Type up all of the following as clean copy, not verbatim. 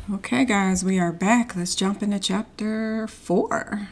Okay, guys, we are back. Let's jump into chapter 4.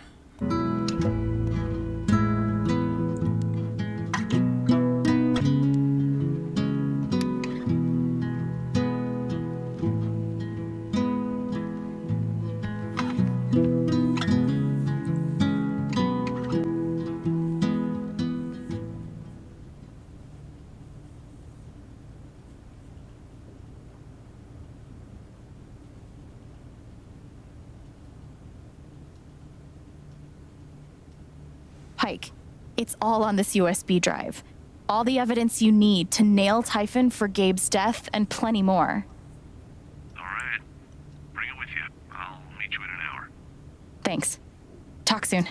Pike, it's all on this USB drive. All the evidence you need to nail Typhon for Gabe's death and plenty more. All right. Bring it with you. I'll meet you in an hour. Thanks. Talk soon.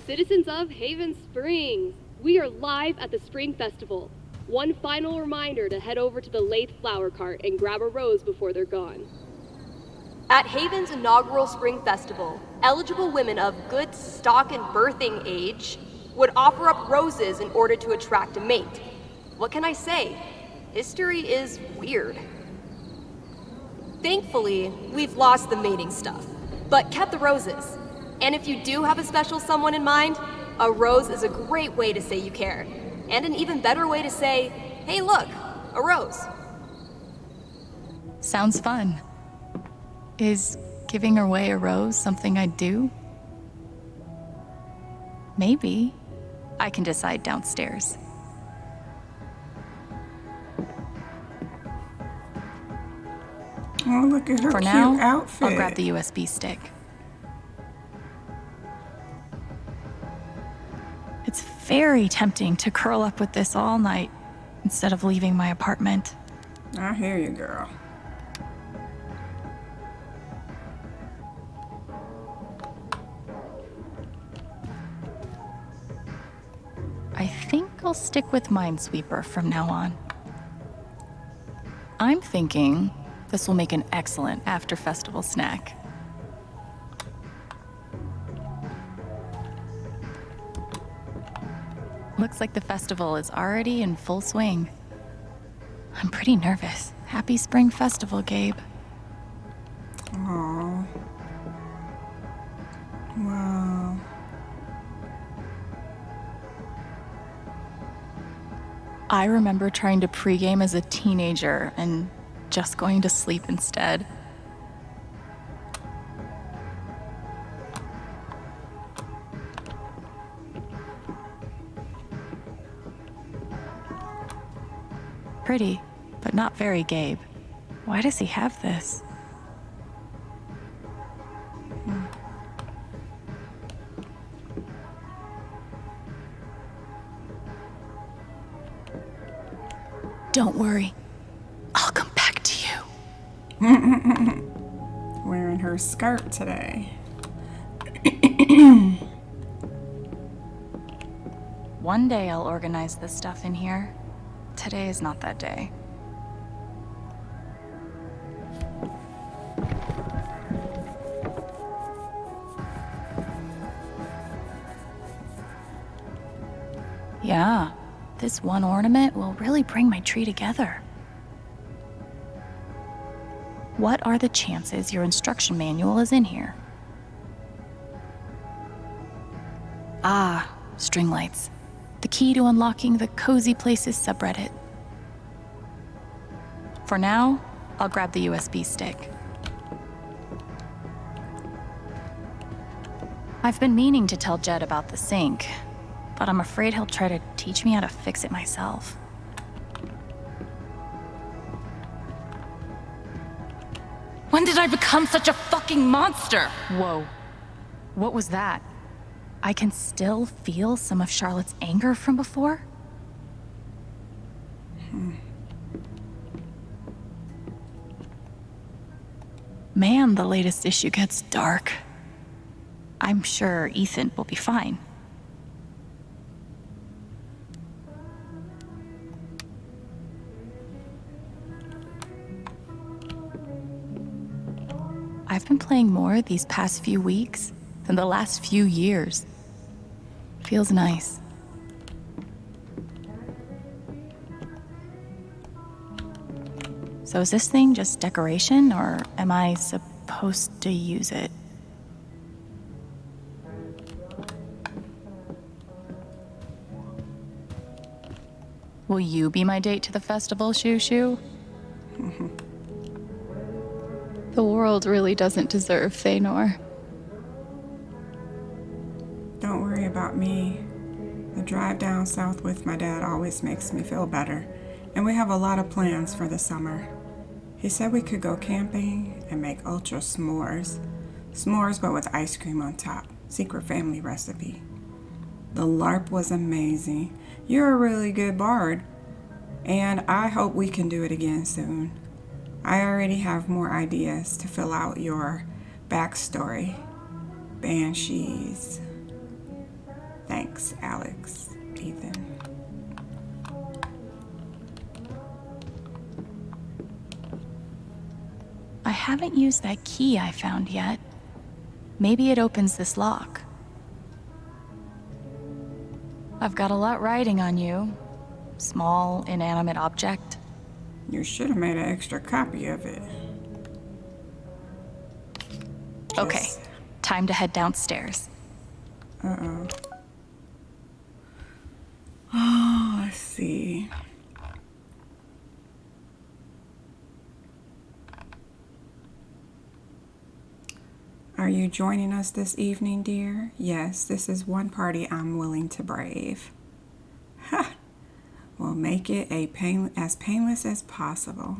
Citizens of Haven Springs, we are live at the Spring Festival. One final reminder to head over to the Lathe Flower Cart and grab a rose before they're gone. At Haven's inaugural Spring Festival, eligible women of good stock and birthing age would offer up roses in order to attract a mate. What can I say? History is weird. Thankfully, we've lost the mating stuff, but kept the roses. And if you do have a special someone in mind, a rose is a great way to say you care. And an even better way to say, hey look, a rose. Sounds fun. Is giving away a rose something I'd do? Maybe. I can decide downstairs. Oh, look at her For cute now, outfit. I'll grab the USB stick. It's very tempting to curl up with this all night instead of leaving my apartment. I hear you, girl. I think I'll stick with Minesweeper from now on. I'm thinking this will make an excellent after-festival snack. Looks like the festival is already in full swing. I'm pretty nervous. Happy Spring Festival, Gabe. Aww. Wow. I remember trying to pregame as a teenager and just going to sleep instead. Pretty, but not very Gabe. Why does he have this? Don't worry. I'll come back to you. Wearing her skirt today. One day I'll organize this stuff in here. Today is not that day. Yeah, this one ornament will really bring my tree together. What are the chances your instruction manual is in here? Ah, string lights. The key to unlocking the Cozy Places subreddit. For now, I'll grab the USB stick. I've been meaning to tell Jed about the sink, but I'm afraid he'll try to teach me how to fix it myself. When did I become such a fucking monster? Whoa. What was that? I can still feel some of Charlotte's anger from before. Man, the latest issue gets dark. I'm sure Ethan will be fine. I've been playing more these past few weeks than the last few years. Feels nice. So is this thing just decoration, or am I supposed to use it? Will you be my date to the festival, Shoo Shoo? The world really doesn't deserve Feanor. Don't worry about me. The drive down south with my dad always makes me feel better, and we have a lot of plans for the summer. He said we could go camping and make ultra s'mores. S'mores, but with ice cream on top. Secret family recipe. The LARP was amazing. You're a really good bard, and I hope we can do it again soon. I already have more ideas to fill out your backstory. Banshees. Thanks, Alex, Ethan. I haven't used that key I found yet. Maybe it opens this lock. I've got a lot riding on you. Small, inanimate object. You should have made an extra copy of it. Okay, Yes. time to head downstairs. Uh-oh. Oh, let's see. Are you joining us this evening, dear? Yes, this is one party I'm willing to brave. Ha! We'll make it as painless as possible.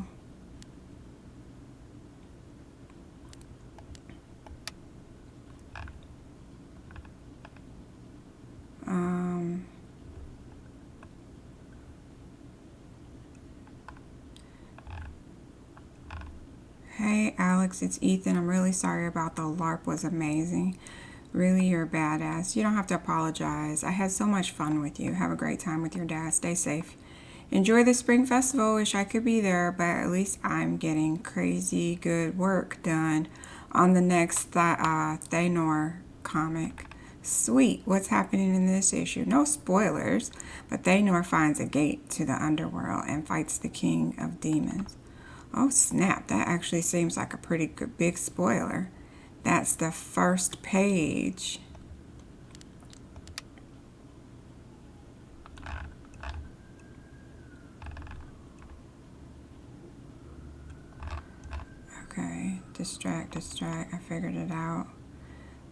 Hey Alex, it's Ethan. I'm really sorry about the LARP. Was amazing. Really, you're a badass. You don't have to apologize. I had so much fun with you. Have a great time with your dad. Stay safe. Enjoy the spring festival. Wish I could be there, but at least I'm getting crazy good work done on the next Feanor comic. Sweet. What's happening in this issue? No spoilers, but Feanor finds a gate to the underworld and fights the king of demons. Oh snap, that actually seems like a pretty good big spoiler. That's the first page. Okay, distract. I figured it out.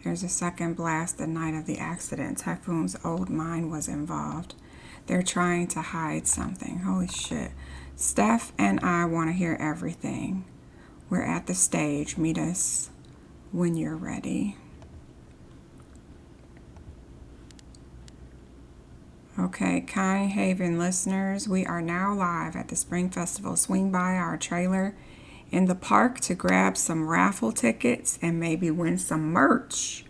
There's a second blast the night of the accident. Typhoon's old mine was involved. They're trying to hide something. Holy shit. Steph and I want to hear everything. We're at the stage. Meet us when you're ready. Okay, Kind Haven listeners, we are now live at the Spring Festival. Swing by our trailer in the park to grab some raffle tickets and maybe win some merch.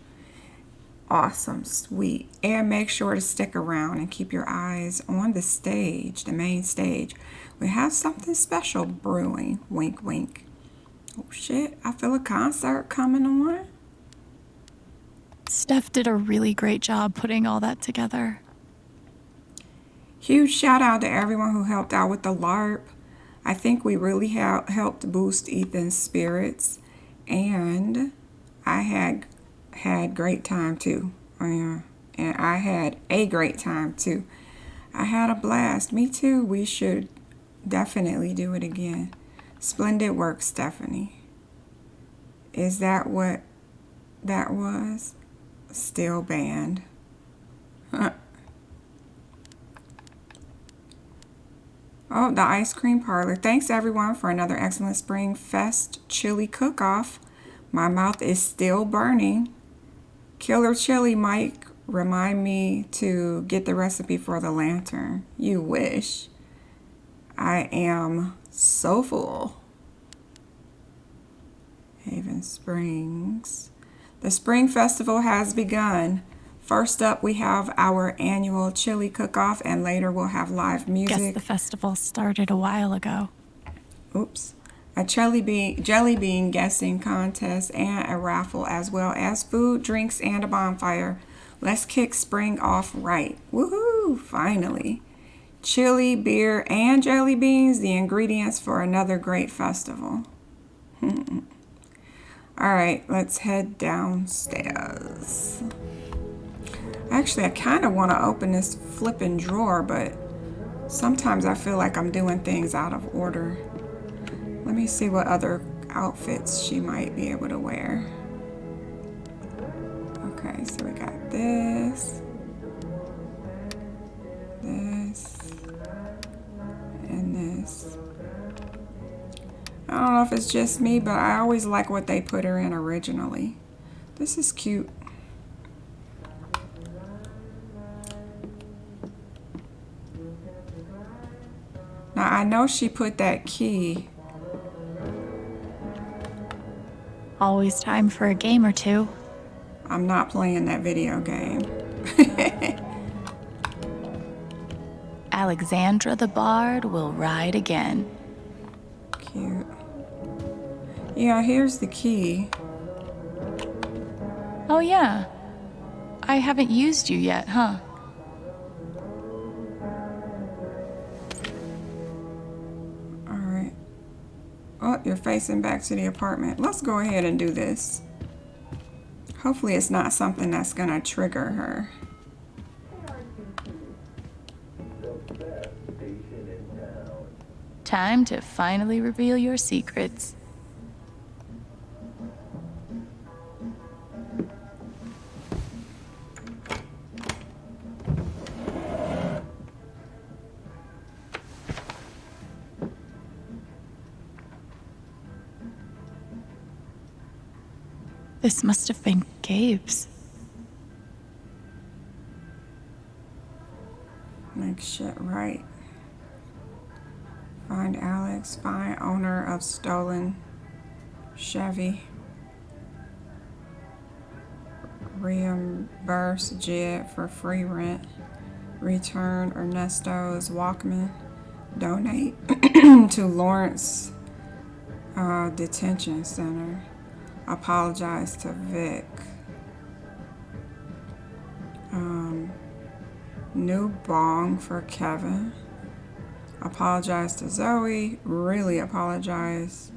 Awesome, sweet. And make sure to stick around and keep your eyes on the stage, the main stage. We have something special brewing. Wink, wink. Oh shit, I feel a concert coming on. Steph did a really great job putting all that together. Huge shout out to everyone who helped out with the LARP. I think we really helped boost Ethan's spirits, and I had great time too. And I had a great time too. I had a blast. Me too. We should definitely do it again. Splendid work, Stephanie. Is that what that was? Still banned. Oh, the ice cream parlor. Thanks everyone for another excellent Spring Fest chili cook-off. My mouth is still burning. Killer Chili Mike, remind me to get the recipe for the lantern. You wish. I am so full. Haven Springs. The Spring Festival has begun. First up, we have our annual chili cook-off, and later we'll have live music. Guess the festival started a while ago. Oops. A jelly bean guessing contest and a raffle, as well as food, drinks, and a bonfire. Let's kick spring off right. Woohoo! Finally. chili, beer, and jelly beans, the ingredients for another great festival. Alright, let's head downstairs. Actually, I kind of want to open this flipping drawer, but sometimes I feel like I'm doing things out of order. Let me see what other outfits she might be able to wear. Okay, so we got this, and this. I don't know if it's just me, but I always like what they put her in originally. This is cute. Now, I know she put that key. Always time for a game or two. I'm not playing that video game. Alexandra the Bard will ride again. Cute. Yeah, here's the key. Oh yeah. I haven't used you yet, huh? Alright. Oh, you're facing back to the apartment. Let's go ahead and do this. Hopefully it's not something that's gonna trigger her. Time to finally reveal your secrets. This must have been Gabe's. Make shit right. Find Alex. Find owner of stolen Chevy. Reimburse Jed for free rent. Return Ernesto's Walkman. Donate to Lawrence Detention Center. Apologize to Vic. New bong for Kevin. Apologize to Zoe. Really apologize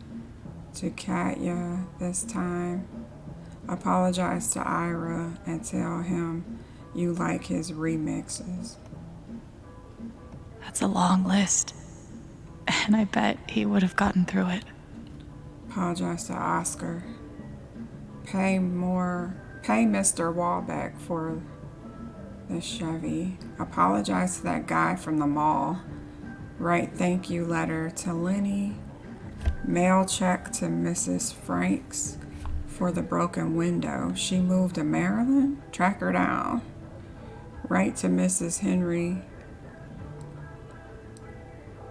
to Katya this time. Apologize to Ira and tell him you like his remixes. That's a long list. And I bet he would have gotten through it. Apologize to Oscar. Pay Mr. Wallbeck for the Chevy. Apologize to that guy from the mall. Write thank you letter to Lenny. Mail check to Mrs. Franks for the broken window. She moved to Maryland? Track her down. Write to Mrs. Henry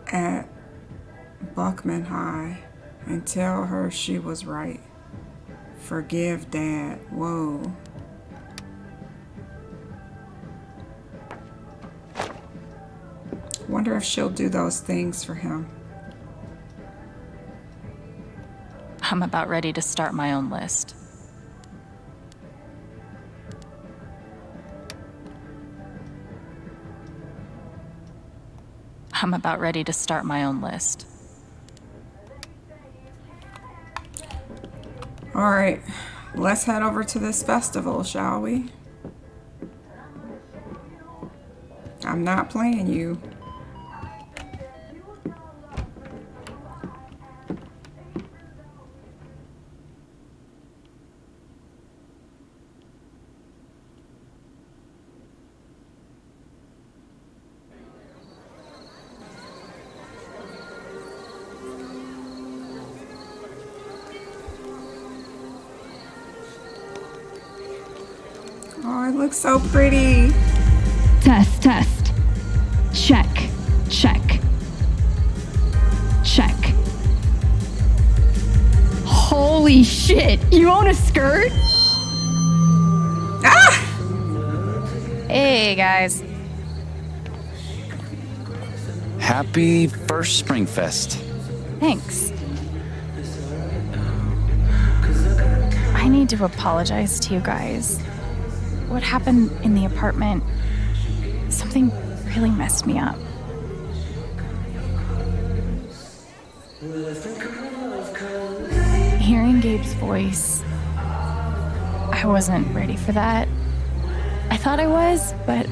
at Buckman High and tell her she was right. Forgive Dad. Whoa. Wonder if she'll do those things for him. I'm about ready to start my own list. I'm about ready to start my own list. All right, let's head over to this festival, shall we? I'm not playing you. Oh, it looks so pretty. Test. Check. Holy shit! You own a skirt? Hey, guys. Happy first Springfest. Thanks. I need to apologize to you guys. What happened in the apartment, something really messed me up. Gabe's voice. I wasn't ready for that. I thought I was, but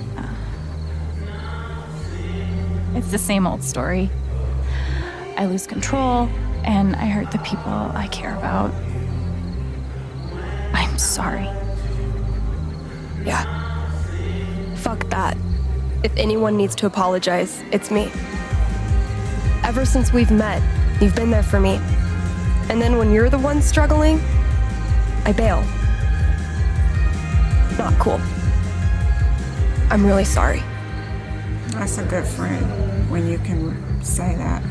it's the same old story. I lose control, and I hurt the people I care about. I'm sorry. Yeah. Fuck that. If anyone needs to apologize, it's me. Ever since we've met, you've been there for me. And then when you're the one struggling, I bail. Not cool. I'm really sorry. That's a good friend when you can say that.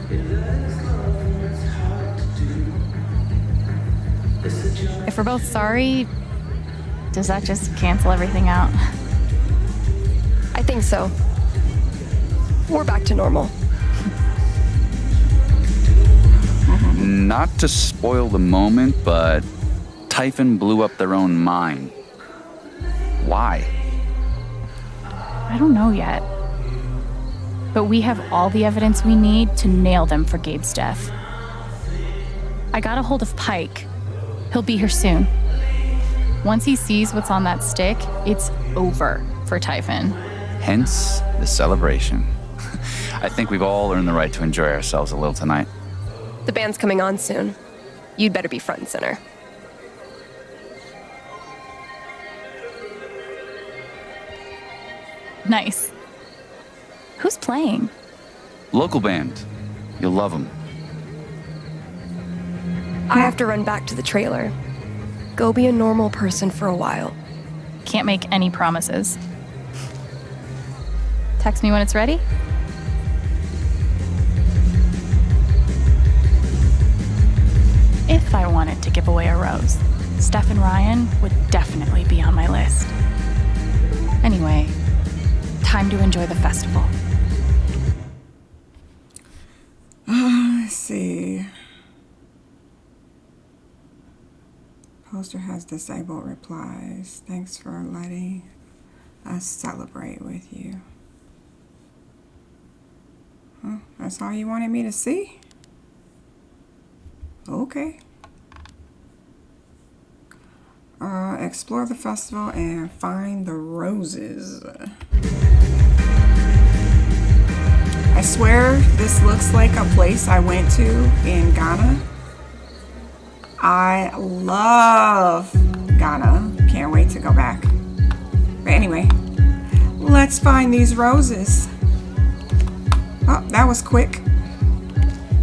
If we're both sorry, does that just cancel everything out? I think so. We're back to normal. Not to spoil the moment, but Typhon blew up their own mine. Why? I don't know yet. But we have all the evidence we need to nail them for Gabe's death. I got a hold of Pike. He'll be here soon. Once he sees what's on that stick, it's over for Typhon. Hence the celebration. I think we've all earned the right to enjoy ourselves a little tonight. The band's coming on soon. You'd better be front and center. Nice. Who's playing? Local band. You'll love them. I have to run back to the trailer. Go be a normal person for a while. Can't make any promises. Text me when it's ready. If I wanted to give away a rose, Steph and Ryan would definitely be on my list. Anyway, time to enjoy the festival. Let's see. Poster has disabled replies. Thanks for letting us celebrate with you. Huh, that's all you wanted me to see? Okay. Explore the festival and find the roses. I swear this looks like a place I went to in Ghana. I love Ghana. Can't wait to go back. But anyway, let's find these roses. Oh, that was quick.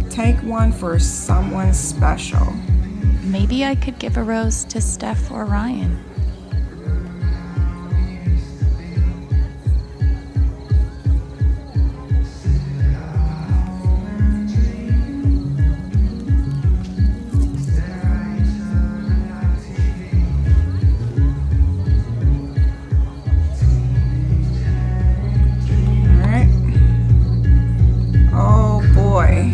Take one for someone special. Maybe I could give a rose to Steph or Ryan. Alright. Oh boy.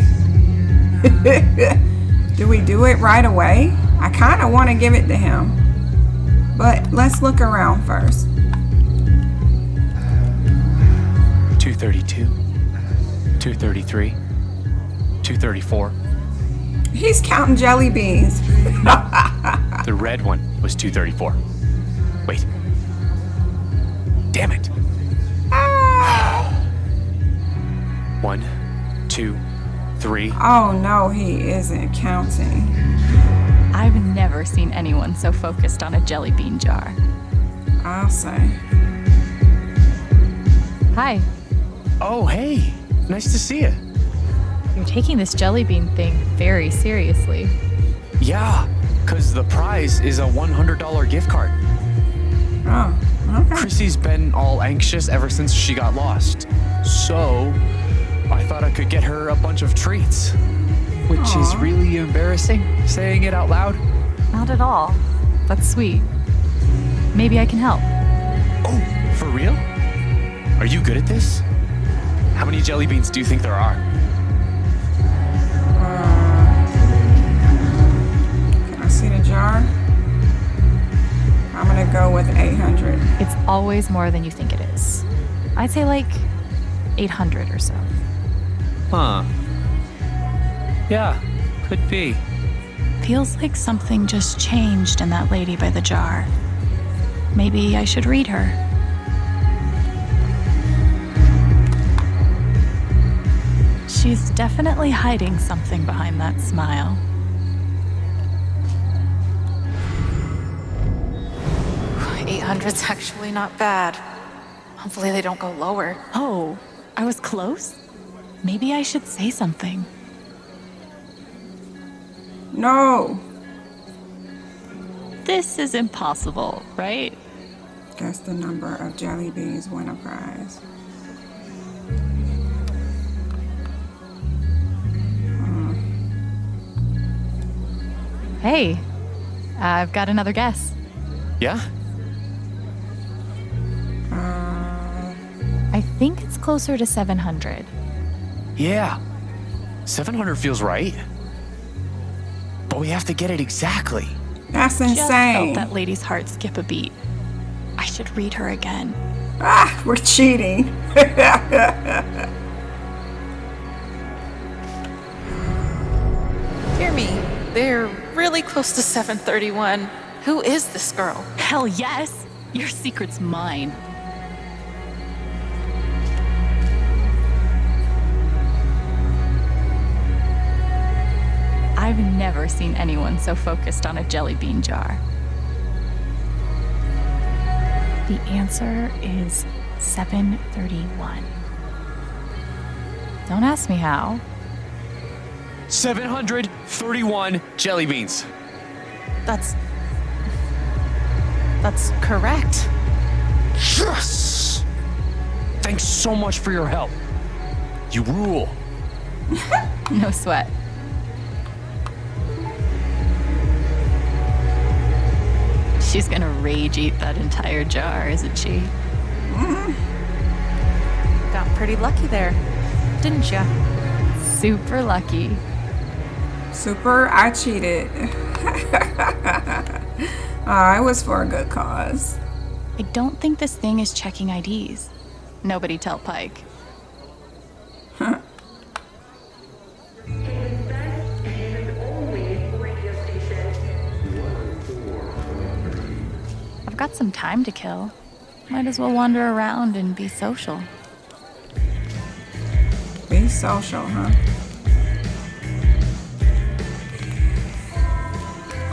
Do we do it right away? I kind of want to give it to him. But let's look around first. 232, 233, 234. He's counting jelly beans. The red one was 234. Wait. Damn it. Ah! 1, 2, 3. Oh no, he isn't counting. I've never seen anyone so focused on a jelly bean jar. I'll say. Hi. Oh, hey. Nice to see you. You're taking this jelly bean thing very seriously. Yeah, because the prize is a $100 gift card. Oh, okay. Chrissy's been all anxious ever since she got lost. So, I thought I could get her a bunch of treats. Which is Aw. really embarrassing, saying it out loud. Not at all. That's sweet. Maybe I can help. Oh, for real? Are you good at this? How many jelly beans do you think there are? Can I see the jar? I'm gonna go with 800. It's always more than you think it is. I'd say like 800 or so. Huh. Yeah, could be. Feels like something just changed in that lady by the jar. Maybe I should read her. She's definitely hiding something behind that smile. $800's actually not bad. Hopefully they don't go lower. Oh, I was close? Maybe I should say something. No! This is impossible, right? Guess the number of jelly beans win a prize. Hey, I've got another guess. Yeah? I think it's closer to 700. Yeah. 700 feels right. But we have to get it exactly. That's Just felt insane. that lady's heart skip a beat. I should read her again. Ah, we're cheating. Hear me. They're really close to 731. Who is this girl? Hell yes! Your secret's mine. I've never seen anyone so focused on a jelly bean jar. The answer is 731. Don't ask me how. 731 jelly beans. That's correct. Yes! Thanks so much for your help. You rule. No sweat. She's gonna rage eat that entire jar, isn't she? Got pretty lucky there, didn't ya? Super lucky. Super, I cheated. It was for a good cause. I don't think this thing is checking IDs. Nobody tell Pike. I've got some time to kill. Might as well wander around and be social. Be social, huh?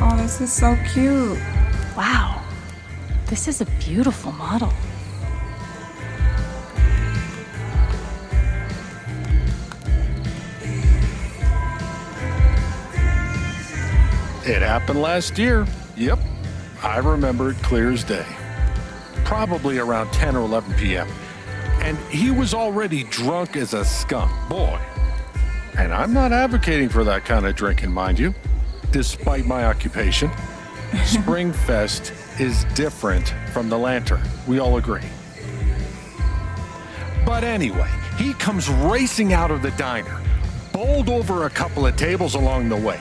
Oh, this is so cute. Wow, this is a beautiful model. It happened last year. Yep. I remember it clear as day. Probably around 10 or 11 p.m. And he was already drunk as a skunk, boy. And I'm not advocating for that kind of drinking, mind you, despite my occupation. Springfest is different from the Lantern. We all agree. But anyway, he comes racing out of the diner, bowled over a couple of tables along the way.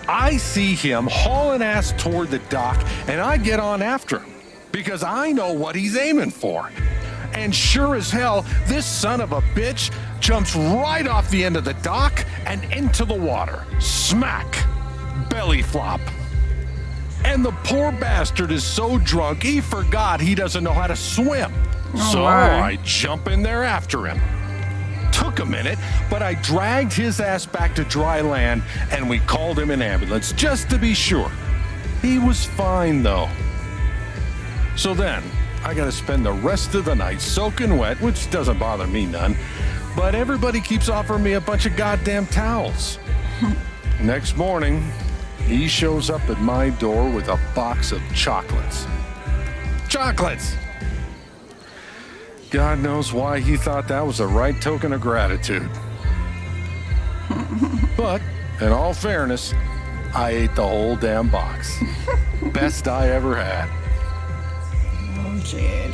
I see him hauling ass toward the dock, and I get on after him because I know what he's aiming for. And sure as hell, this son of a bitch jumps right off the end of the dock and into the water. Smack! Belly flop. And the poor bastard is so drunk he forgot he doesn't know how to swim. So my. I jump in there after him. Took a minute, but I dragged his ass back to dry land and we called him an ambulance just to be sure. He was fine though. So then, I gotta spend the rest of the night soaking wet, which doesn't bother me none, but everybody keeps offering me a bunch of goddamn towels. Next morning, he shows up at my door with a box of chocolates. Chocolates! God knows why he thought that was the right token of gratitude. But, in all fairness, I ate the whole damn box. Best I ever had. Oh, Jed.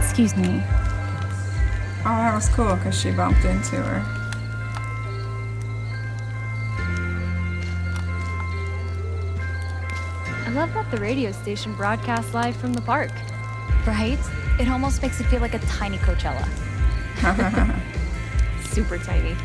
Excuse me. Oh, that was cool because she bumped into her. I love that the radio station broadcasts live from the park. Right? It almost makes it feel like a tiny Coachella. Super tiny.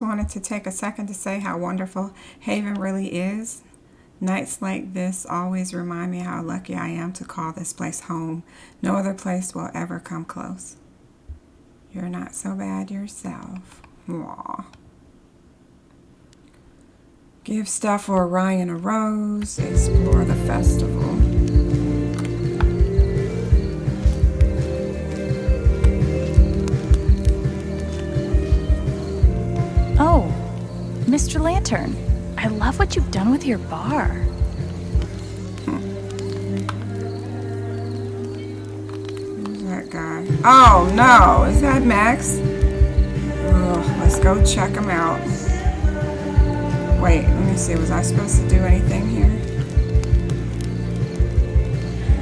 Wanted to take a second to say how wonderful Haven really is. Nights like this always remind me how lucky I am to call this place home. No other place will ever come close. You're not so bad yourself. Aww. Give Steph or Ryan a rose. Explore the festival. Oh, Mr. Lantern, I love what you've done with your bar. Who's that guy? Oh no, is that Max? Oh, let's go check him out. Wait, let me see, was I supposed to do anything here?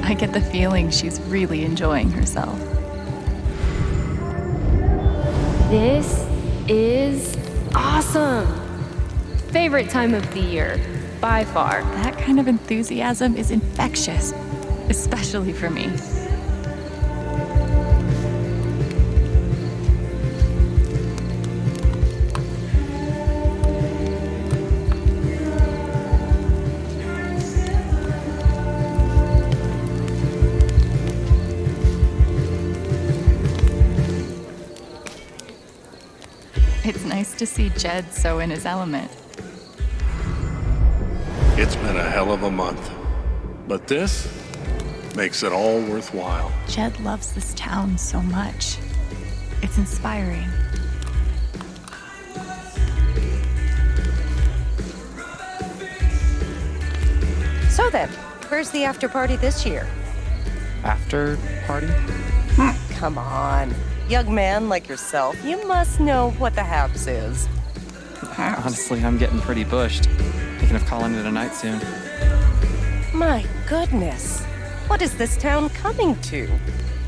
I get the feeling she's really enjoying herself. This is awesome. Favorite time of the year, by far. That kind of enthusiasm is infectious, especially for me. It's nice to see Jed so in his element. It's been a hell of a month, but this makes it all worthwhile. Jed loves this town so much. It's inspiring. So then, where's the after party this year? After party? Come on. Young man like yourself, you must know what the haps is. Honestly, I'm getting pretty bushed. Thinking of calling it a night soon. My goodness. What is this town coming to?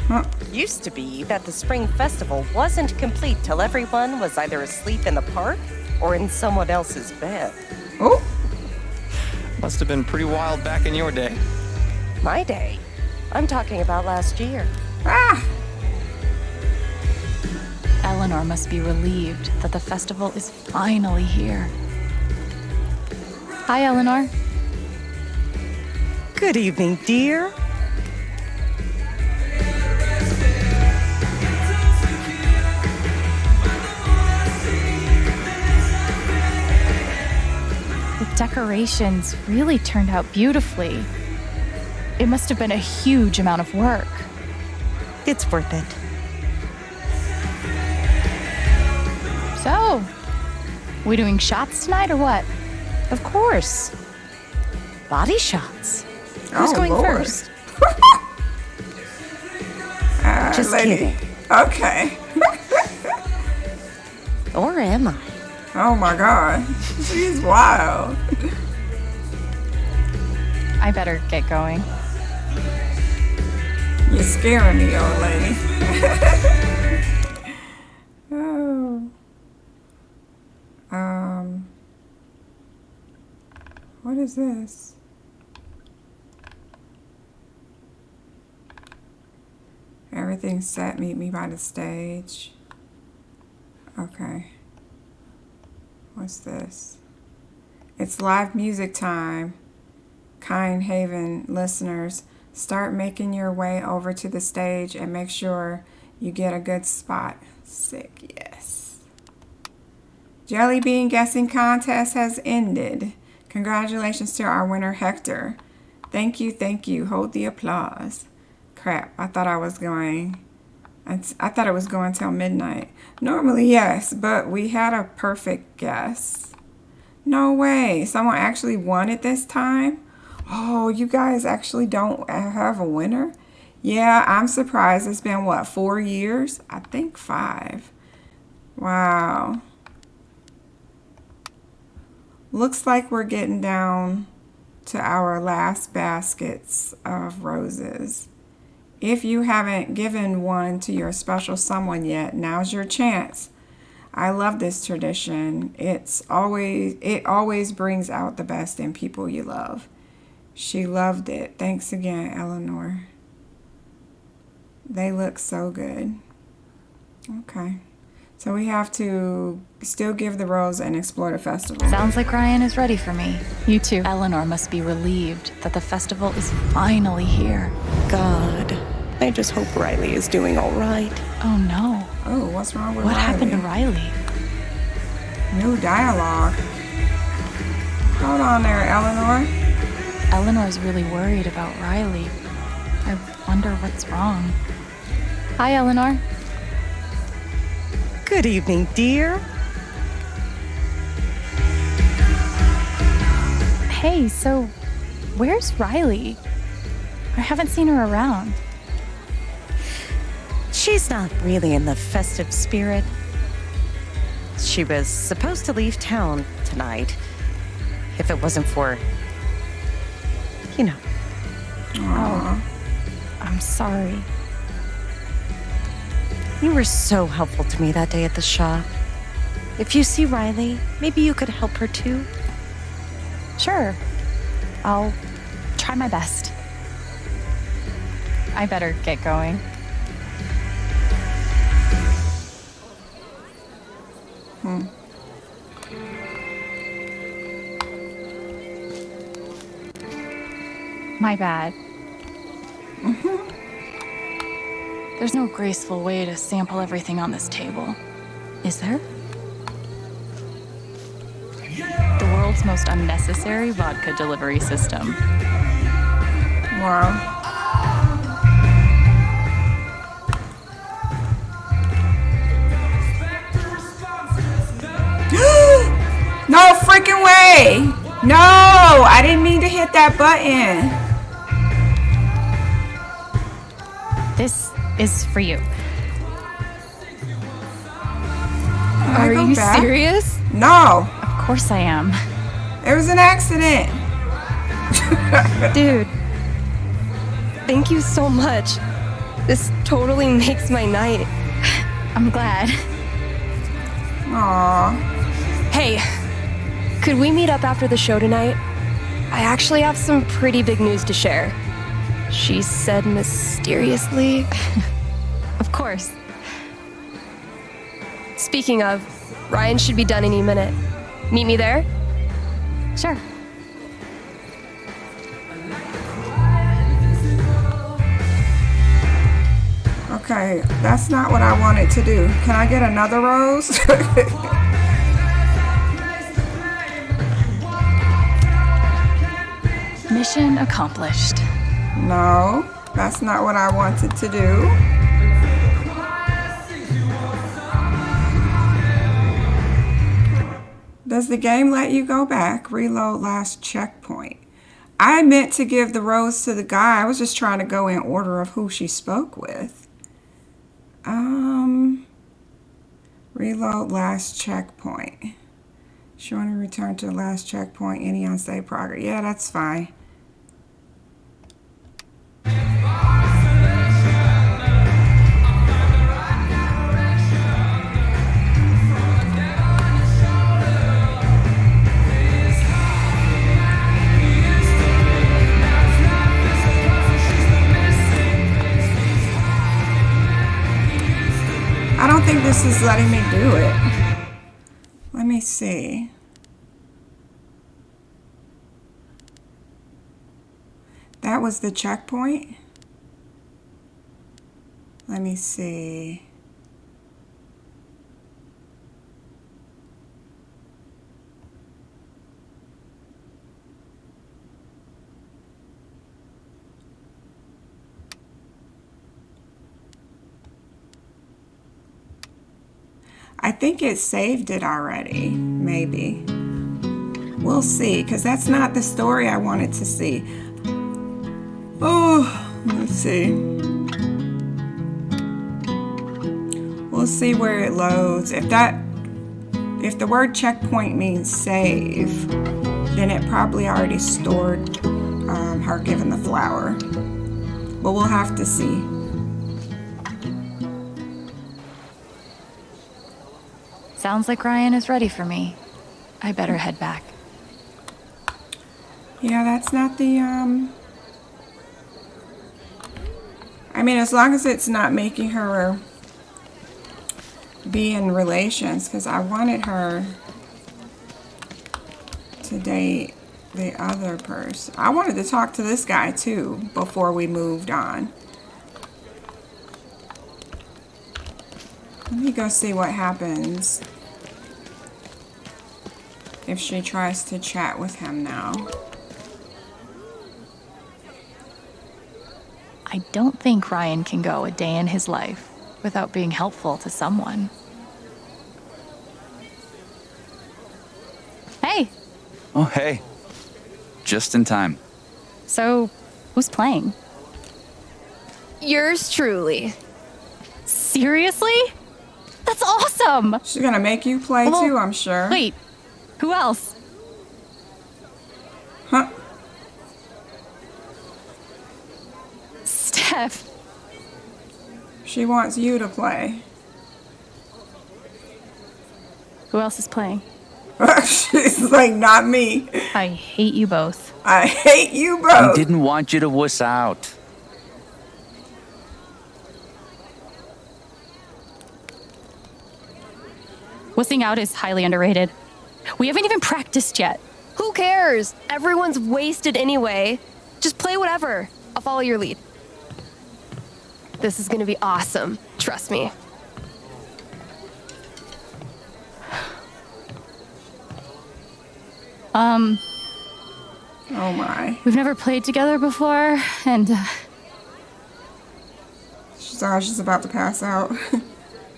Huh? Used to be that the spring festival wasn't complete till everyone was either asleep in the park or in someone else's bed. Oh! Must have been pretty wild back in your day. My day? I'm talking about last year. Ah! Eleanor must be relieved that the festival is finally here. Hi, Eleanor. Good evening, dear. The decorations really turned out beautifully. It must have been a huge amount of work. It's worth it. So, we doing shots tonight or what? Of course. Body shots. Who's going Lord. first? Just lady. kidding. Okay. Or am I? Oh my god. She's wild. I better get going. You're scaring me, old lady. Oh. What is this? Everything's set. Meet me by the stage. Okay. What's this? It's live music time. Kind Haven listeners, start making your way over to the stage and make sure you get a good spot. Sick, yes. Jelly Bean guessing contest has ended. Congratulations to our winner, Hector. Thank you, thank you. Hold the applause. Crap, I thought it was going till midnight. Normally, yes, but we had a perfect guess. No way. Someone actually won it this time? Oh, you guys actually don't have a winner? Yeah, I'm surprised. It's been, what, 4 years? I think 5. Wow. Looks like we're getting down to our last baskets of roses. If you haven't given one to your special someone yet, now's your chance. I love this tradition. It always brings out the best in people you love. She loved it. Thanks again, Eleanor. They look so good. Okay. So we have to still give the rose and explore the festival. Sounds like Ryan is ready for me. You too. Eleanor must be relieved that the festival is finally here. God, I just hope Riley is doing all right. Oh no. Oh, what's wrong with What Riley? happened to Riley? New dialogue. Hold on there, Eleanor. Eleanor's really worried about Riley. I wonder what's wrong. Hi, Eleanor. Good evening, dear. Hey, so where's Riley? I haven't seen her around. She's not really in the festive spirit. She was supposed to leave town tonight. If it wasn't for, you know. Aww. I'm sorry. You were so helpful to me that day at the shop. If you see Riley, maybe you could help her too. Sure. I'll try my best. I better get going. My bad. There's no graceful way to sample everything on this table, is there? The world's most unnecessary vodka delivery system. Wow. No freaking way! No! I didn't mean to hit that button. This is for you. Are you serious? No. Of course I am. It was an accident. Dude, thank you so much. This totally makes my night. I'm glad. Aww. Hey, could we meet up after the show tonight? I actually have some pretty big news to share. She said mysteriously. Of course. Speaking of, Ryan should be done any minute. Meet me there? Sure. Okay, that's not what I wanted to do. Can I get another rose? Mission accomplished. No, that's not what I wanted to do. Does the game let you go back? Reload last checkpoint. I meant to give the rose to the guy. I was just trying to go in order of who she spoke with. Reload last checkpoint. Showing a return to the last checkpoint. Any unsaved progress. Yeah, that's fine. I don't think this is letting me do it. Let me see. That was the checkpoint. Let me see. I think it saved it already, maybe. We'll see, because that's not the story I wanted to see. Oh, let's see. We'll see where it loads. If the word checkpoint means save, then it probably already stored her giving the flower. But we'll have to see. Sounds like Ryan is ready for me. I better head back. Yeah, that's not the, I mean, as long as it's not making her be in relations, because I wanted her to date the other person. I wanted to talk to this guy too before we moved on. Let me go see what happens if she tries to chat with him now. I don't think Ryan can go a day in his life without being helpful to someone. Hey! Oh, hey. Just in time. So, who's playing? Yours truly. Seriously? That's awesome! She's gonna make you play too, I'm sure. Wait, who else? Huh? Steph. She wants you to play. Who else is playing? She's like, not me. I hate you both. I hate you both. He didn't want you to wuss out. Wussing out is highly underrated. We haven't even practiced yet. Who cares? Everyone's wasted anyway. Just play whatever. I'll follow your lead. This is gonna be awesome. Trust me. Oh my. We've never played together before, and she's about to pass out.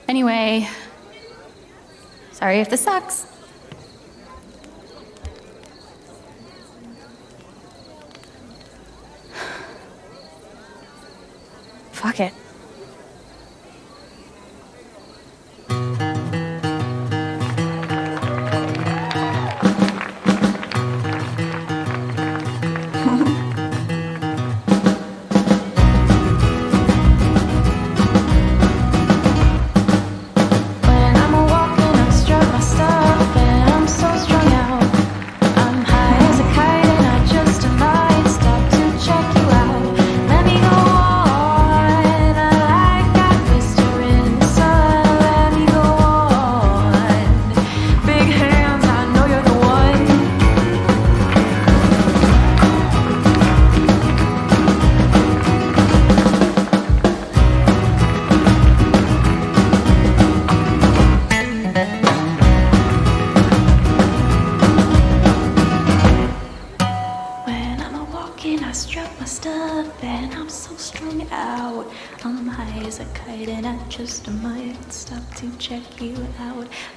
Anyway, sorry if this sucks. Fuck it.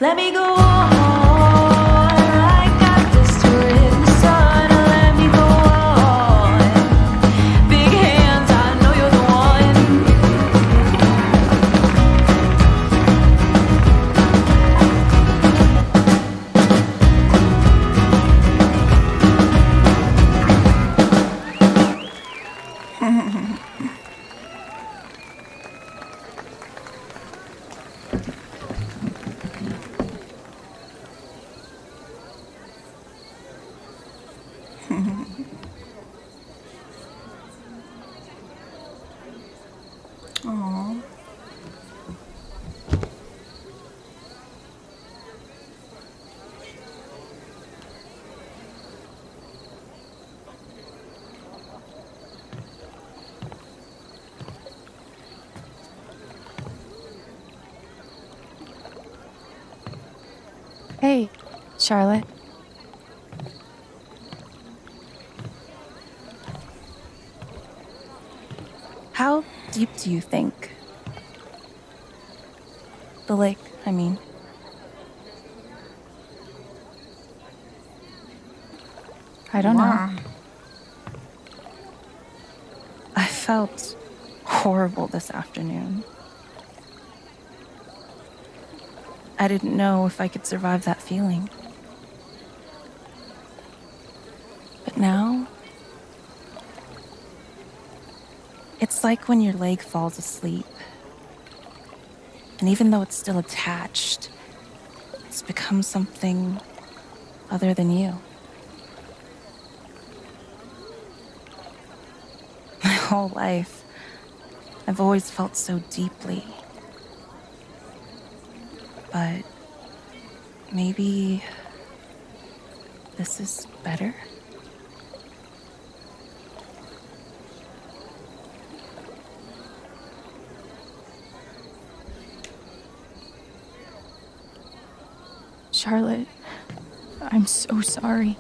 Let me go on. I got this to in the sun. Let me go on. Big hands, I know you're the Aww. Hey, Charlotte. How deep do you think? The lake, I mean. I don't know. I felt horrible this afternoon. I didn't know if I could survive that feeling. But now, it's like when your leg falls asleep. And even though it's still attached, it's become something other than you. My whole life, I've always felt so deeply. but maybe this is better? Charlotte, I'm so sorry.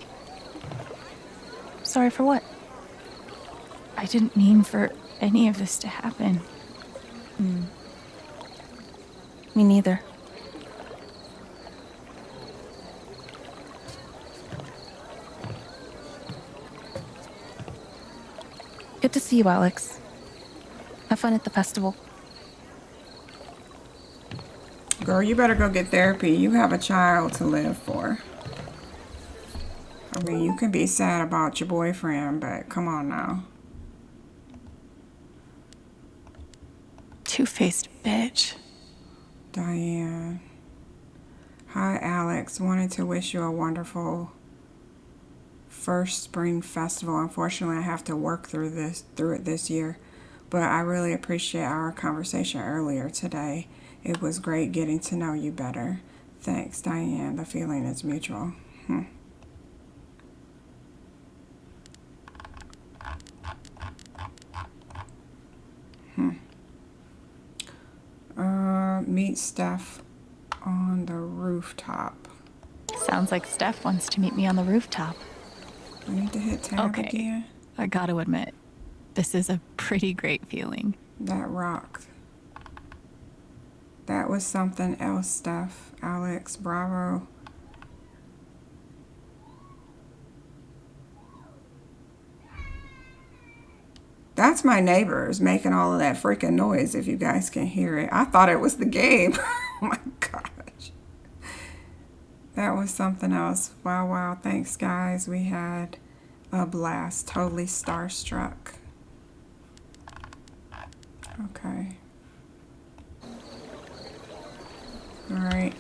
Sorry for what? I didn't mean for any of this to happen. Me neither. Good to see you, Alex. Have fun at the festival. Girl, you better go get therapy. You have a child to live for. I mean, you can be sad about your boyfriend, but come on now. Two-faced bitch. Diane. Hi, Alex. Wanted to wish you a wonderful first spring festival. Unfortunately, I have to work through it this year, but I really appreciate our conversation earlier today. It was great getting to know you better. Thanks, Diane. The feeling is mutual. Meet Steph on the rooftop. Sounds like Steph wants to meet me on the rooftop. I need to hit tab again. I gotta admit, this is a pretty great feeling. That rocked. That was something else, Steph. Alex, bravo. That's my neighbors making all of that freaking noise, if you guys can hear it. I thought it was the game. Oh my gosh. That was something else. Wow, wow. Thanks, guys. We had a blast. Totally starstruck. Okay. All right.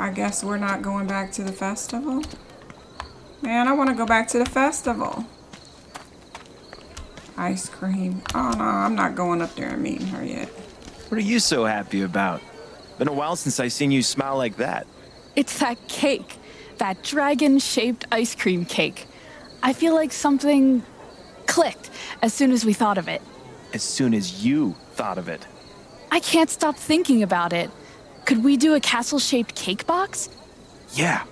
I guess we're not going back to the festival. Man, I want to go back to the festival. Ice cream. Oh no, I'm not going up there and meeting her yet. What are you so happy about? Been a while since I seen you smile like that. It's that cake. That dragon-shaped ice cream cake. I feel like something clicked as soon as we thought of it. As soon as you thought of it. I can't stop thinking about it. Could we do a castle-shaped cake box? Yeah,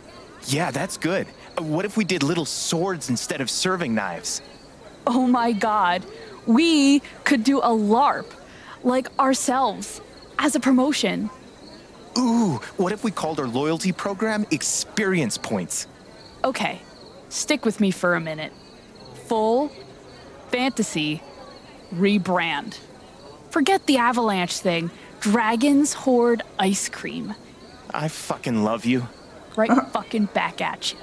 that's good. What if we did little swords instead of serving knives? Oh my god. We could do a LARP. Like ourselves. As a promotion. Ooh, what if we called our loyalty program Experience Points? Okay, stick with me for a minute. Full fantasy rebrand. Forget the avalanche thing. Dragons hoard ice cream. I fucking love you. Right fucking back at you.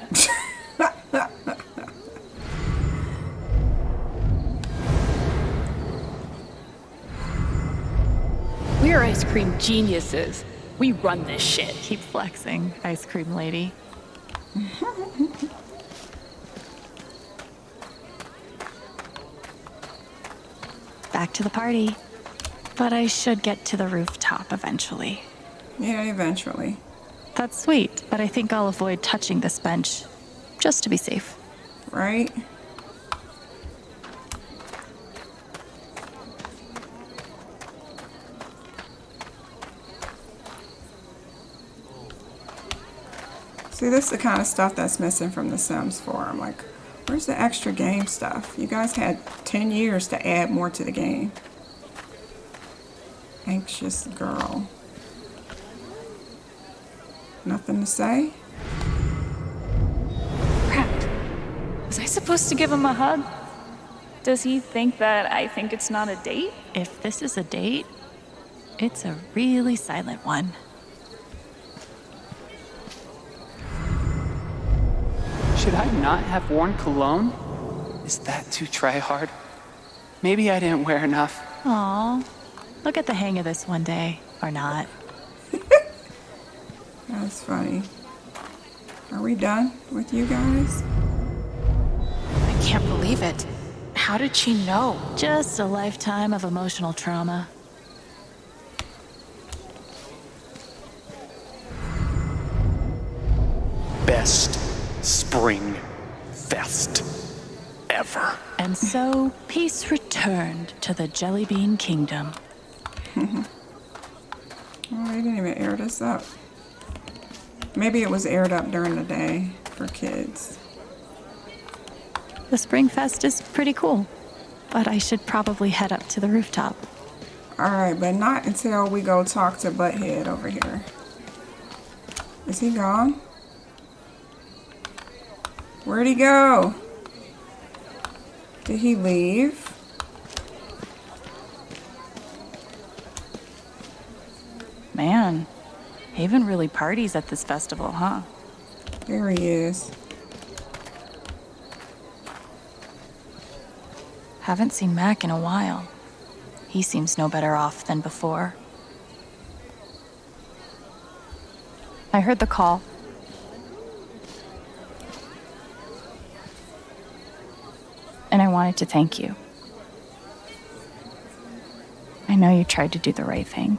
We're ice cream geniuses. We run this shit. Keep flexing, ice cream lady. Back to the party. But I should get to the rooftop eventually. Yeah, eventually. That's sweet, but I think I'll avoid touching this bench, just to be safe. Right? See, this is the kind of stuff that's missing from the Sims 4. I'm like, where's the extra game stuff? You guys had 10 years to add more to the game. Anxious girl. Nothing to say? Crap. Was I supposed to give him a hug? Does he think that I think it's not a date? If this is a date, it's a really silent one. Should I not have worn cologne? Is that too try-hard? Maybe I didn't wear enough. Aw, look at the hang of this one day, or not. That's funny. Are we done with you guys? I can't believe it. How did she know? Just a lifetime of emotional trauma. Best spring fest ever. And so, peace returned to the Jelly Bean Kingdom. Oh, they didn't even air this up. Maybe it was aired up during the day for kids. The Spring Fest is pretty cool, but I should probably head up to the rooftop. Alright, but not until we go talk to Butthead over here. Is he gone? Where'd he go? Did he leave? Man, Haven really parties at this festival, huh? There he is. Haven't seen Mac in a while. He seems no better off than before. I heard the call. And I wanted to thank you. I know you tried to do the right thing.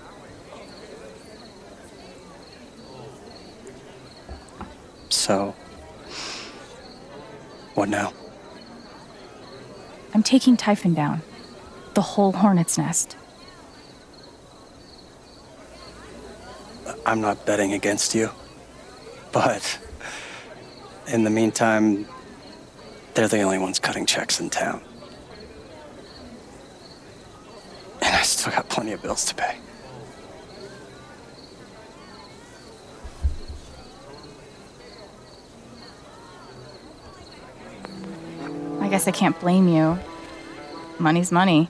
So, what now? I'm taking Typhon down. The whole hornet's nest. I'm not betting against you, but in the meantime, they're the only ones cutting checks in town. And I still got plenty of bills to pay. I guess I can't blame you. Money's money.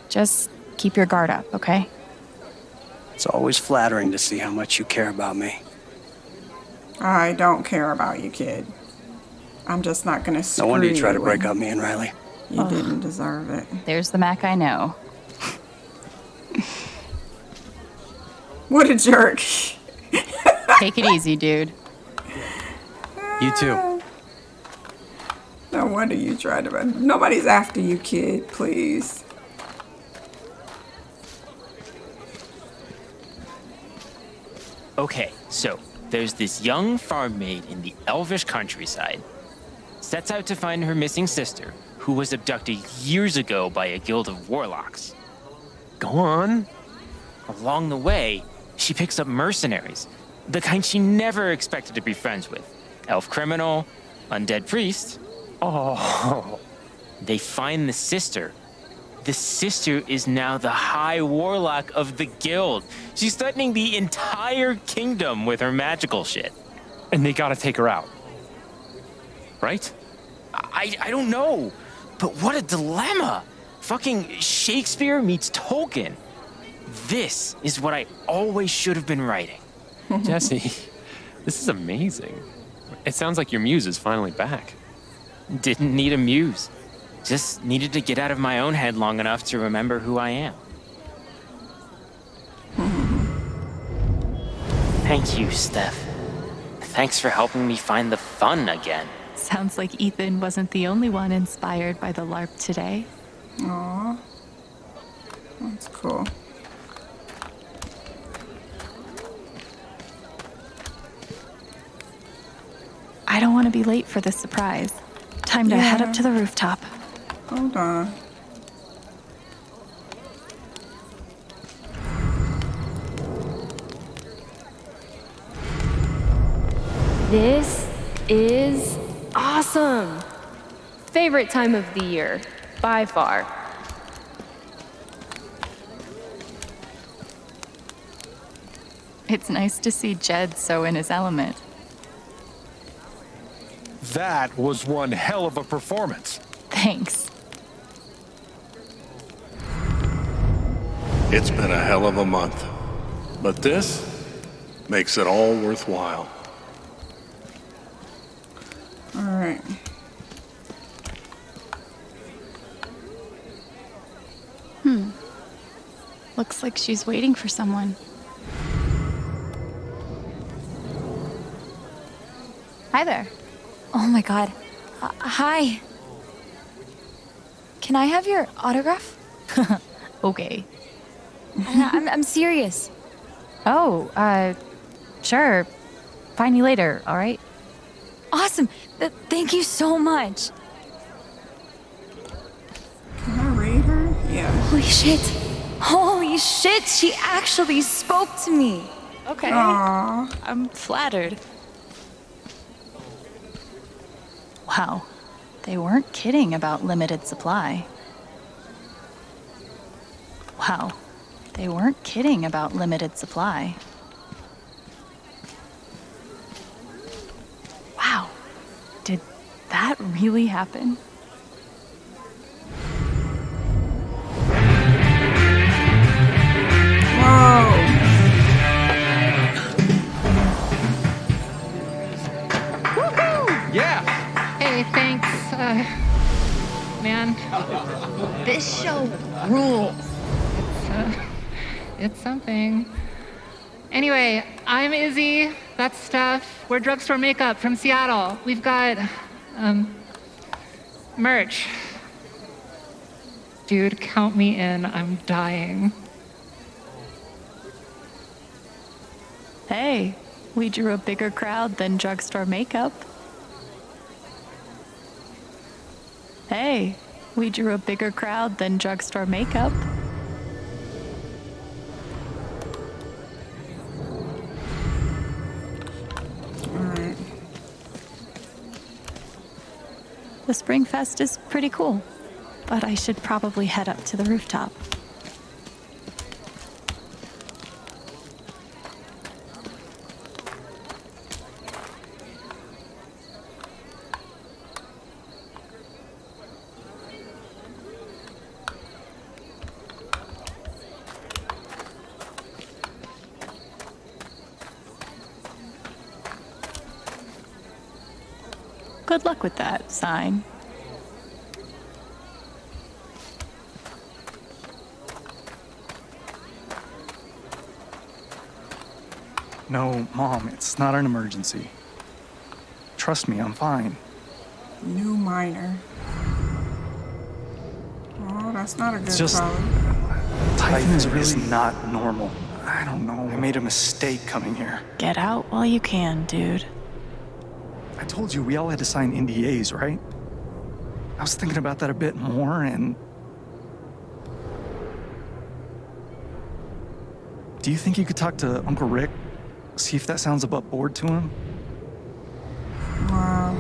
Just keep your guard up, okay? It's always flattering to see how much you care about me. I don't care about you, kid. I'm just not gonna screw No wonder you try to you break in. up me and Riley. You didn't deserve it. There's the Mac I know. What a jerk. Take it easy, dude. You too. No wonder you tried to. Nobody's after you, kid. Please. Okay, so there's this young farm maid in the elvish countryside. Sets out to find her missing sister, who was abducted years ago by a guild of warlocks. Go on. Along the way, she picks up mercenaries, the kind she never expected to be friends with. Elf criminal, undead priest. Oh. They find the sister. The sister is now the high warlock of the guild. She's threatening the entire kingdom with her magical shit. And they gotta take her out. Right? I don't know. But what a dilemma. Fucking Shakespeare meets Tolkien. This is what I always should have been writing. Jesse, this is amazing. It sounds like your muse is finally back. Didn't need a muse. Just needed to get out of my own head long enough to remember who I am. Thank you, Steph. Thanks for helping me find the fun again. Sounds like Ethan wasn't the only one inspired by the LARP today. Aw. That's cool. I don't want to be late for this surprise. Time to head up to the rooftop. Hold on. This is awesome. Favorite time of the year, by far. It's nice to see Jed so in his element. That was one hell of a performance. Thanks. It's been a hell of a month, but this makes it all worthwhile. All right. Looks like she's waiting for someone. Hi there. Oh my god. Hi. Can I have your autograph? Okay. I'm serious. Oh, sure. Find you later, all right? Awesome. Thank you so much. Can I read her? Yeah. Holy shit. Holy shit, she actually spoke to me. Okay. Aww. I'm flattered. Wow. They weren't kidding about limited supply. Wow. They weren't kidding about limited supply. Wow. Did that really happen? Yeah. Hey, thanks, man. This show rules. It's something. Anyway, I'm Izzy. That's Steph. We're Drugstore Makeup from Seattle. We've got, merch. Dude, count me in. I'm dying. Hey, we drew a bigger crowd than Drugstore Makeup. Hey, we drew a bigger crowd than Drugstore Makeup. Alright. The Spring Fest is pretty cool, but I should probably head up to the rooftop. Good luck with that sign. No, Mom, it's not an emergency. Trust me, I'm fine. New minor. Oh, that's not a good It's just color. Typhon is really not normal. I don't know. I made a mistake coming here. Get out while you can, dude. I told you we all had to sign NDAs, right? I was thinking about that a bit more, and do you think you could talk to Uncle Rick? See if that sounds above board to him? Wow.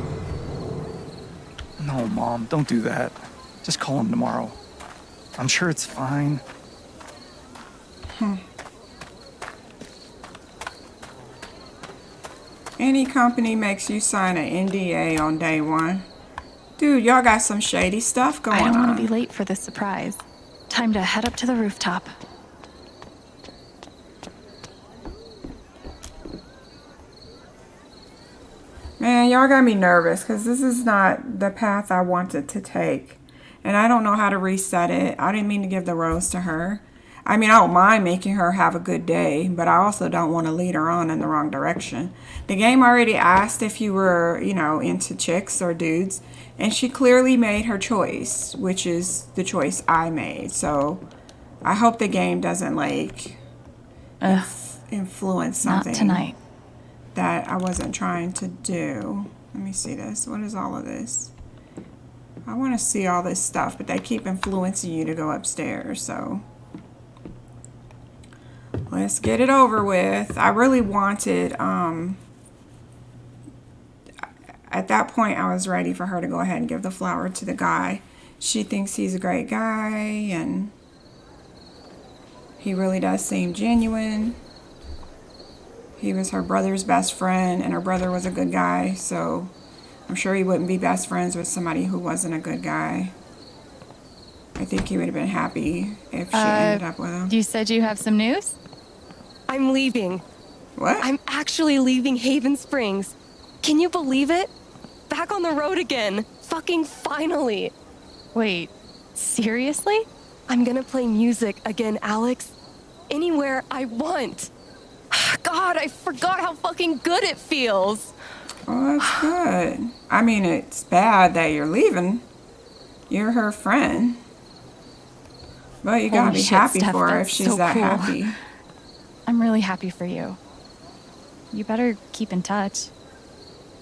No, Mom, don't do that. Just call him tomorrow. I'm sure it's fine. Any company makes you sign an NDA on day one. Dude, y'all got some shady stuff going on. I don't want to be late for this surprise. Time to head up to the rooftop. Man, y'all got me nervous because this is not the path I wanted to take. And I don't know how to reset it. I didn't mean to give the rose to her. I mean, I don't mind making her have a good day, but I also don't want to lead her on in the wrong direction. The game already asked if you were, into chicks or dudes, and she clearly made her choice, which is the choice I made. So I hope the game doesn't, influence something. Not tonight. That I wasn't trying to do. Let me see this. What is all of this? I want to see all this stuff, but they keep influencing you to go upstairs, so let's get it over with. I really wanted, at that point, I was ready for her to go ahead and give the flower to the guy. She thinks he's a great guy, and he really does seem genuine. He was her brother's best friend, and her brother was a good guy, so I'm sure he wouldn't be best friends with somebody who wasn't a good guy. I think he would have been happy if she ended up with him. You said you have some news? I'm leaving. What? I'm actually leaving Haven Springs. Can you believe it? Back on the road again. Fucking finally. Wait, seriously? I'm gonna play music again, Alex. Anywhere I want. God, I forgot how fucking good it feels. Oh, that's good. I mean, it's bad that you're leaving. You're her friend. But you gotta Holy be shit, happy Steph, for her if that's she's so that cool. happy. I'm really happy for you. You better keep in touch.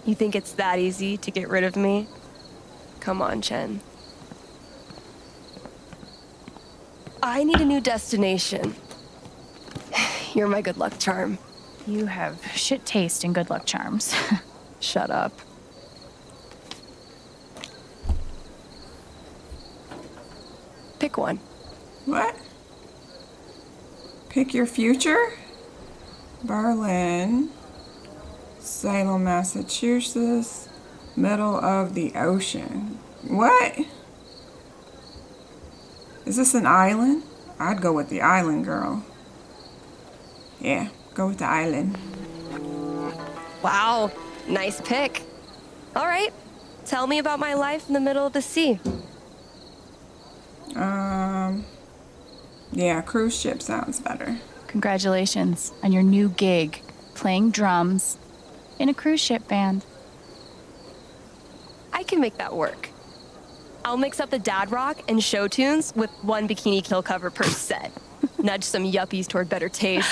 You think it's that easy to get rid of me? Come on, Chen. I need a new destination. You're my good luck charm. You have shit taste in good luck charms. Shut up. Pick one. What? Pick your future? Berlin, Salem, Massachusetts, middle of the ocean. What? Is this an island? I'd go with the island, girl. Yeah, go with the island. Wow, nice pick. All right, tell me about my life in the middle of the sea. Yeah, cruise ship sounds better. Congratulations on your new gig, playing drums in a cruise ship band. I can make that work. I'll mix up the dad rock and show tunes with one Bikini Kill cover per set. Nudge some yuppies toward better taste.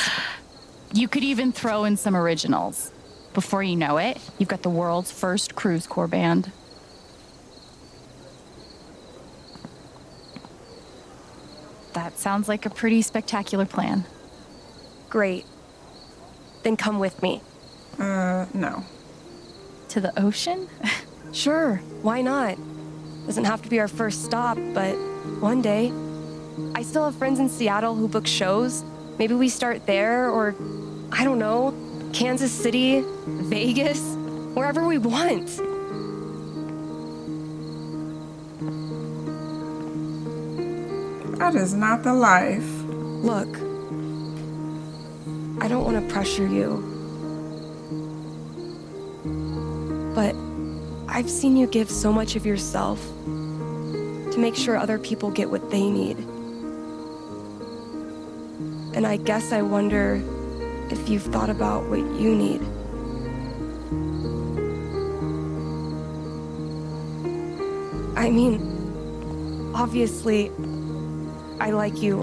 You could even throw in some originals. Before you know it, you've got the world's first cruise corps band. That sounds like a pretty spectacular plan. Great. Then come with me. No. To the ocean? Sure, why not? Doesn't have to be our first stop, but one day. I still have friends in Seattle who book shows. Maybe we start there, or, I don't know, Kansas City, Vegas, wherever we want. That is not the life. Look, I don't want to pressure you, but I've seen you give so much of yourself to make sure other people get what they need. And I guess I wonder if you've thought about what you need. I mean, obviously, I like you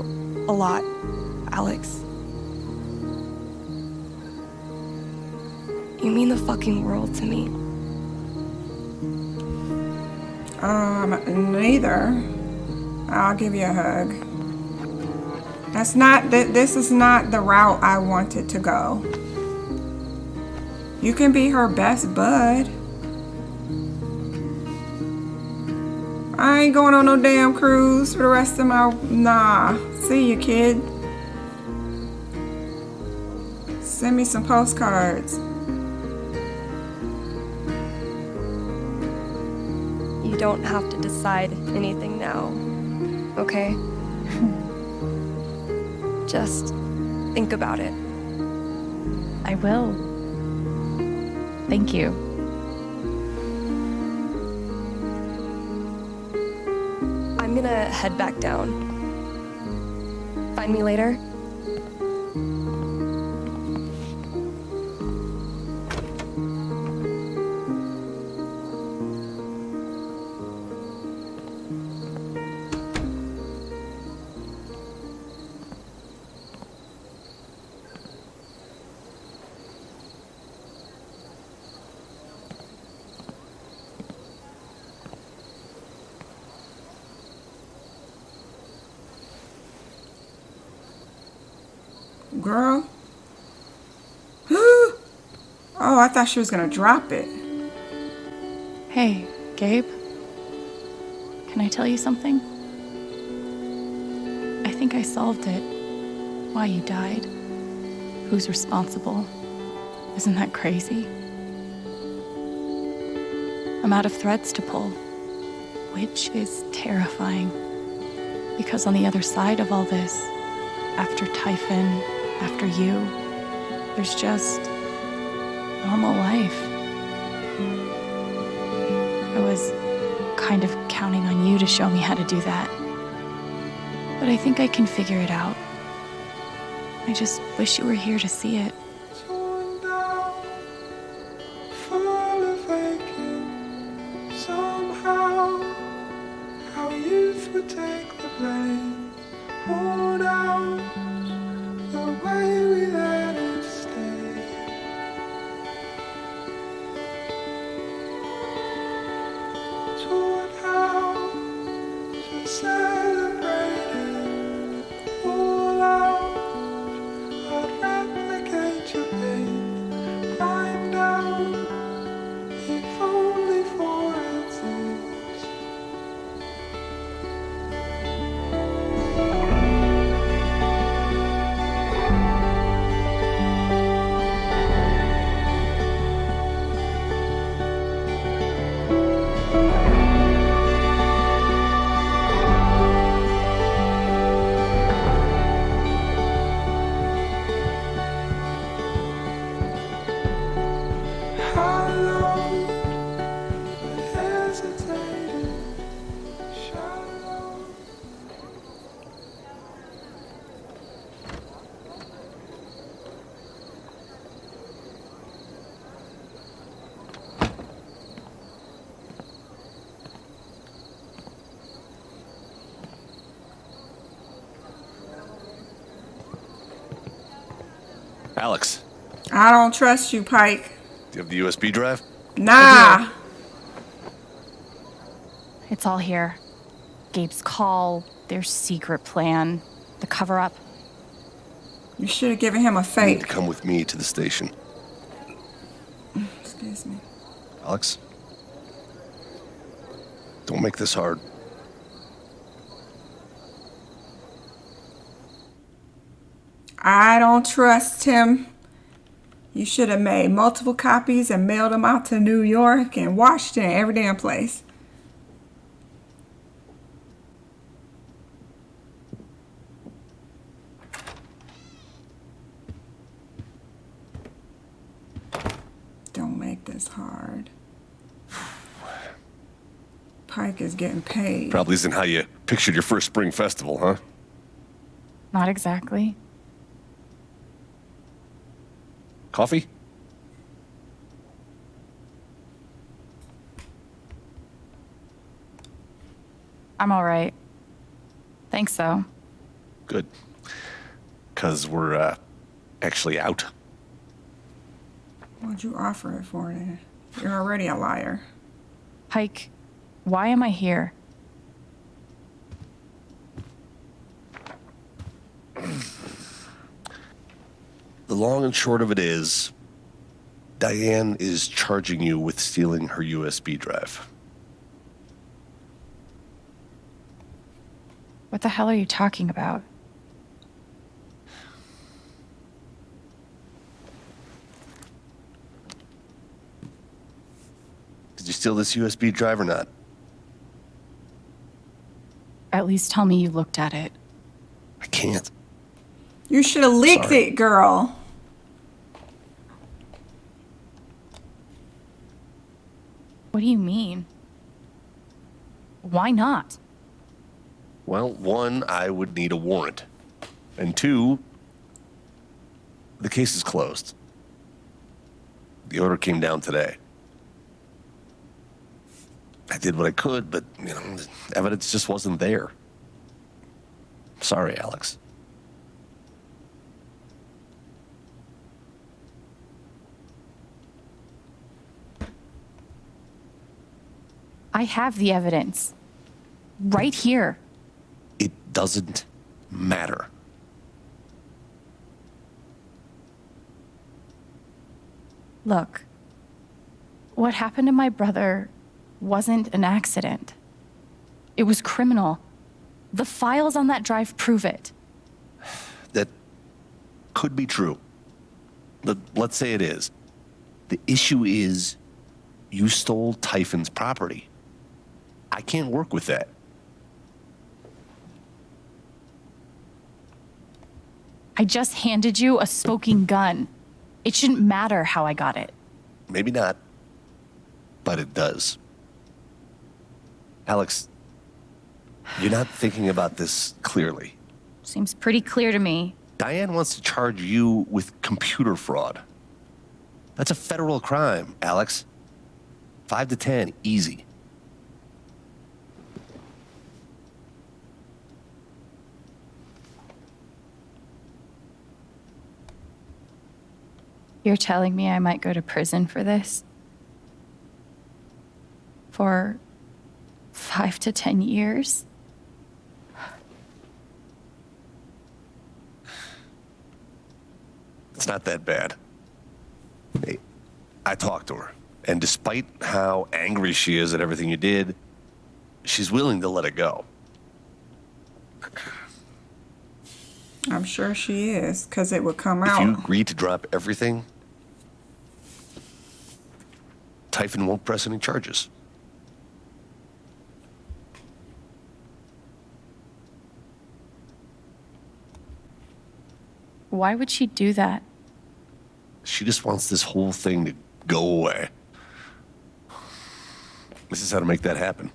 a lot, Alex. You mean the fucking world to me. Neither. I'll give you a hug. That's not, this is not the route I wanted to go. You can be her best bud. I ain't going on no damn cruise for the rest of my, nah. See you, kid. Send me some postcards. You don't have to decide anything now, okay? Just think about it. I will. Thank you. I'm gonna head back down. Find me later? Girl. Oh, I thought she was gonna drop it. Hey, Gabe. Can I tell you something? I think I solved it. Why you died. Who's responsible. Isn't that crazy? I'm out of threads to pull, which is terrifying. Because on the other side of all this, after Typhon, after you, there's just normal life. I was kind of counting on you to show me how to do that. But I think I can figure it out. I just wish you were here to see it. Somehow, how flame. Hold out the way we let it stay. Taught how to celebrate it. All out, I'd replicate your pain. Find out if only for a taste. How long but hesitated, shallow. Alex, I don't trust you, Pike. do you have the USB drive? Nah. It's all here. Gabe's call, their secret plan, the cover up. You should have given him a You need fake. to come with me to the station. Excuse me. Alex, don't make this hard. I don't trust him. You should have made multiple copies and mailed them out to New York and Washington, every damn place. Don't make this hard. Pike is getting paid. Probably isn't how you pictured your first spring festival, huh? Not exactly. Coffee? I'm all right. Thanks, though. Good. Because we're actually out. What'd you offer it for then? You're already a liar. Pike, why am I here? The long and short of it is, Diane is charging you with stealing her USB drive. What the hell are you talking about? Did you steal this USB drive or not? At least tell me you looked at it. I can't. You should have leaked Sorry. it, girl. What do you mean? Why not? Well, one, I would need a warrant. And two, the case is closed. The order came down today. I did what I could, but, the evidence just wasn't there. Sorry, Alex. I have the evidence. Right here. It doesn't matter. Look, what happened to my brother wasn't an accident. It was criminal. The files on that drive prove it. That could be true. Let's say it is. The issue is you stole Typhon's property. I can't work with that. I just handed you a smoking gun. It shouldn't matter how I got it. Maybe not, but it does. Alex, you're not thinking about this clearly. Seems pretty clear to me. Diane wants to charge you with computer fraud. That's a federal crime, Alex. 5 to 10, easy. You're telling me I might go to prison for this? For 5 to 10 years? It's not that bad. Hey, I talked to her, and despite how angry she is at everything you did, she's willing to let it go. I'm sure she is, because it would come If out. you agree to drop everything, Typhon won't press any charges. Why would she do that? She just wants this whole thing to go away. This is how to make that happen.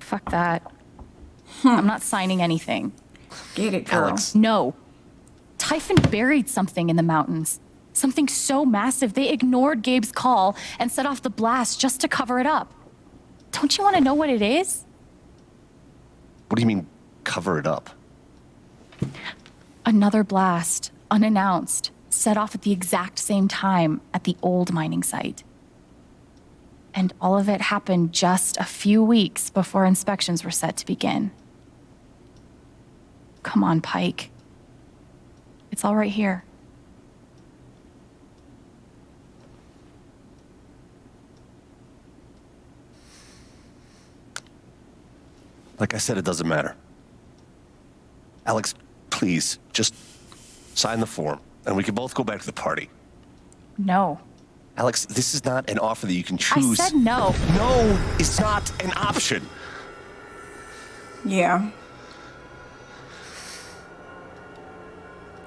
Fuck that. I'm not signing anything. Get it, girl. Alex. No. Typhon buried something in the mountains. Something so massive they ignored Gabe's call and set off the blast just to cover it up. Don't you want to know what it is? What do you mean, cover it up? Another blast, unannounced, set off at the exact same time at the old mining site. And all of it happened just a few weeks before inspections were set to begin. Come on, Pike. It's all right here. Like I said, it doesn't matter. Alex, please, just sign the form, and we can both go back to the party. No. Alex, this is not an offer that you can choose. I said no. No is not an option. Yeah.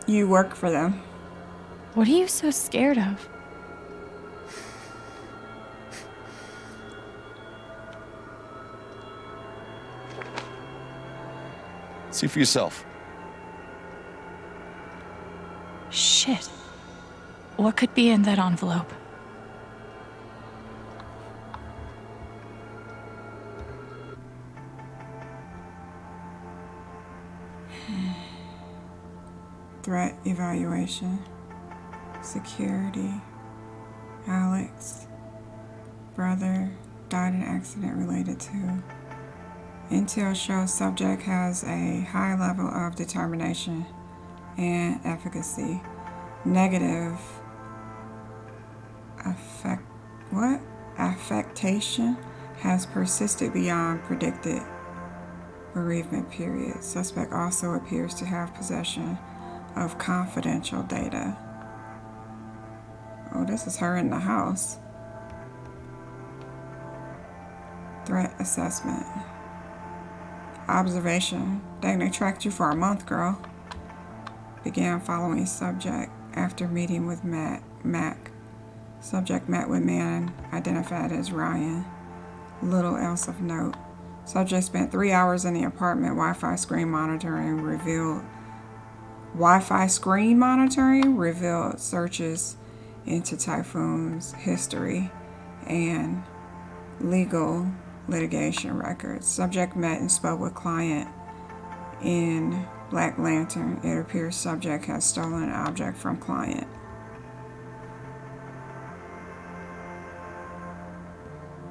You work for them. What are you so scared of? See for yourself. Shit. What could be in that envelope? Threat evaluation. Security. Alex. Brother. Died in accident related to. Intel shows subject has a high level of determination and efficacy. Negative affectation has persisted beyond predicted bereavement period. Suspect also appears to have possession of confidential data. Oh, this is her in the house. Threat assessment. Observation. Dang, they tracked you for a month, girl. Began following subject after meeting with Mac. Subject met with man identified as Ryan. Little else of note. Subject spent 3 hours in the apartment. Wi-Fi screen monitoring revealed searches into Typhoon's history and legal litigation records. Subject met and spoke with client in Black Lantern. It appears subject has stolen an object from client.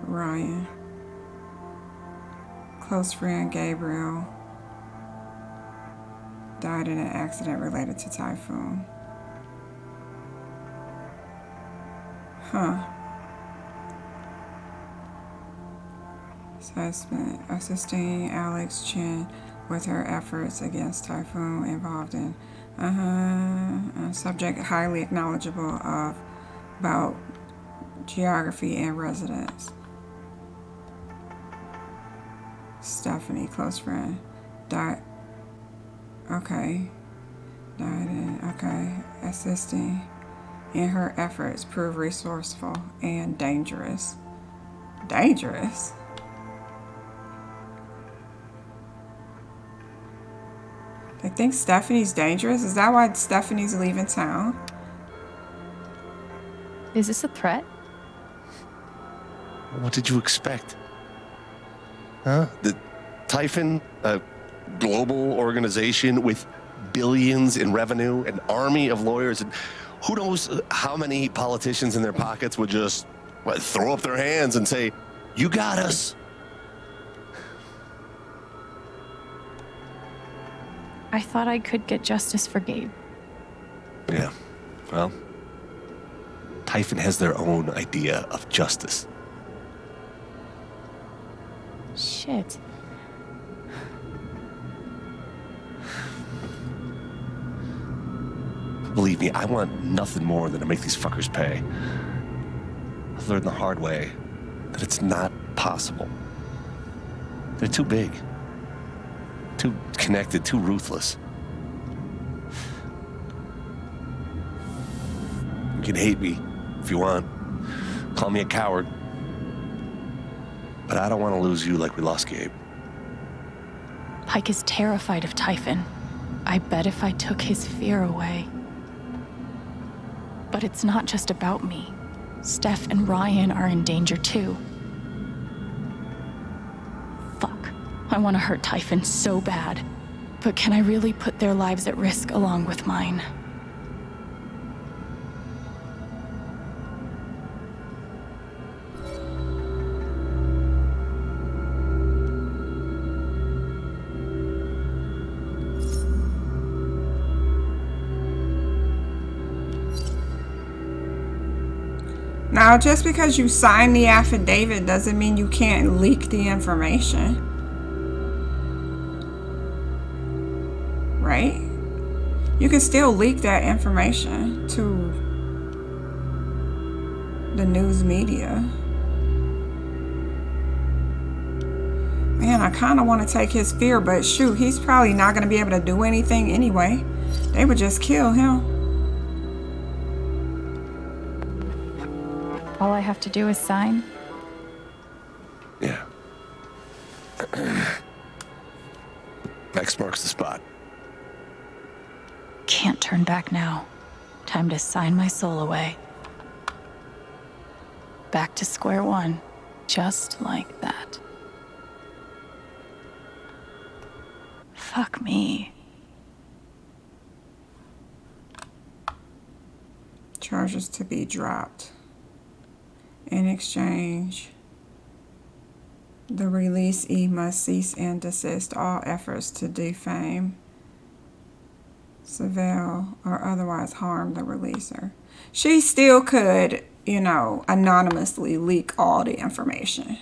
Ryan. Close friend Gabriel died in an accident related to Typhoon. Huh. Assessment. Assisting Alex Chen with her efforts against Typhoon involved in subject highly knowledgeable about geography and residence. Stephanie, close friend, died. Okay. Died in, okay. Assisting in her efforts, proved resourceful and dangerous. Dangerous? They think Stephanie's dangerous? Is that why Stephanie's leaving town? Is this a threat? What did you expect? Huh? The Typhon, a global organization with billions in revenue, an army of lawyers, and who knows how many politicians in their pockets would just throw up their hands and say, "You got us." I thought I could get justice for Gabe. Yeah, well, Typhon has their own idea of justice. Shit. Believe me, I want nothing more than to make these fuckers pay. I've learned the hard way that it's not possible. They're too big, too connected, too ruthless. You can hate me if you want. Call me a coward. But I don't want to lose you like we lost Gabe. Pike is terrified of Typhon. I bet if I took his fear away. But it's not just about me. Steph and Ryan are in danger too. Fuck. I want to hurt Typhon so bad. But can I really put their lives at risk along with mine? Now, just because you signed the affidavit doesn't mean you can't leak the information. Right? You can still leak that information to the news media. Man, I kind of want to take his fear, but shoot, he's probably not going to be able to do anything anyway. They would just kill him. All I have to do is sign? Yeah. X marks the spot. Can't turn back now. Time to sign my soul away. Back to square one, just like that. Fuck me. Charges to be dropped. In exchange, the releasee must cease and desist all efforts to defame, surveil, or otherwise harm the releaser. She still could, you know, anonymously leak all the information.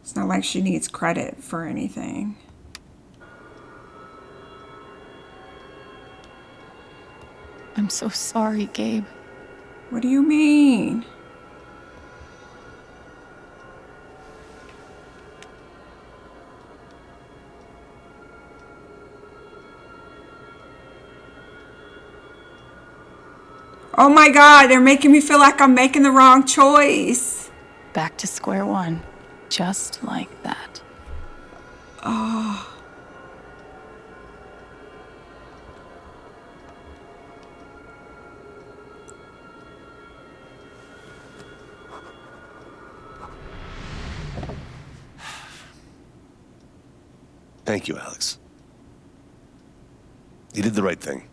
It's not like she needs credit for anything. I'm so sorry, Gabe. What do you mean? Oh my God, they're making me feel like I'm making the wrong choice. Back to square one, just like that. Oh. Thank you, Alex. You did the right thing.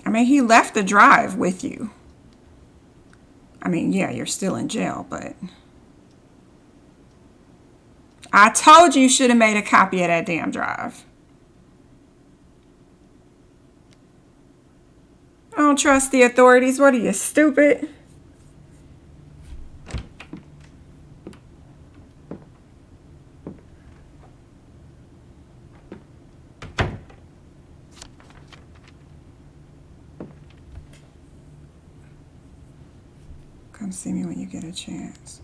I mean, he left the drive with you. I mean, yeah, you're still in jail, but I told you should have made a copy of that damn drive. I don't trust the authorities. What are you, stupid? Come see me when you get a chance.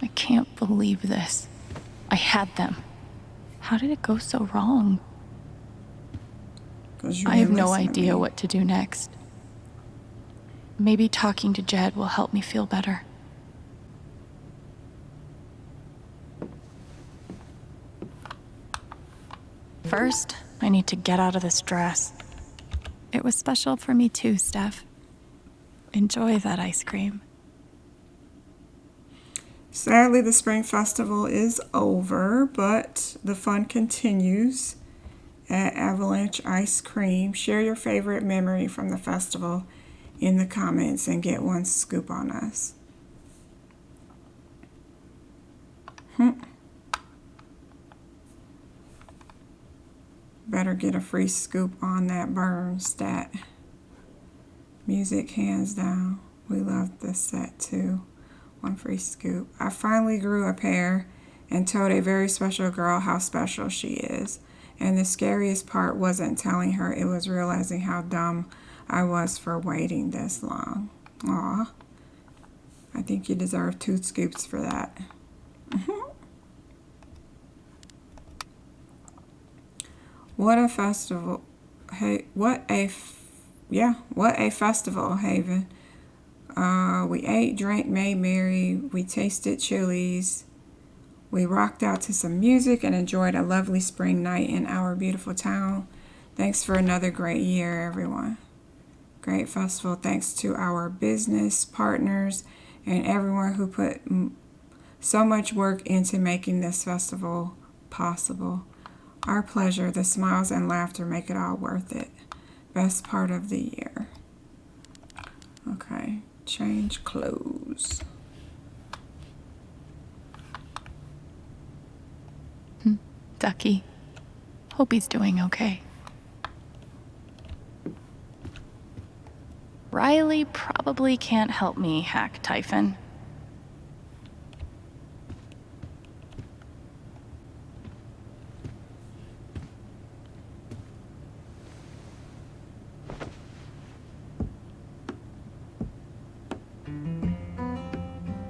I can't believe this. I had them. How did it go so wrong? 'Cause you I have didn't no listen to idea me. what to do next. Maybe talking to Jed will help me feel better. First, I need to get out of this dress. It was special for me too, Steph. Enjoy that ice cream. Sadly, the Spring Festival is over, but the fun continues at Avalanche Ice Cream. Share your favorite memory from the festival in the comments and get one scoop on us. Better get a free scoop on that burn stat. Music hands down. We love this set too. One free scoop. I finally grew a pair and told a very special girl how special she is. And the scariest part wasn't telling her, it was realizing how dumb I was for waiting this long. Aw. I think you deserve 2 scoops for that. What a festival. Hey, what a festival, Haven. We ate, drank, made merry. We tasted chilies. We rocked out to some music and enjoyed a lovely spring night in our beautiful town. Thanks for another great year, everyone. Great festival. Thanks to our business partners and everyone who put so much work into making this festival possible. Our pleasure. The smiles and laughter make it all worth it. Best part of the year. Okay, change clothes. Ducky. Hope he's doing okay. Riley probably can't help me hack Typhon.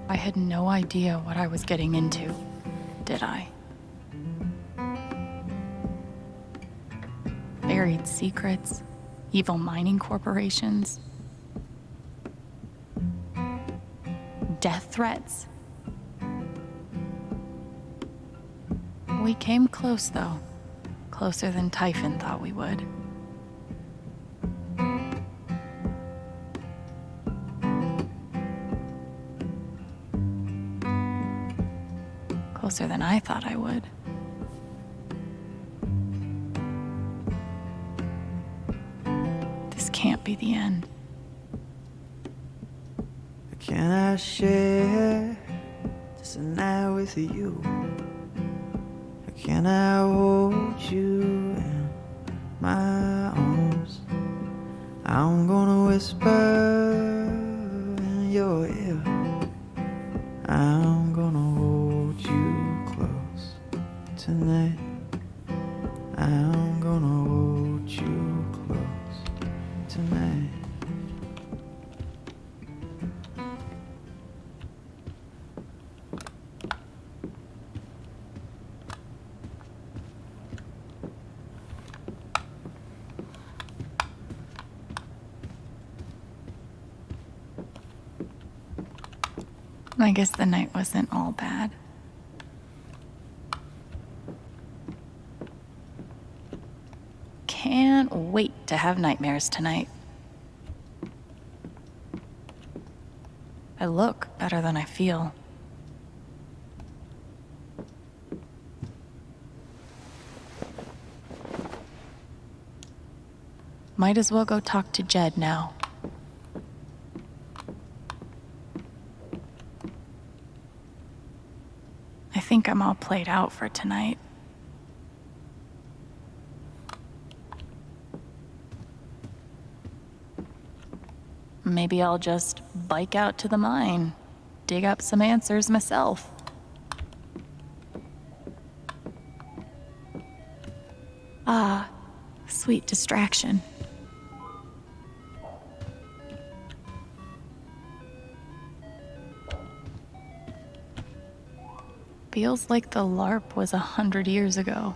I had no idea what I was getting into, did I? Buried secrets, evil mining corporations, death threats. We came close, though. Closer than Typhon thought we would. Closer than I thought I would. This can't be the end. Can I share just a night with you? Can I hold you in my arms? I'm gonna whisper in your ear. I'm gonna hold you close tonight. I'm gonna hold you close tonight. I guess the night wasn't all bad. Can't wait to have nightmares tonight. I look better than I feel. Might as well go talk to Jed now. I think I'm all played out for tonight. Maybe I'll just bike out to the mine, dig up some answers myself. Ah, sweet distraction. Feels like the LARP was 100 years ago.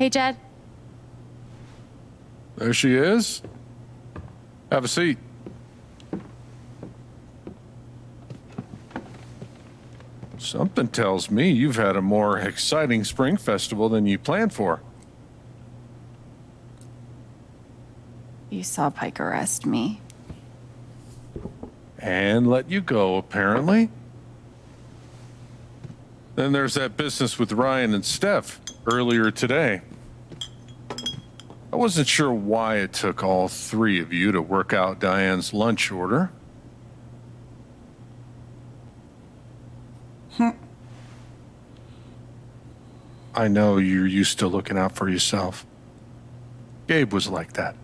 Hey, Jed. There she is. Have a seat. Something tells me you've had a more exciting spring festival than you planned for. You saw Pike arrest me. And let you go, apparently. Then there's that business with Ryan and Steph earlier today. I wasn't sure why it took all three of you to work out Diane's lunch order. I know you're used to looking out for yourself. Gabe was like that.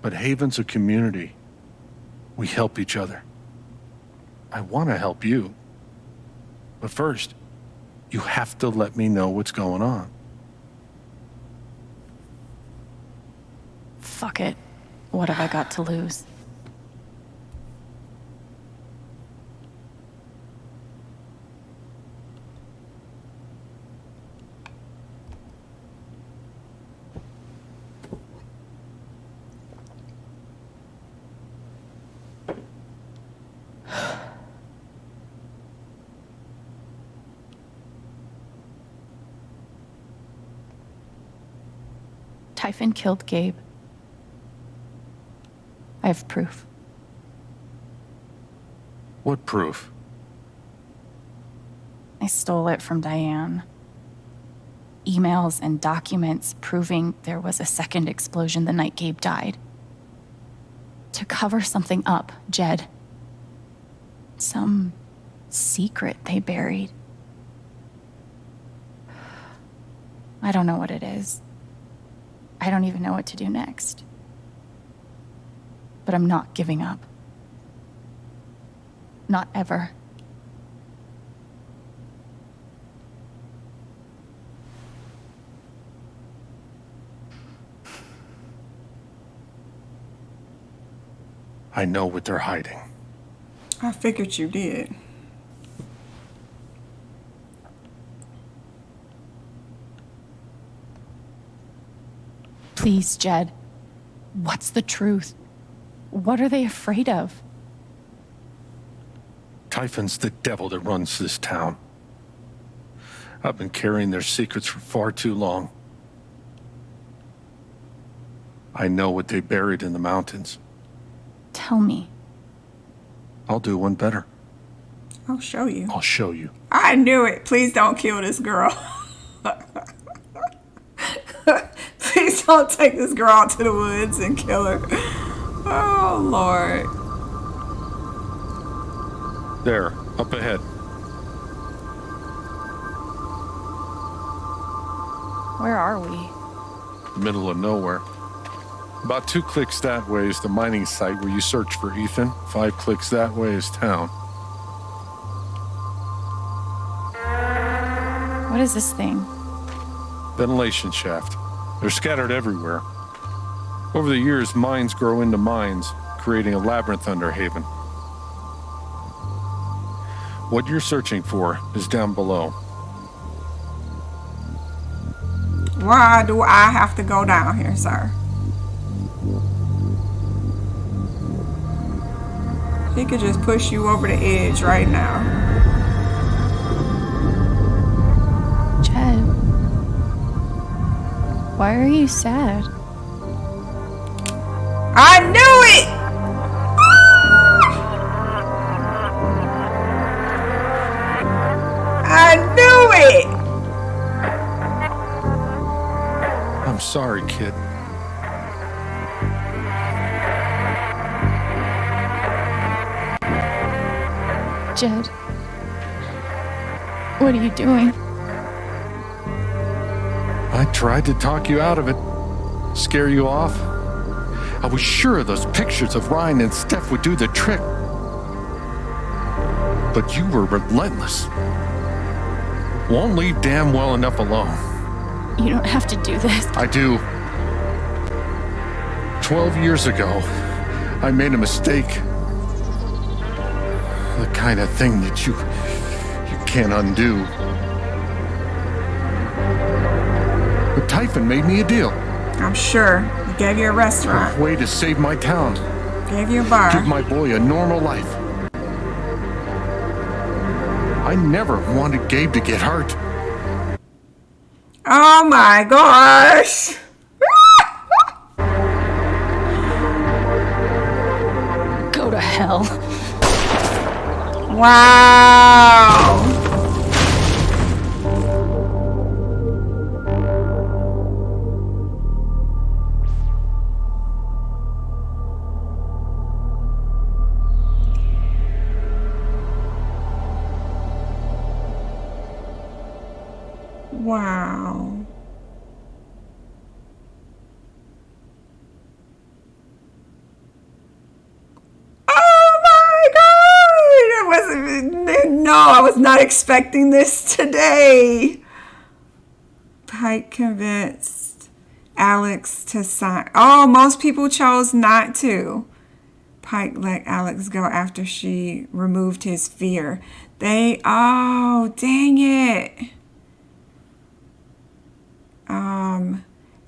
But Haven's a community. We help each other. I want to help you. But first, you have to let me know what's going on. Fuck it. What have I got to lose? Typhon killed Gabe. I have proof. What proof? I stole it from Diane. Emails and documents proving there was a second explosion the night Gabe died. To cover something up, Jed. Some secret they buried. I don't know what it is. I don't even know what to do next. But I'm not giving up. Not ever. I know what they're hiding. I figured you did. Please, Jed. What's the truth? What are they afraid of? Typhon's the devil that runs this town. I've been carrying their secrets for far too long. I know what they buried in the mountains. Tell me. I'll do one better. I'll show you. I'll show you. I knew it. Please don't kill this girl. Please don't take this girl out to the woods and kill her. Oh, Lord. There, up ahead. Where are we? Middle of nowhere. About 2 clicks that way is the mining site where you search for Ethan. 5 clicks that way is town. What is this thing? Ventilation shaft. They're scattered everywhere. Over the years, mines grow into mines, creating a labyrinth under Haven. What you're searching for is down below. Why do I have to go down here, sir? He could just push you over the edge right now. Jed, why are you sad? I knew it! I knew it! I'm sorry, kid. Jed, what are you doing? I tried to talk you out of it, scare you off. I was sure those pictures of Ryan and Steph would do the trick. But you were relentless. Won't leave damn well enough alone. You don't have to do this. I do. 12 years ago, I made a mistake. The kind of thing that you can't undo. But Typhon made me a deal. I'm sure. He gave you a restaurant. A way to save my town. Gave you a bar. Give my boy a normal life. I never wanted Gabe to get hurt. Oh my gosh. Go to hell. Wow. Wow. No, I was not expecting this today. Pike convinced Alex to sign. Oh, most people chose not to. Pike let Alex go after she removed his fear. Oh, dang it.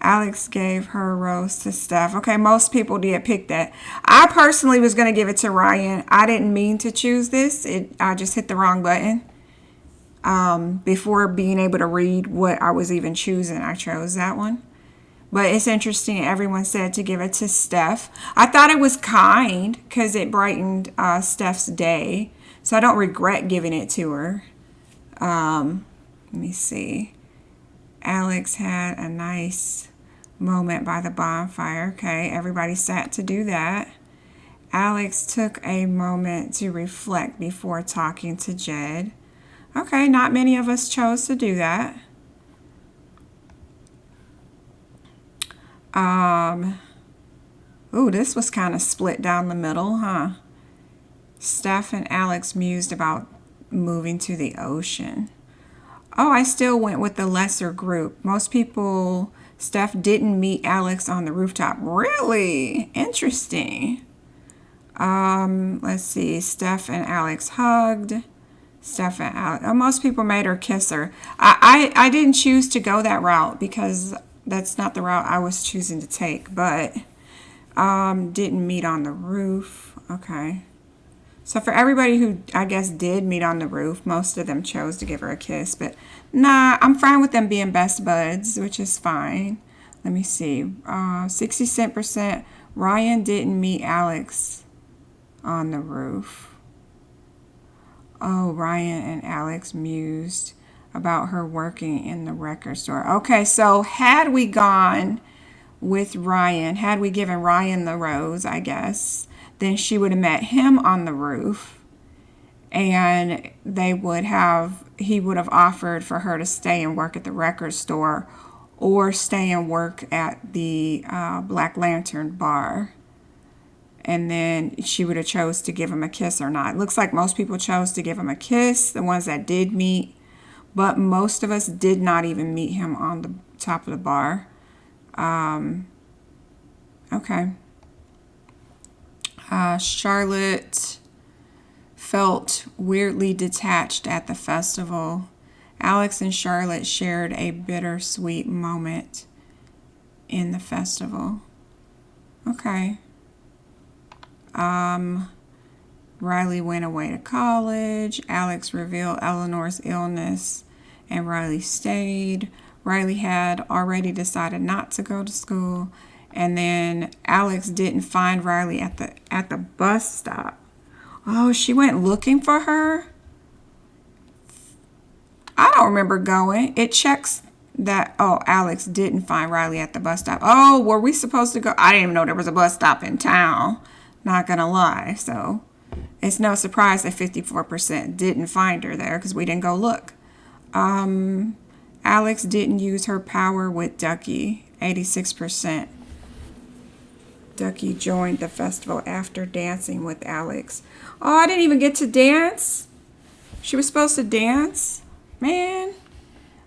Alex gave her rose to Steph. Okay, most people did pick that. I personally was going to give it to Ryan. I didn't mean to choose this. I just hit the wrong button. Before being able to read what I was even choosing, I chose that one. But it's interesting. Everyone said to give it to Steph. I thought it was kind because it brightened Steph's day. So I don't regret giving it to her. Let me see. Alex had a nice moment by the bonfire. Okay, everybody sat to do that. Alex took a moment to reflect before talking to Jed. Okay, not many of us chose to do that. Ooh, this was kind of split down the middle, huh? Steph and Alex mused about moving to the ocean. Oh, I still went with the lesser group. Most people, Steph didn't meet Alex on the rooftop. Really? Interesting. Let's see. Steph and Alex hugged. Steph and Alex. Oh, most people made her kiss her. I didn't choose to go that route because that's not the route I was choosing to take. But didn't meet on the roof. Okay. So for everybody who, I guess, did meet on the roof, most of them chose to give her a kiss. But nah, I'm fine with them being best buds, which is fine. Let me see. 67%. Ryan didn't meet Alex on the roof. Oh, Ryan and Alex mused about her working in the record store. Okay, so had we gone with Ryan, had we given Ryan the rose, I guess, then she would have met him on the roof, and he would have offered for her to stay and work at the record store or stay and work at the Black Lantern bar. And then she would have chose to give him a kiss or not. It looks like most people chose to give him a kiss, the ones that did meet, but most of us did not even meet him on the top of the bar. Okay. Charlotte felt weirdly detached at the festival. Alex and Charlotte shared a bittersweet moment in the festival. Okay. Riley went away to college. Alex revealed Eleanor's illness and Riley stayed. Riley had already decided not to go to school. And then Alex didn't find Riley at the bus stop. Oh, she went looking for her? I don't remember going. It checks that, oh, Alex didn't find Riley at the bus stop. Oh, were we supposed to go? I didn't even know there was a bus stop in town. Not gonna lie. So it's no surprise that 54% didn't find her there because we didn't go look. Alex didn't use her power with Ducky. 86%. Ducky joined the festival after dancing with Alex. Oh, I didn't even get to dance. She was supposed to dance. Man.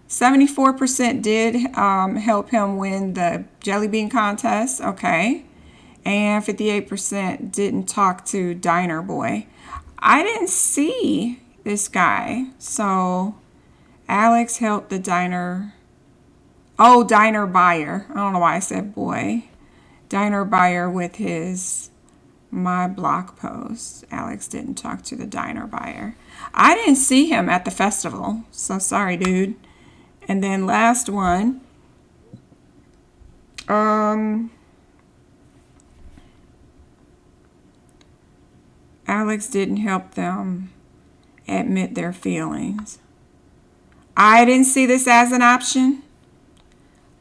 74% did help him win the jelly bean contest. Okay. And 58% didn't talk to Diner Boy. I didn't see this guy. So Alex helped the diner Oh, diner buyer. I don't know why I said boy. Diner buyer with his my blog post. Alex didn't talk to the diner buyer. I didn't see him at the festival, so sorry, dude. And then last one. Alex didn't help them admit their feelings. I didn't see this as an option.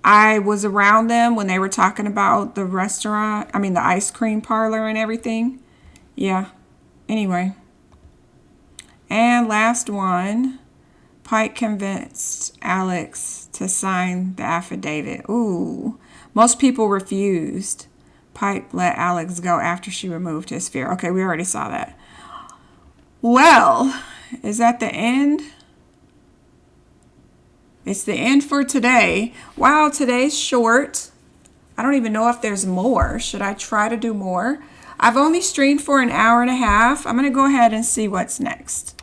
I was around them when they were talking about the restaurant, the ice cream parlor and everything. Yeah. Anyway. And last one. Pike convinced Alex to sign the affidavit. Ooh. Most people refused. Pike let Alex go after she removed his fear. Okay, we already saw that. Well, is that the end? It's the end for today. Wow, today's short. I don't even know if there's more. Should I try to do more? I've only streamed for an hour and a half. I'm going to go ahead and see what's next.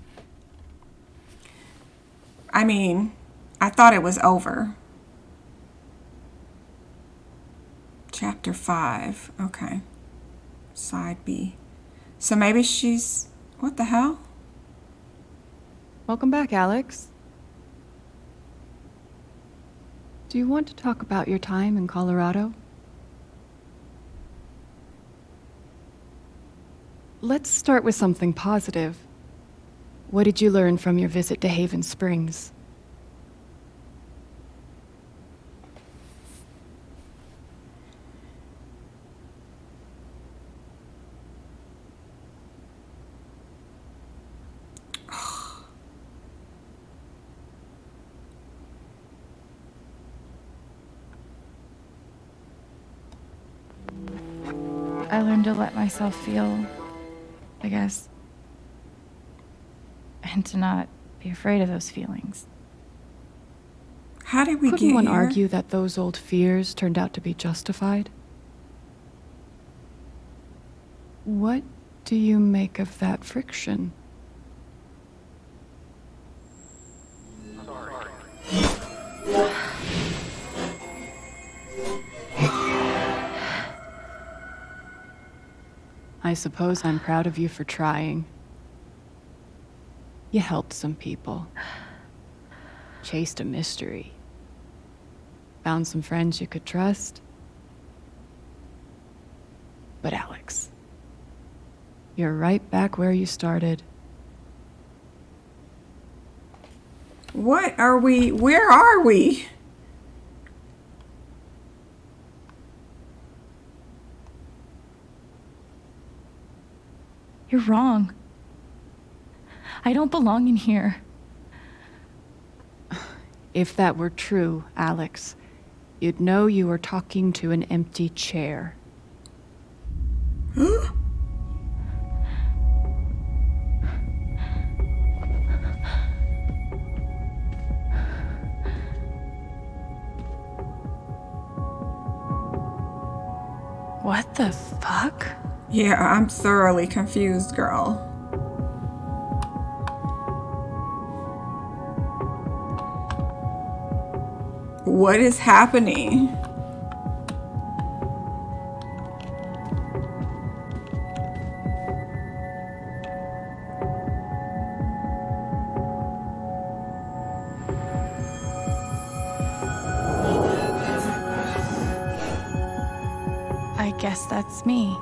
I thought it was over. Chapter 5. Okay. Side B. So maybe she's... What the hell? Welcome back, Alex. Do you want to talk about your time in Colorado? Let's start with something positive. What did you learn from your visit to Haven Springs? I learned to let myself feel, I guess. And to not be afraid of those feelings. How did we Couldn't get one here? argue that those old fears turned out to be justified? What do you make of that friction? I suppose I'm proud of you for trying. You helped some people. Chased a mystery. Found some friends you could trust. But Alex, you're right back where you started. What are we? Where are we? You're wrong. I don't belong in here. If that were true, Alex, you'd know you were talking to an empty chair. What the fuck? Yeah, I'm thoroughly confused, girl. What is happening? I guess that's me.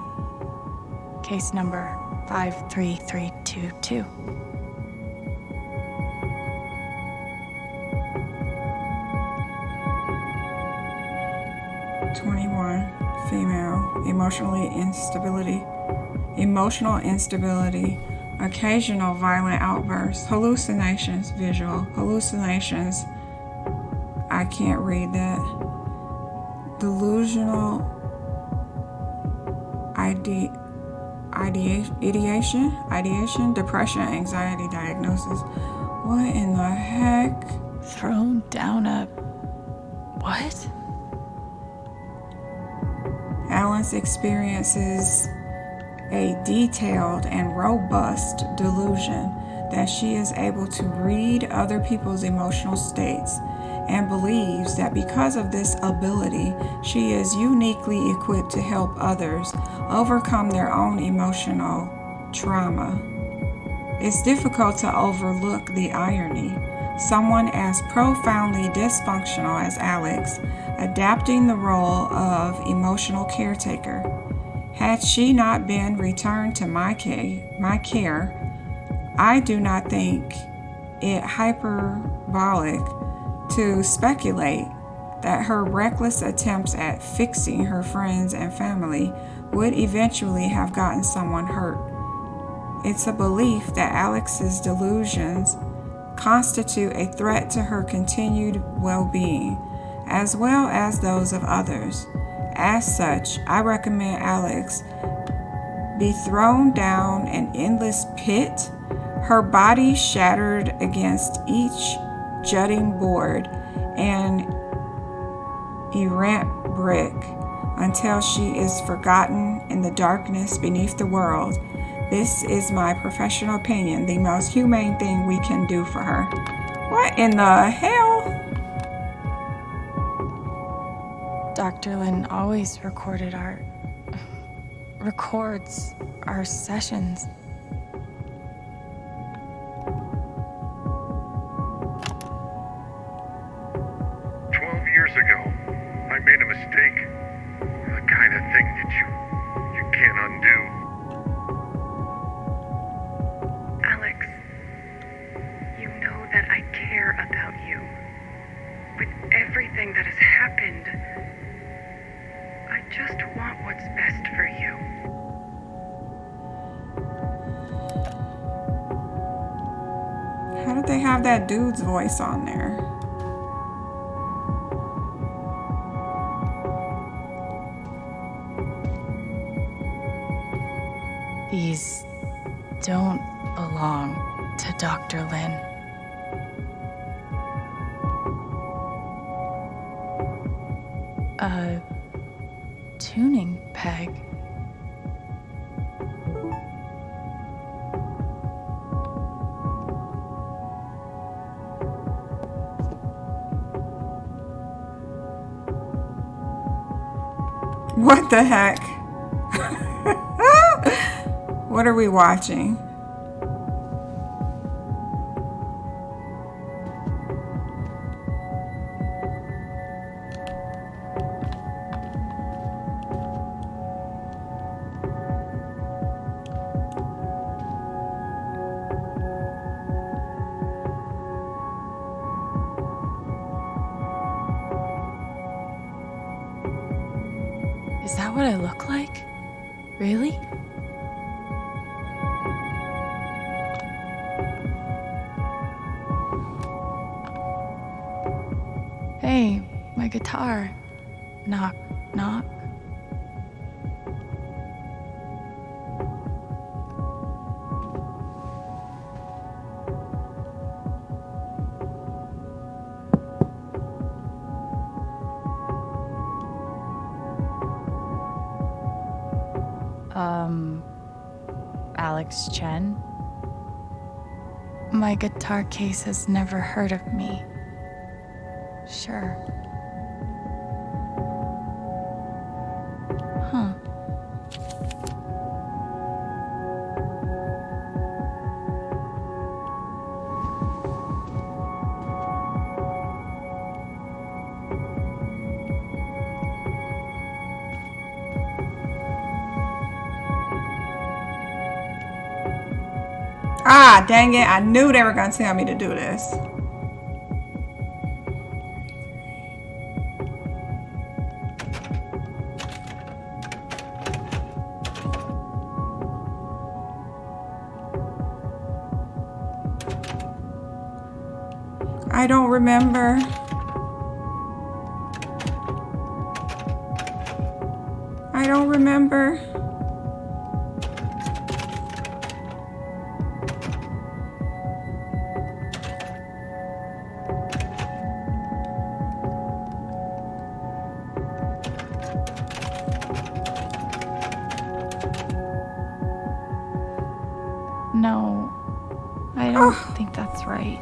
Case number 53322. Female, emotional instability, occasional violent outbursts, hallucinations, visual hallucinations. I can't read that. Delusional ideation, depression, anxiety diagnosis. What in the heck? Thrown down a... what? Alice experiences a detailed and robust delusion that she is able to read other people's emotional states and believes that because of this ability, she is uniquely equipped to help others overcome their own emotional trauma. It's difficult to overlook the irony. Someone as profoundly dysfunctional as Alex adapting the role of emotional caretaker. Had she not been returned to my care, I do not think it hyperbolic to speculate that her reckless attempts at fixing her friends and family would eventually have gotten someone hurt. It's a belief that Alex's delusions constitute a threat to her continued well-being, as well as those of others. As such, I recommend Alex be thrown down an endless pit, her body shattered against each jutting board and errant brick until she is forgotten in the darkness beneath the world. This is my professional opinion, the most humane thing we can do for her. What in the hell? Dr. Lynn always records our sessions. Years ago, I made a mistake. The kind of thing that you can't undo. Alex, you know that I care about you. With everything that has happened, I just want what's best for you. How did they have that dude's voice on there? These don't belong to Dr. Lynn. A tuning peg. What the heck? What are we watching? Is that what I look like? Really? Hey, my guitar. Knock, knock. Alex Chen? My guitar case has never heard of me. Sure. Huh. Ah, dang it. I knew they were going to tell me to do this. I don't remember. I don't remember. No, I don't think that's right.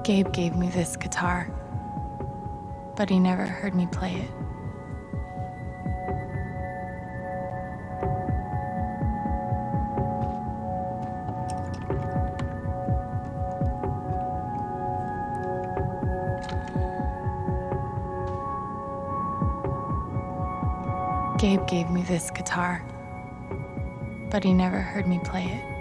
Gabe gave me this guitar, but he never heard me play it. Gabe gave me this guitar, but he never heard me play it.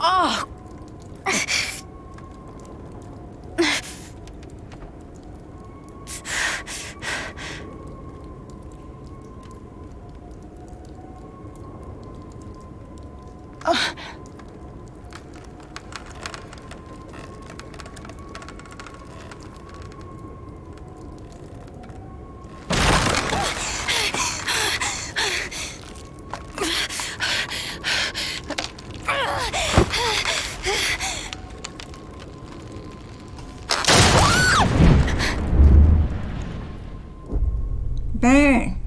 Oh! Bang!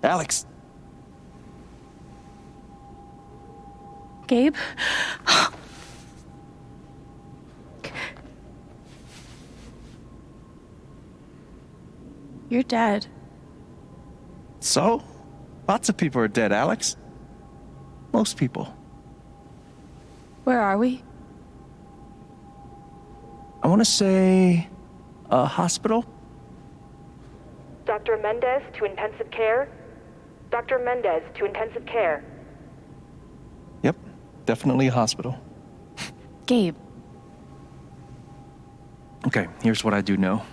Alex. Gabe? You're dead. So? Lots of people are dead, Alex. Most people. Where are we? I want to say a hospital. Dr. Mendez to intensive care. Dr. Mendez to intensive care. Yep, definitely a hospital. Gabe. Okay, here's what I do know.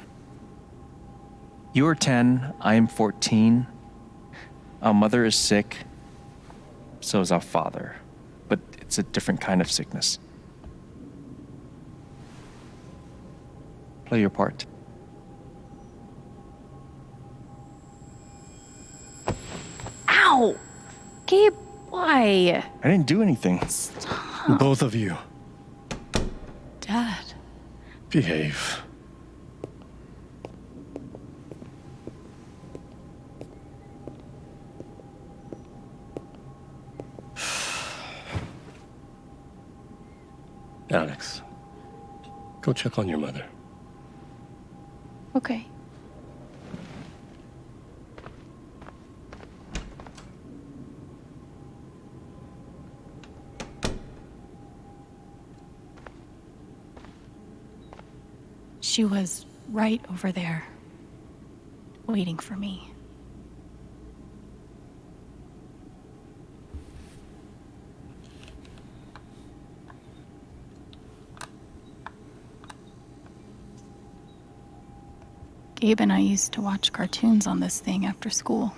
You are 10, I am 14. Our mother is sick. So is our father. But it's a different kind of sickness. Play your part. Ow! Gabe, why? I didn't do anything. Stop. Both of you, Dad. behave. Alex, go check on your mother. Okay. She was right over there, waiting for me. Gabe and I used to watch cartoons on this thing after school.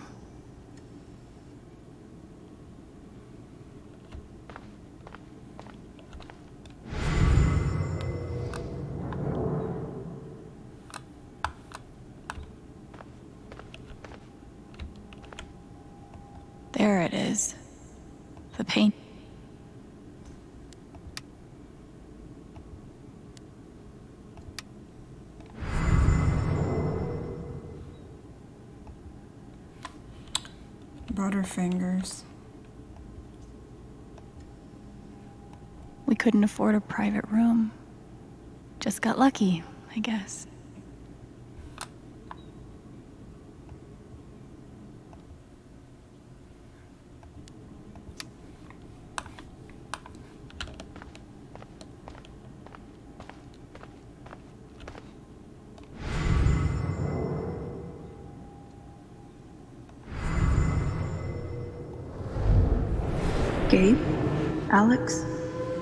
There it is. The paint. Butterfingers. couldn't afford a private room. Just got lucky, I guess. Gabe, Alex,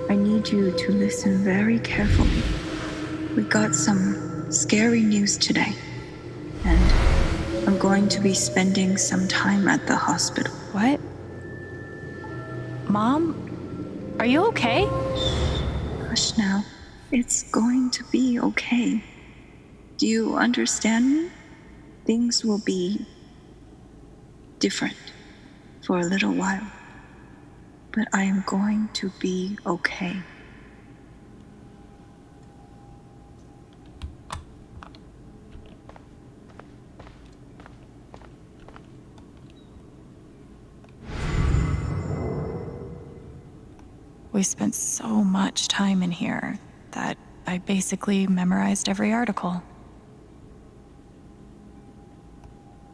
I need you to listen very carefully. We got some scary news today, and I'm going to be spending some time at the hospital. What? Mom? Are you okay? Hush now. It's going to be okay. Do you understand me? Things will be different for a little while, but I am going to be okay. We spent so much time in here that I basically memorized every article.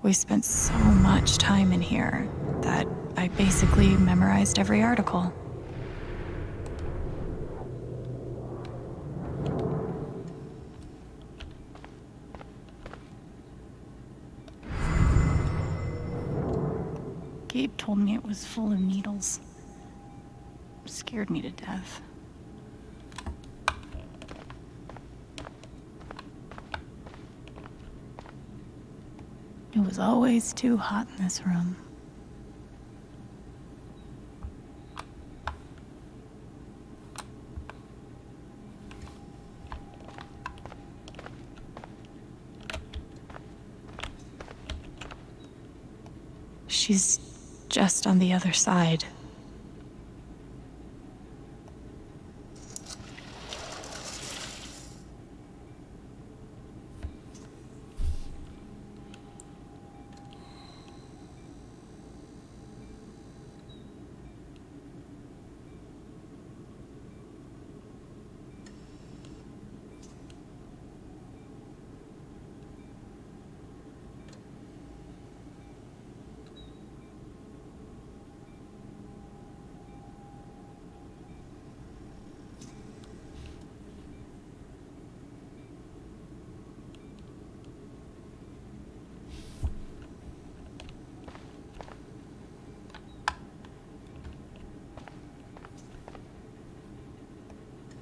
We spent so much time in here that I basically memorized every article. Gabe told me it was full of needles. Scared me to death. It was always too hot in this room. She's just on the other side.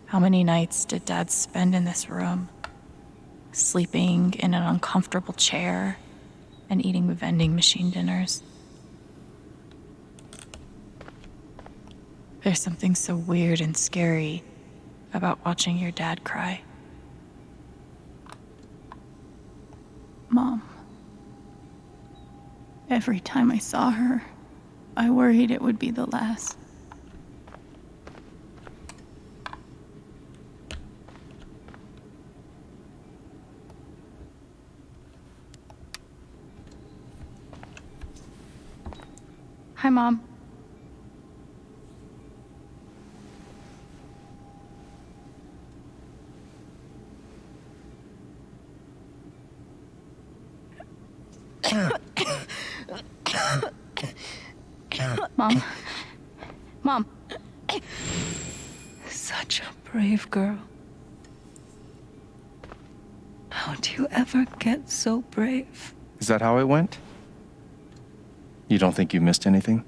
How many nights did Dad spend in this room? Sleeping in an uncomfortable chair and eating vending machine dinners. There's something so weird and scary about watching your dad cry. Mom. Every time I saw her, I worried it would be the last. Hi, Mom. Mom. Mom. Such a brave girl. How'd you ever get so brave? Is that how it went? You don't think you missed anything?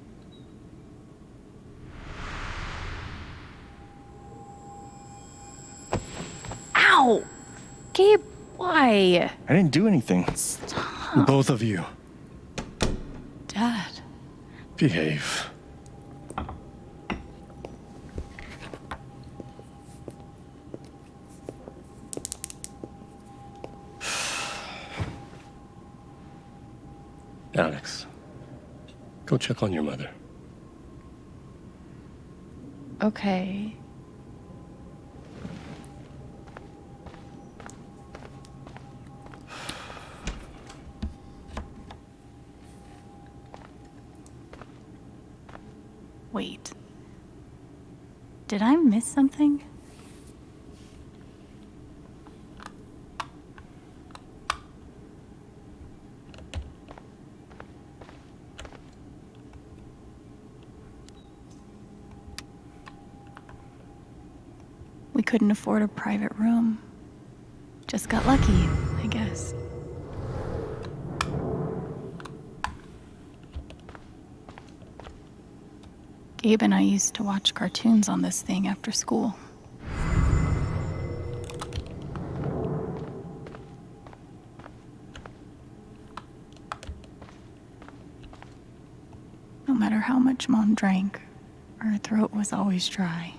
Ow! Gabe, why? I didn't do anything. Stop. Both of you. Dad. Behave. Alex, go check on your mother. Okay. Wait. Did I miss something? We couldn't afford a private room. Just got lucky, I guess. Gabe and I used to watch cartoons on this thing after school. No matter how much Mom drank, her throat was always dry.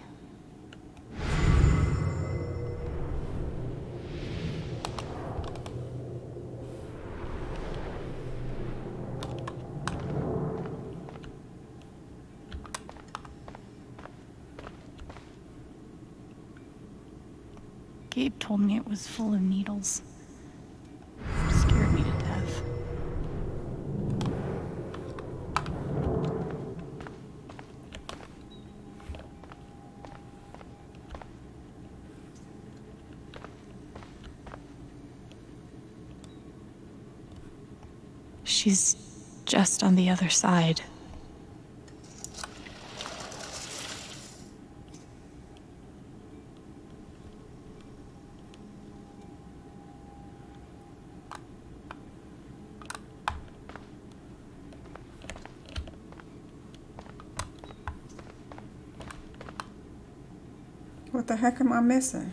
Gabe told me it was full of needles. Scared me to death. She's just on the other side. What the heck am I missing?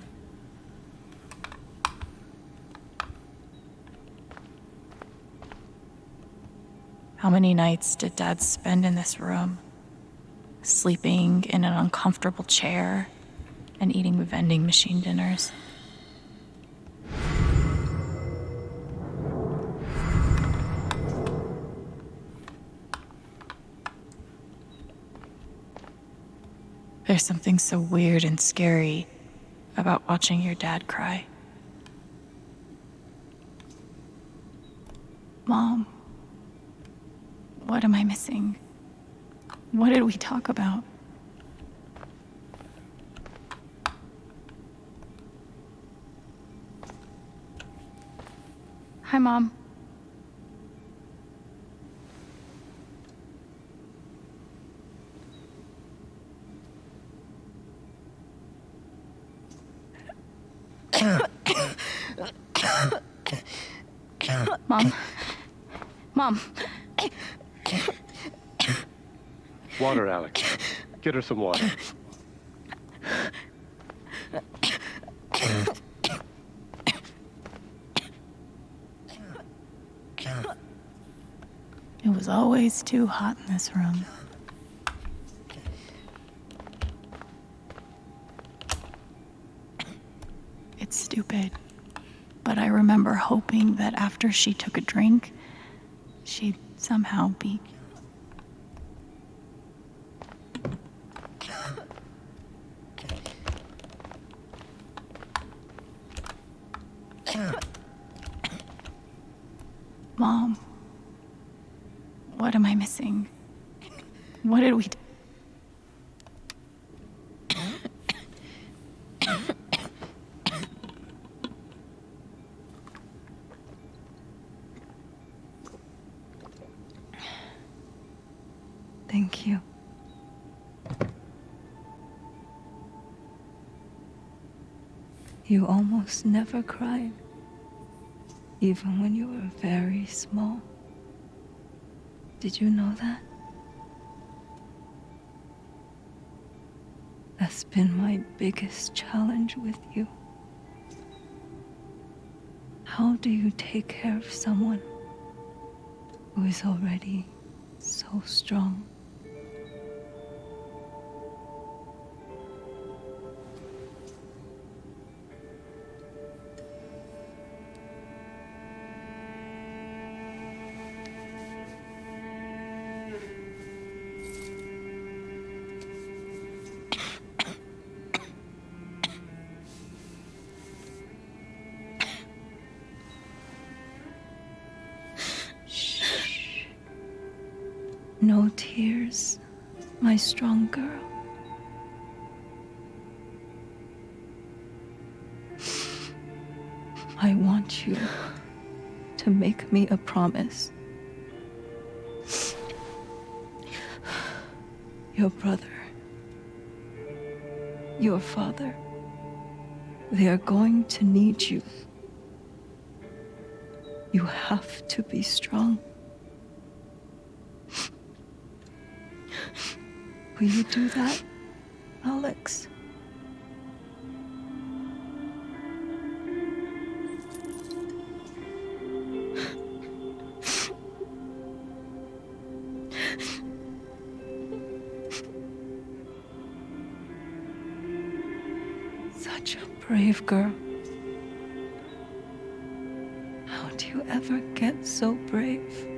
How many nights did Dad spend in this room? Sleeping in an uncomfortable chair and eating vending machine dinners. There's something so weird and scary about watching your dad cry. Mom, what am I missing? What did we talk about? Hi, Mom. Mom. Mom. Water, Alex. Get her some water. It was always too hot in this room. It's stupid, but I remember hoping that after she took a drink, she'd somehow be... Mom, what am I missing? What did we do? Thank you. You almost never cried, even when you were very small. Did you know that? That's been my biggest challenge with you. How do you take care of someone who is already so strong? No tears, my strong girl. want you to make me a promise. Your brother, your father, they are going to need you. You have to be strong. Will you do that, Alex? Such a brave girl. How do you ever get so brave?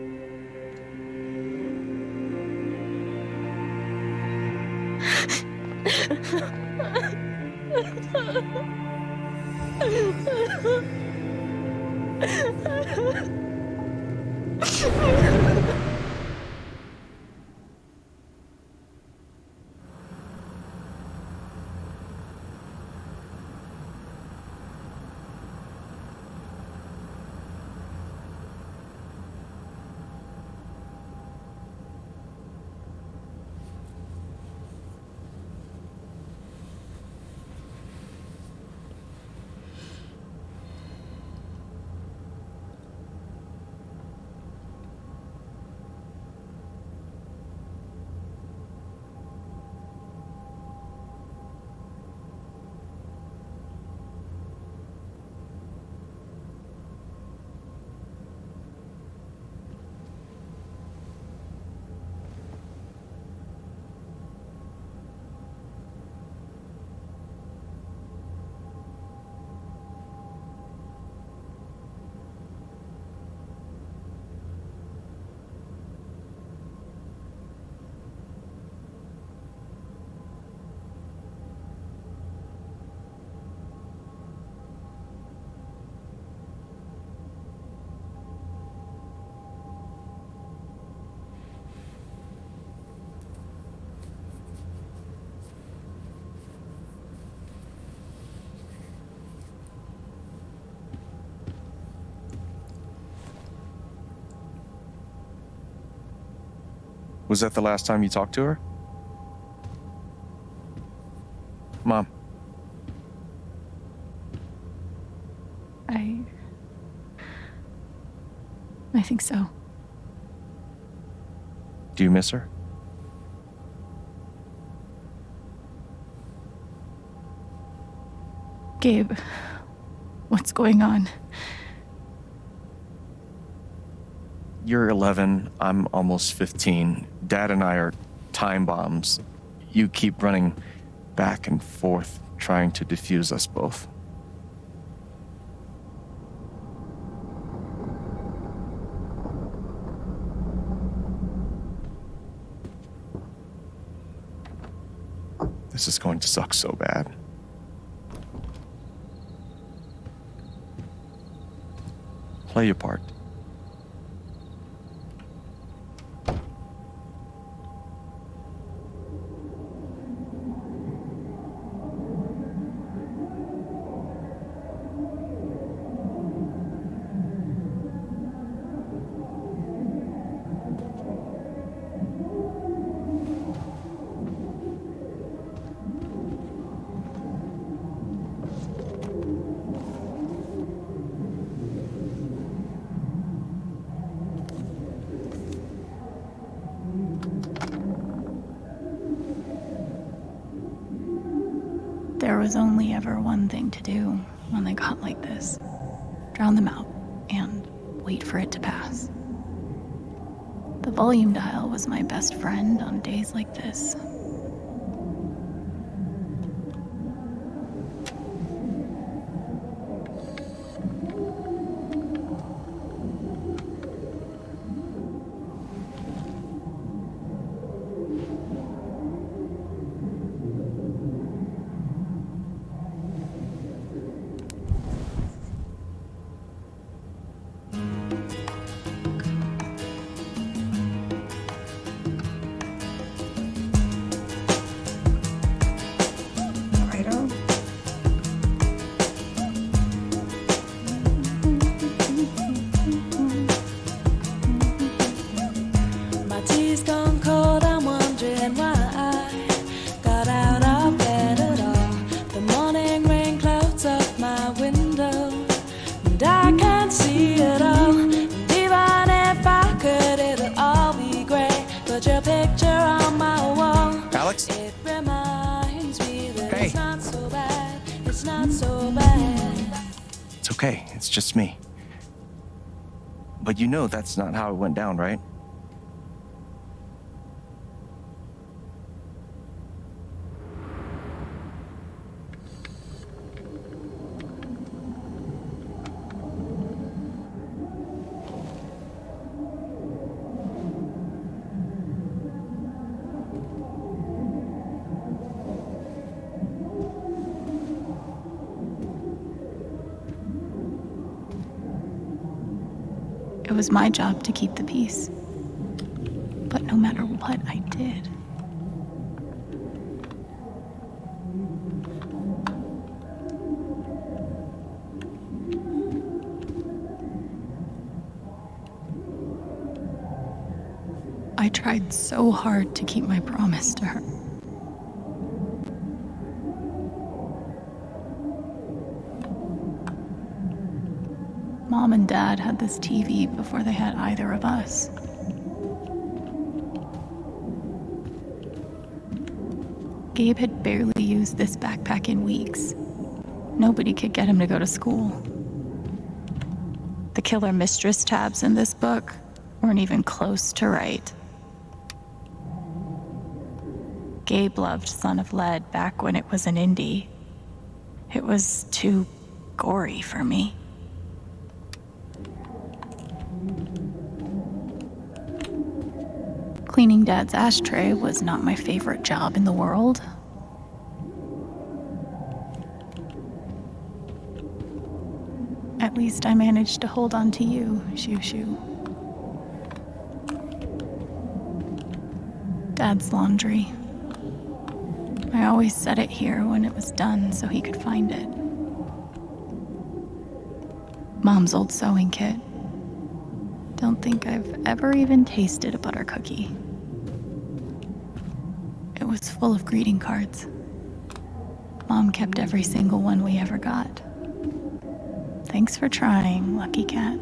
Was that the last time you talked to her? Mom. I think so. Do you miss her? Gabe, what's going on? You're 11, I'm almost 15. Dad and I are time bombs. You keep running back and forth, trying to defuse us both. This is going to suck so bad. Play your part. There was only ever one thing to do when they got like this. Drown them out and wait for it to pass. The volume dial was my best friend on days like this. just me. But you know that's not how it went down, right? It was my job to keep the peace. But no matter what I did, I tried so hard to keep my promise to her. Mom and Dad had this TV before they had either of us. Gabe had barely used this backpack in weeks. Nobody could get him to go to school. The killer mistress tabs in this book weren't even close to right. Gabe loved Son of Lead back when it was an indie. It was too gory for me. Cleaning Dad's ashtray was not my favorite job in the world. At least I managed to hold on to you, Shoo Shoo. Dad's laundry. I always set it here when it was done so he could find it. Mom's old sewing kit. Don't think I've ever even tasted a butter cookie. It was full of greeting cards. Mom kept every single one we ever got. Thanks for trying, Lucky Cat.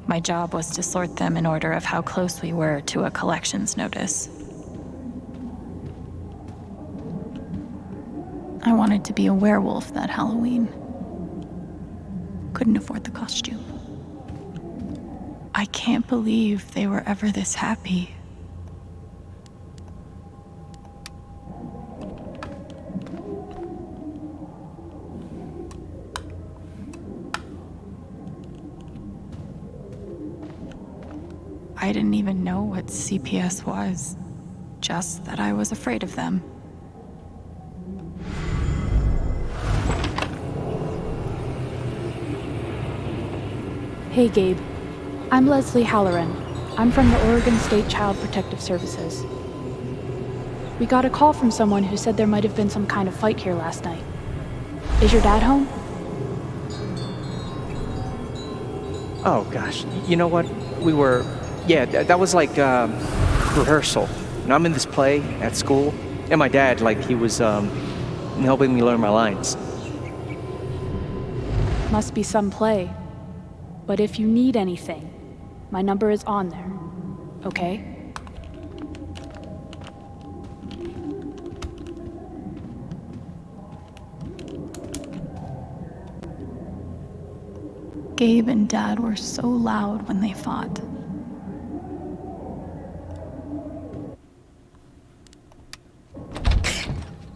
My job was to sort them in order of how close we were to a collections notice. I wanted to be a werewolf that Halloween. Couldn't afford the costume. I can't believe they were ever this happy. I didn't even know what CPS was, just that I was afraid of them. Hey, Gabe. I'm Leslie Halloran. I'm from the Oregon State Child Protective Services. We got a call from someone who said there might have been some kind of fight here last night. Is your dad home? Oh, gosh. You know what? That was like rehearsal. And I'm in this play at school, and my dad, he was helping me learn my lines. Must be some play. But if you need anything, my number is on there, okay? Gabe and Dad were so loud when they fought.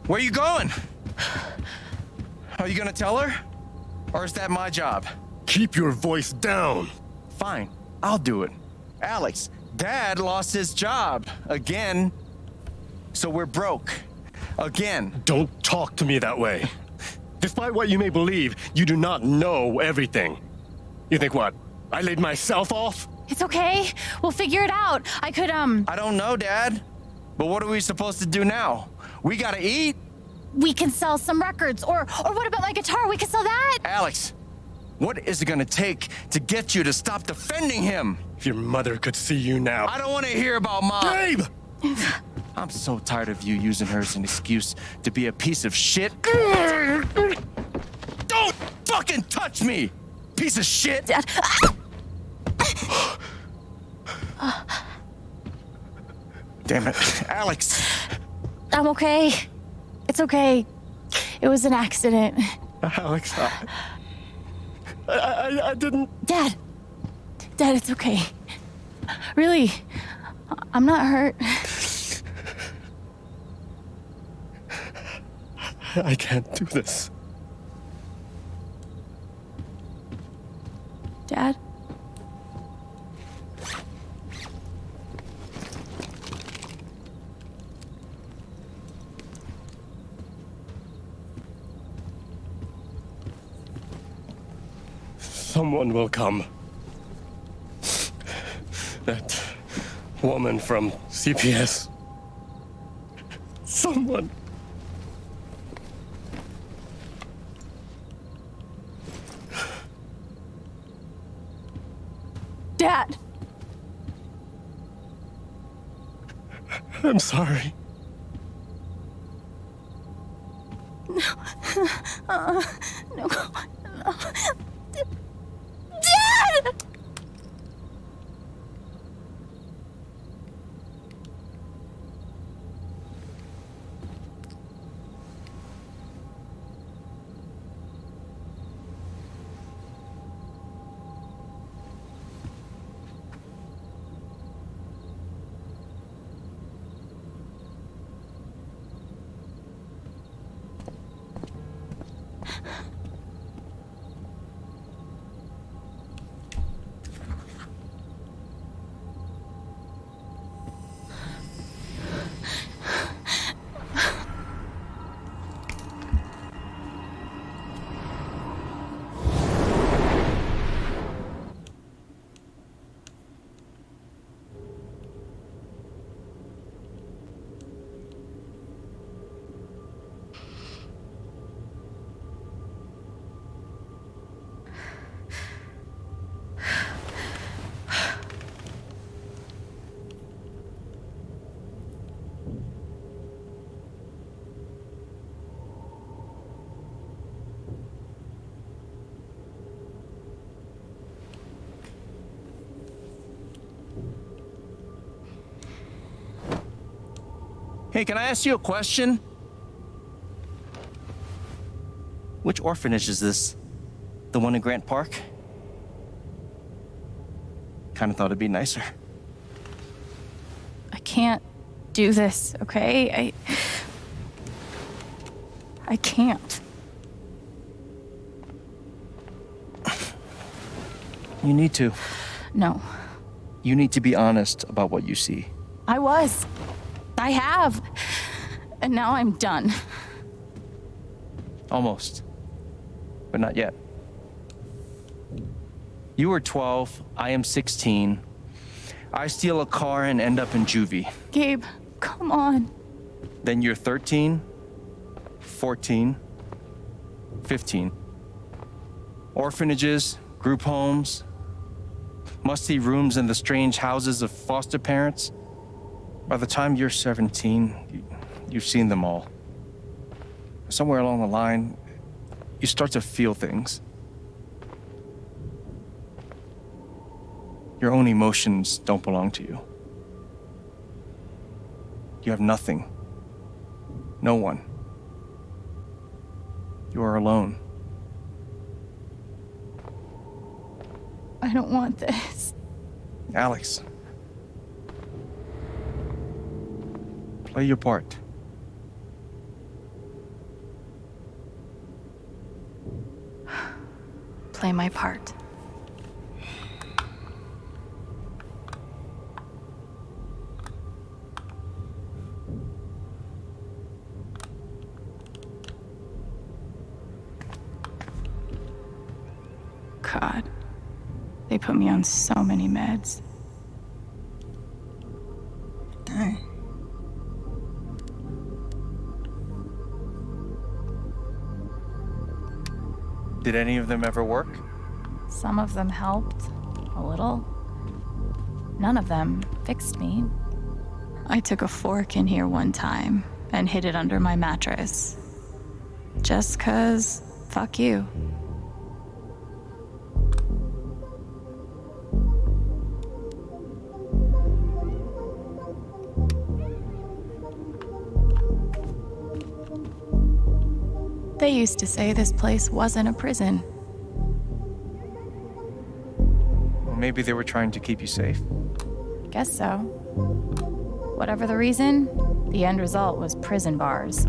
Where are you going? Are you gonna tell her? Or is that my job? Keep your voice down. Fine, I'll do it. Alex, Dad lost his job again. So we're broke. Again. Don't talk to me that way. Despite what you may believe, you do not know everything. You think what? I laid myself off? It's okay. We'll figure it out. I don't know, Dad. But what are we supposed to do now? We gotta eat. We can sell some records. Or what about my guitar? We can sell that. Alex, what is it gonna take to get you to stop defending him? If your mother could see you now. I don't want to hear about Mom. Gabe! I'm so tired of you using her as an excuse to be a piece of shit. Don't fucking touch me, piece of shit! Dad. Damn it, Alex. I'm okay. It's okay. It was an accident. Alex, I didn't. Dad, it's okay. Really, I'm not hurt. I can't do this. Dad? Someone will come. That woman from CPS. Someone. Dad! I'm sorry. No. No. No. Dad! Hey, can I ask you a question? Which orphanage is this? The one in Grant Park? Kinda thought it'd be nicer. I can't do this, okay? I can't. You need to. No. You need to be honest about what you see. I was. I have. And now I'm done. Almost. But not yet. You were 12, I am 16. I steal a car and end up in juvie. Gabe, come on. Then you're 13, 14, 15. Orphanages, group homes, musty rooms in the strange houses of foster parents. By the time you're 17, you've seen them all. Somewhere along the line, you start to feel things. Your own emotions don't belong to you. You have nothing. No one. You are alone. I don't want this. Alex. Play your part. Play my part. God, they put me on so many meds. Dang. Did any of them ever work? Some of them helped, a little. None of them fixed me. I took a fork in here one time and hid it under my mattress. Just 'cause, fuck you. They used to say this place wasn't a prison. maybe they were trying to keep you safe. Guess so. Whatever the reason, the end result was prison bars.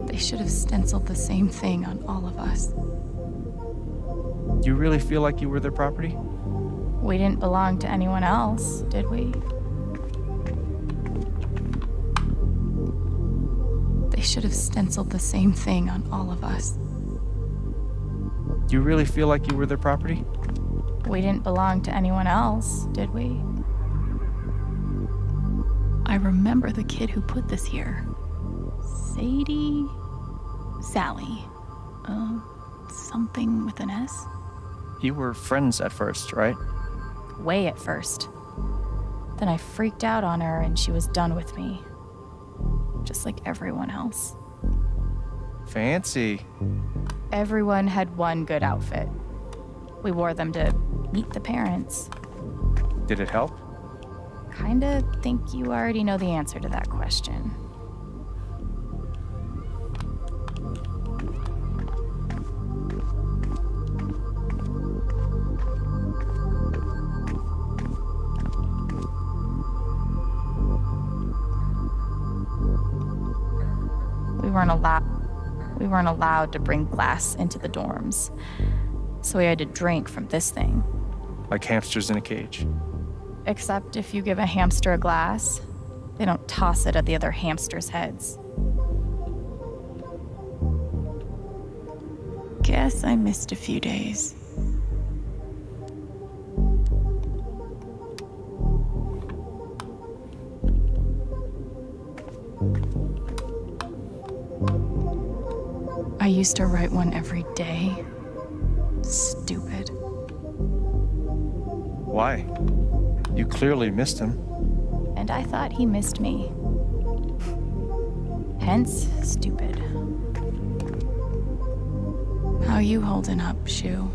They should have stenciled the same thing on all of us. You really feel like you were their property? We didn't belong to anyone else, did we? They should have stenciled the same thing on all of us. You really feel like you were their property? We didn't belong to anyone else, did we? I remember the kid who put this here. Sally. Something with an S? You were friends at first, right? Way at first. Then I freaked out on her and she was done with me. Just like everyone else. Fancy. Everyone had one good outfit. We wore them to meet the parents. Did it help? Kinda think you already know the answer to that question. We weren't allowed to bring glass into the dorms. So we had to drink from this thing. Like hamsters in a cage. Except if you give a hamster a glass, they don't toss it at the other hamsters' heads. Guess I missed a few days. I used to write one every day. Stupid. Why? You clearly missed him. And I thought he missed me. Hence, stupid. How you holding up, Shu?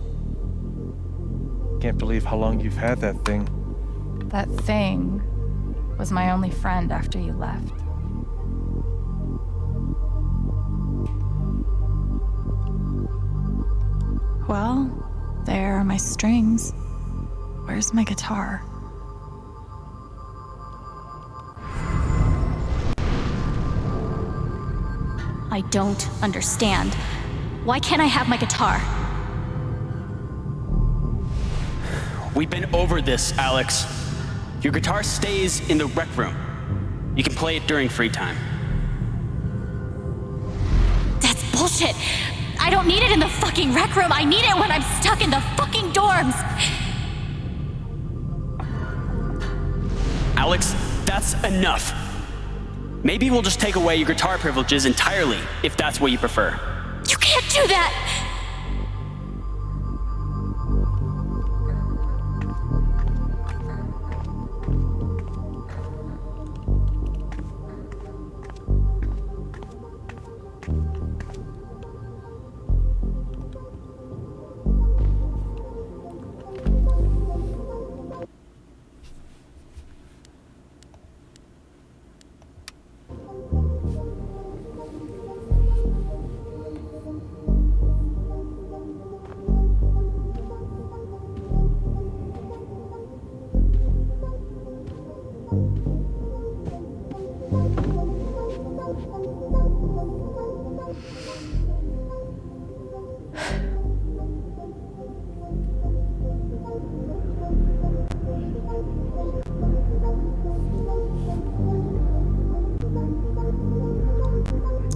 Can't believe how long you've had that thing. That thing was my only friend after you left. Well, there are my strings. Where's my guitar? I don't understand. Why can't I have my guitar? We've been over this, Alex. Your guitar stays in the rec room. You can play it during free time. That's bullshit. I don't need it in the fucking rec room. I need it when I'm stuck in the fucking dorms. Alex, that's enough. Maybe we'll just take away your guitar privileges entirely, if that's what you prefer. You can't do that!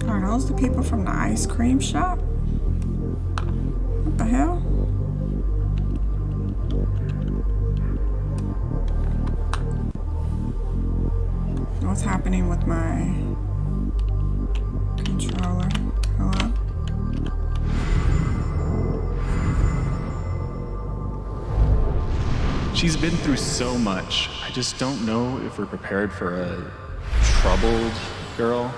Are those the people from the ice cream shop? What the hell? What's happening with my controller? Hello? She's been through so much. I just don't know if we're prepared for a troubled girl.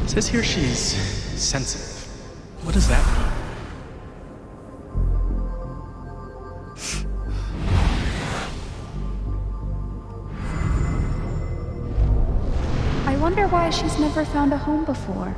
It says here she's sensitive. What does that mean? wonder why she's never found a home before.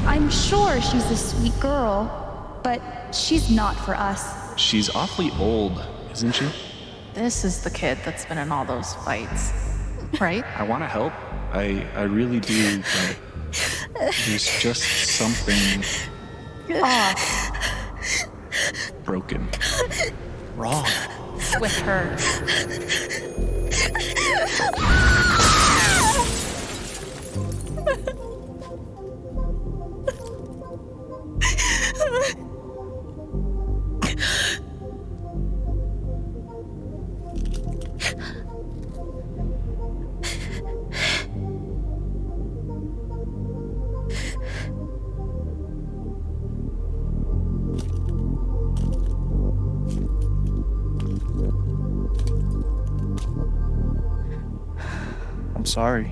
I'm sure she's a sweet girl, but she's not for us. She's awfully old, isn't she? This is the kid that's been in all those fights, right? I want to help. I really do, but there's just something Off broken. Wrong. with her. I'm sorry.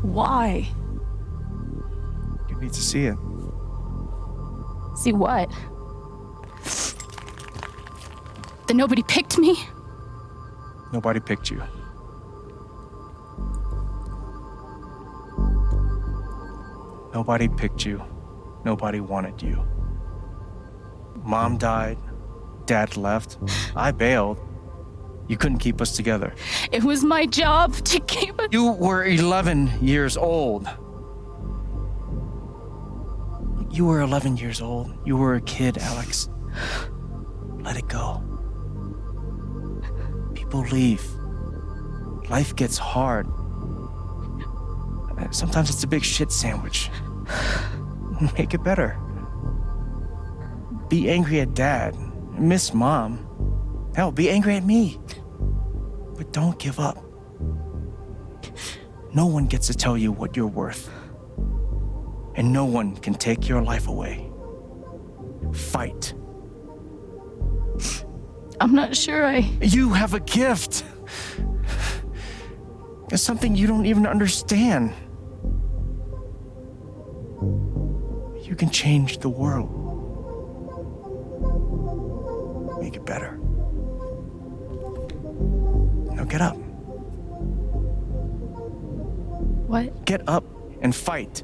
Why? You need to see it. See what? That nobody picked me? Nobody picked you. Nobody picked you. Nobody wanted you. Mom died. Dad left. I bailed. You couldn't keep us together. It was my job to keep it. You were 11 years old. You were 11 years old. You were a kid, Alex. Let it go. People leave. Life gets hard. Sometimes it's a big shit sandwich. Make it better. Be angry at Dad. Miss Mom. Hell, be angry at me. But don't give up. No one gets to tell you what you're worth. And no one can take your life away. Fight. I'm not sure You have a gift. It's something you don't even understand. You can change the world. Make it better. Now get up. What? Get up and fight.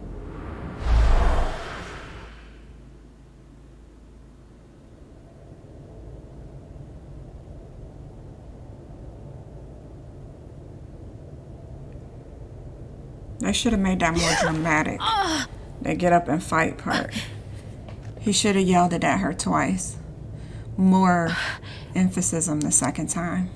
They should have made that more dramatic. The get up and fight part. He should have yelled it at her twice. More emphasis on the second time.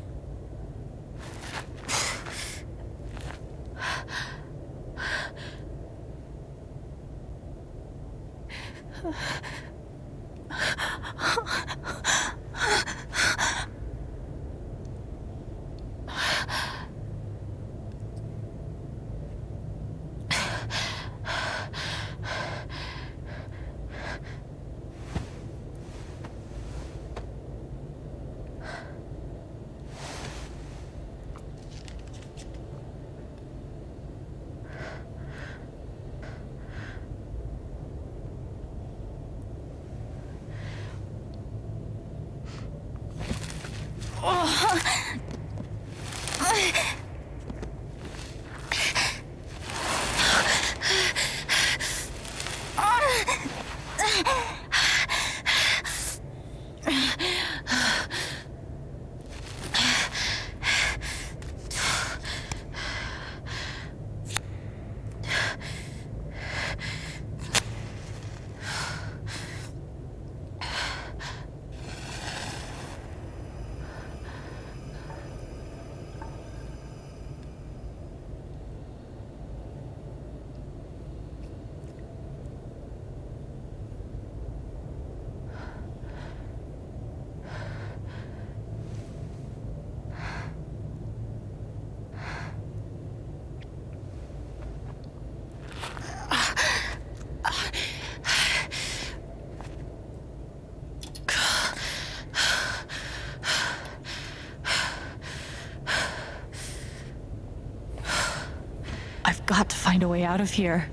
I've got to find a way out of here.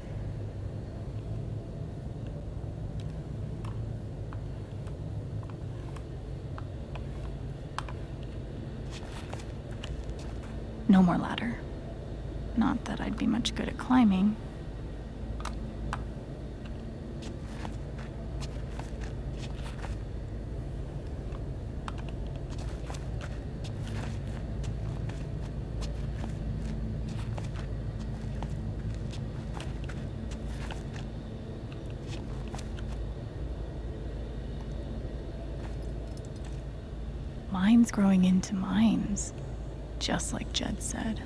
No more ladder. Not that I'd be much good at climbing. Mines growing into mines, just like Jed said.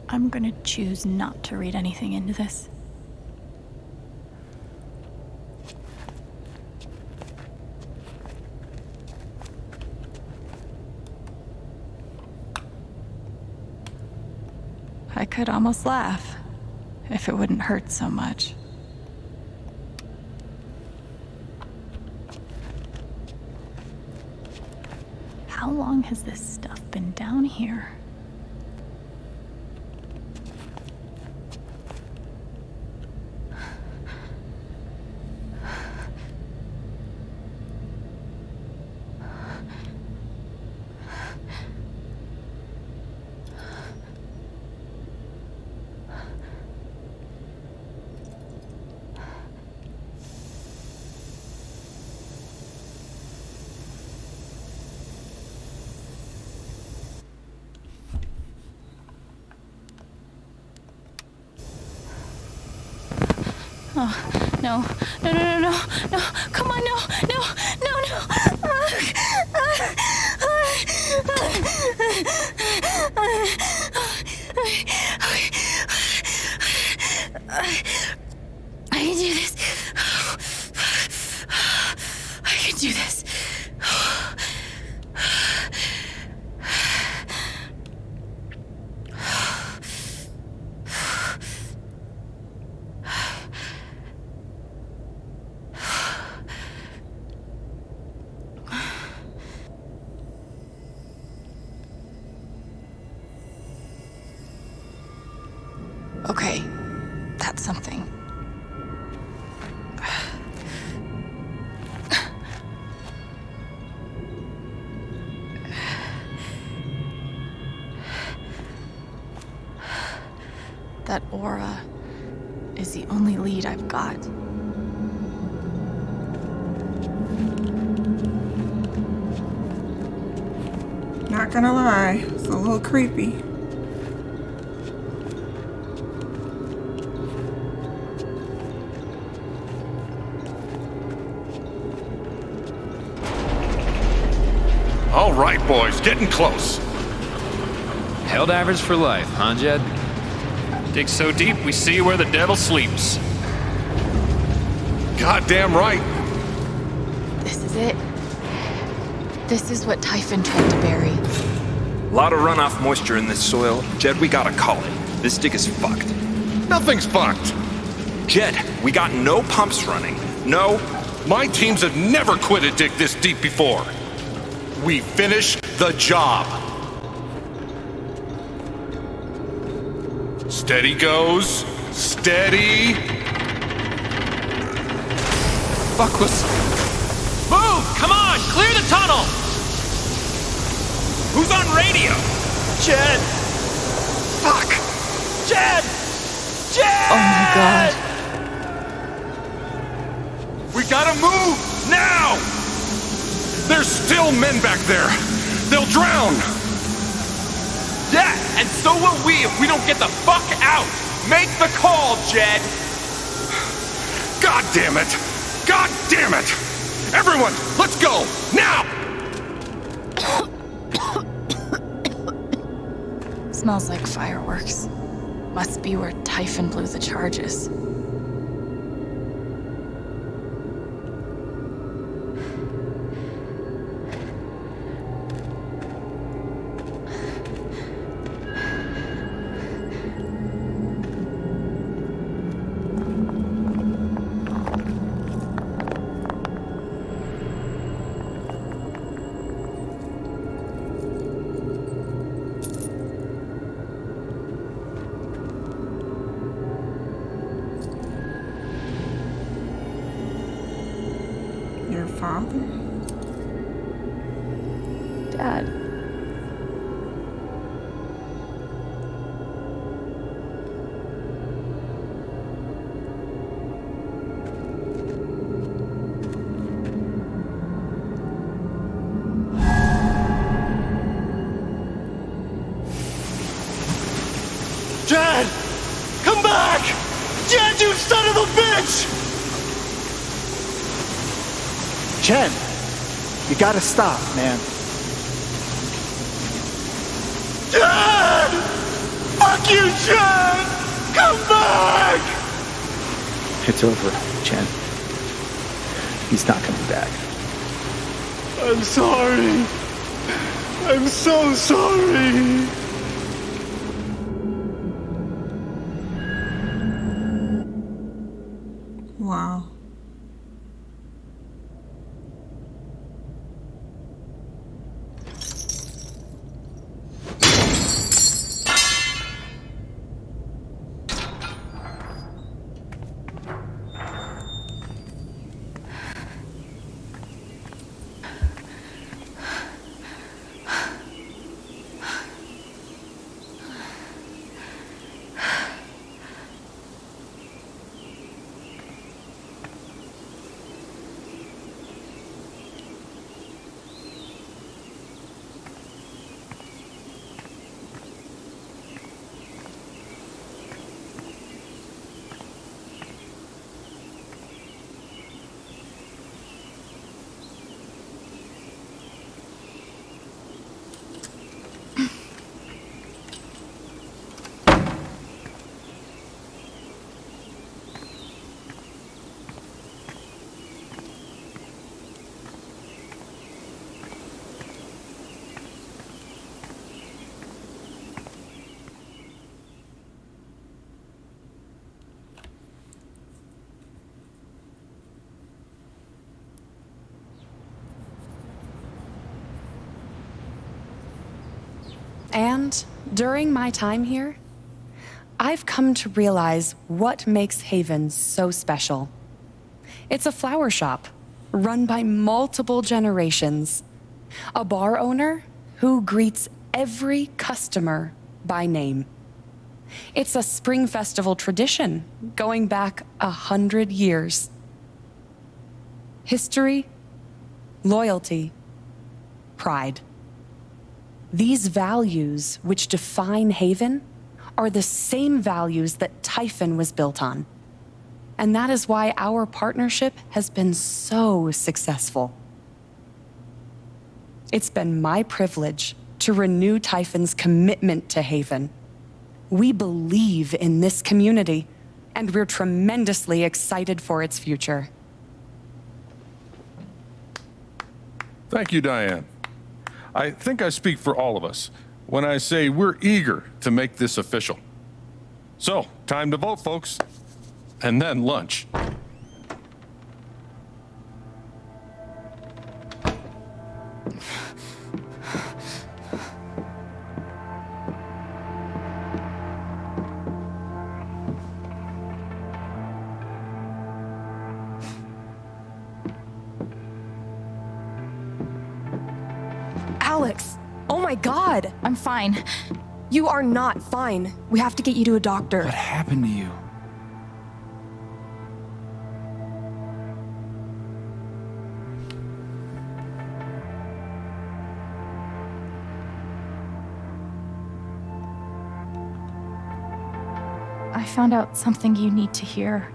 I'm gonna choose not to read anything into this. I could almost laugh, if it wouldn't hurt so much. How long has this stuff been down here? Oh, no, no, no, no, no, no, come on, no, no, no, no. I can do this. I can do this. Okay, that's something. That aura is the only lead I've got. Not gonna lie, it's a little creepy. All right, boys, getting close. Helldivers for life, huh, Jed? Dig so deep, we see where the devil sleeps. Goddamn right. This is it. This is what Typhon tried to bury. Lot of runoff moisture in this soil. Jed, we gotta call it. This dig is fucked. Nothing's fucked. Jed, we got no pumps running. No. My teams have never quit a dig this deep before. We finish the job. Steady goes. Steady. Fuck was... Move! Come on! Clear the tunnel! Who's on radio? Jed! Fuck! Jed! Jed! Oh my god. We gotta move! Now! There's still men back there. They'll drown. Yeah, and so will we if we don't get the fuck out! Make the call, Jed! God damn it! God damn it! Everyone, let's go! Now! Smells like fireworks. Must be where Typhon blew the charges. father? Dad. Jed! Come back! Jed, you son of a bitch! Chen, you gotta stop, man. Jed! Fuck you, Jed! Come back! It's over, Chen. He's not coming back. I'm sorry. I'm so sorry. Wow. And during my time here, I've come to realize what makes Haven so special. It's a flower shop run by multiple generations, a bar owner who greets every customer by name. It's a spring festival tradition going back 100 years. History, loyalty, pride. These values which define Haven are the same values that Typhon was built on. And that is why our partnership has been so successful. It's been my privilege to renew Typhon's commitment to Haven. We believe in this community, and we're tremendously excited for its future. Thank you, Diane. I think I speak for all of us when I say we're eager to make this official. So, time to vote, folks. And then lunch. Alex! Oh my god! I'm fine. You are not fine. We have to get you to a doctor. What happened to you? I found out something you need to hear.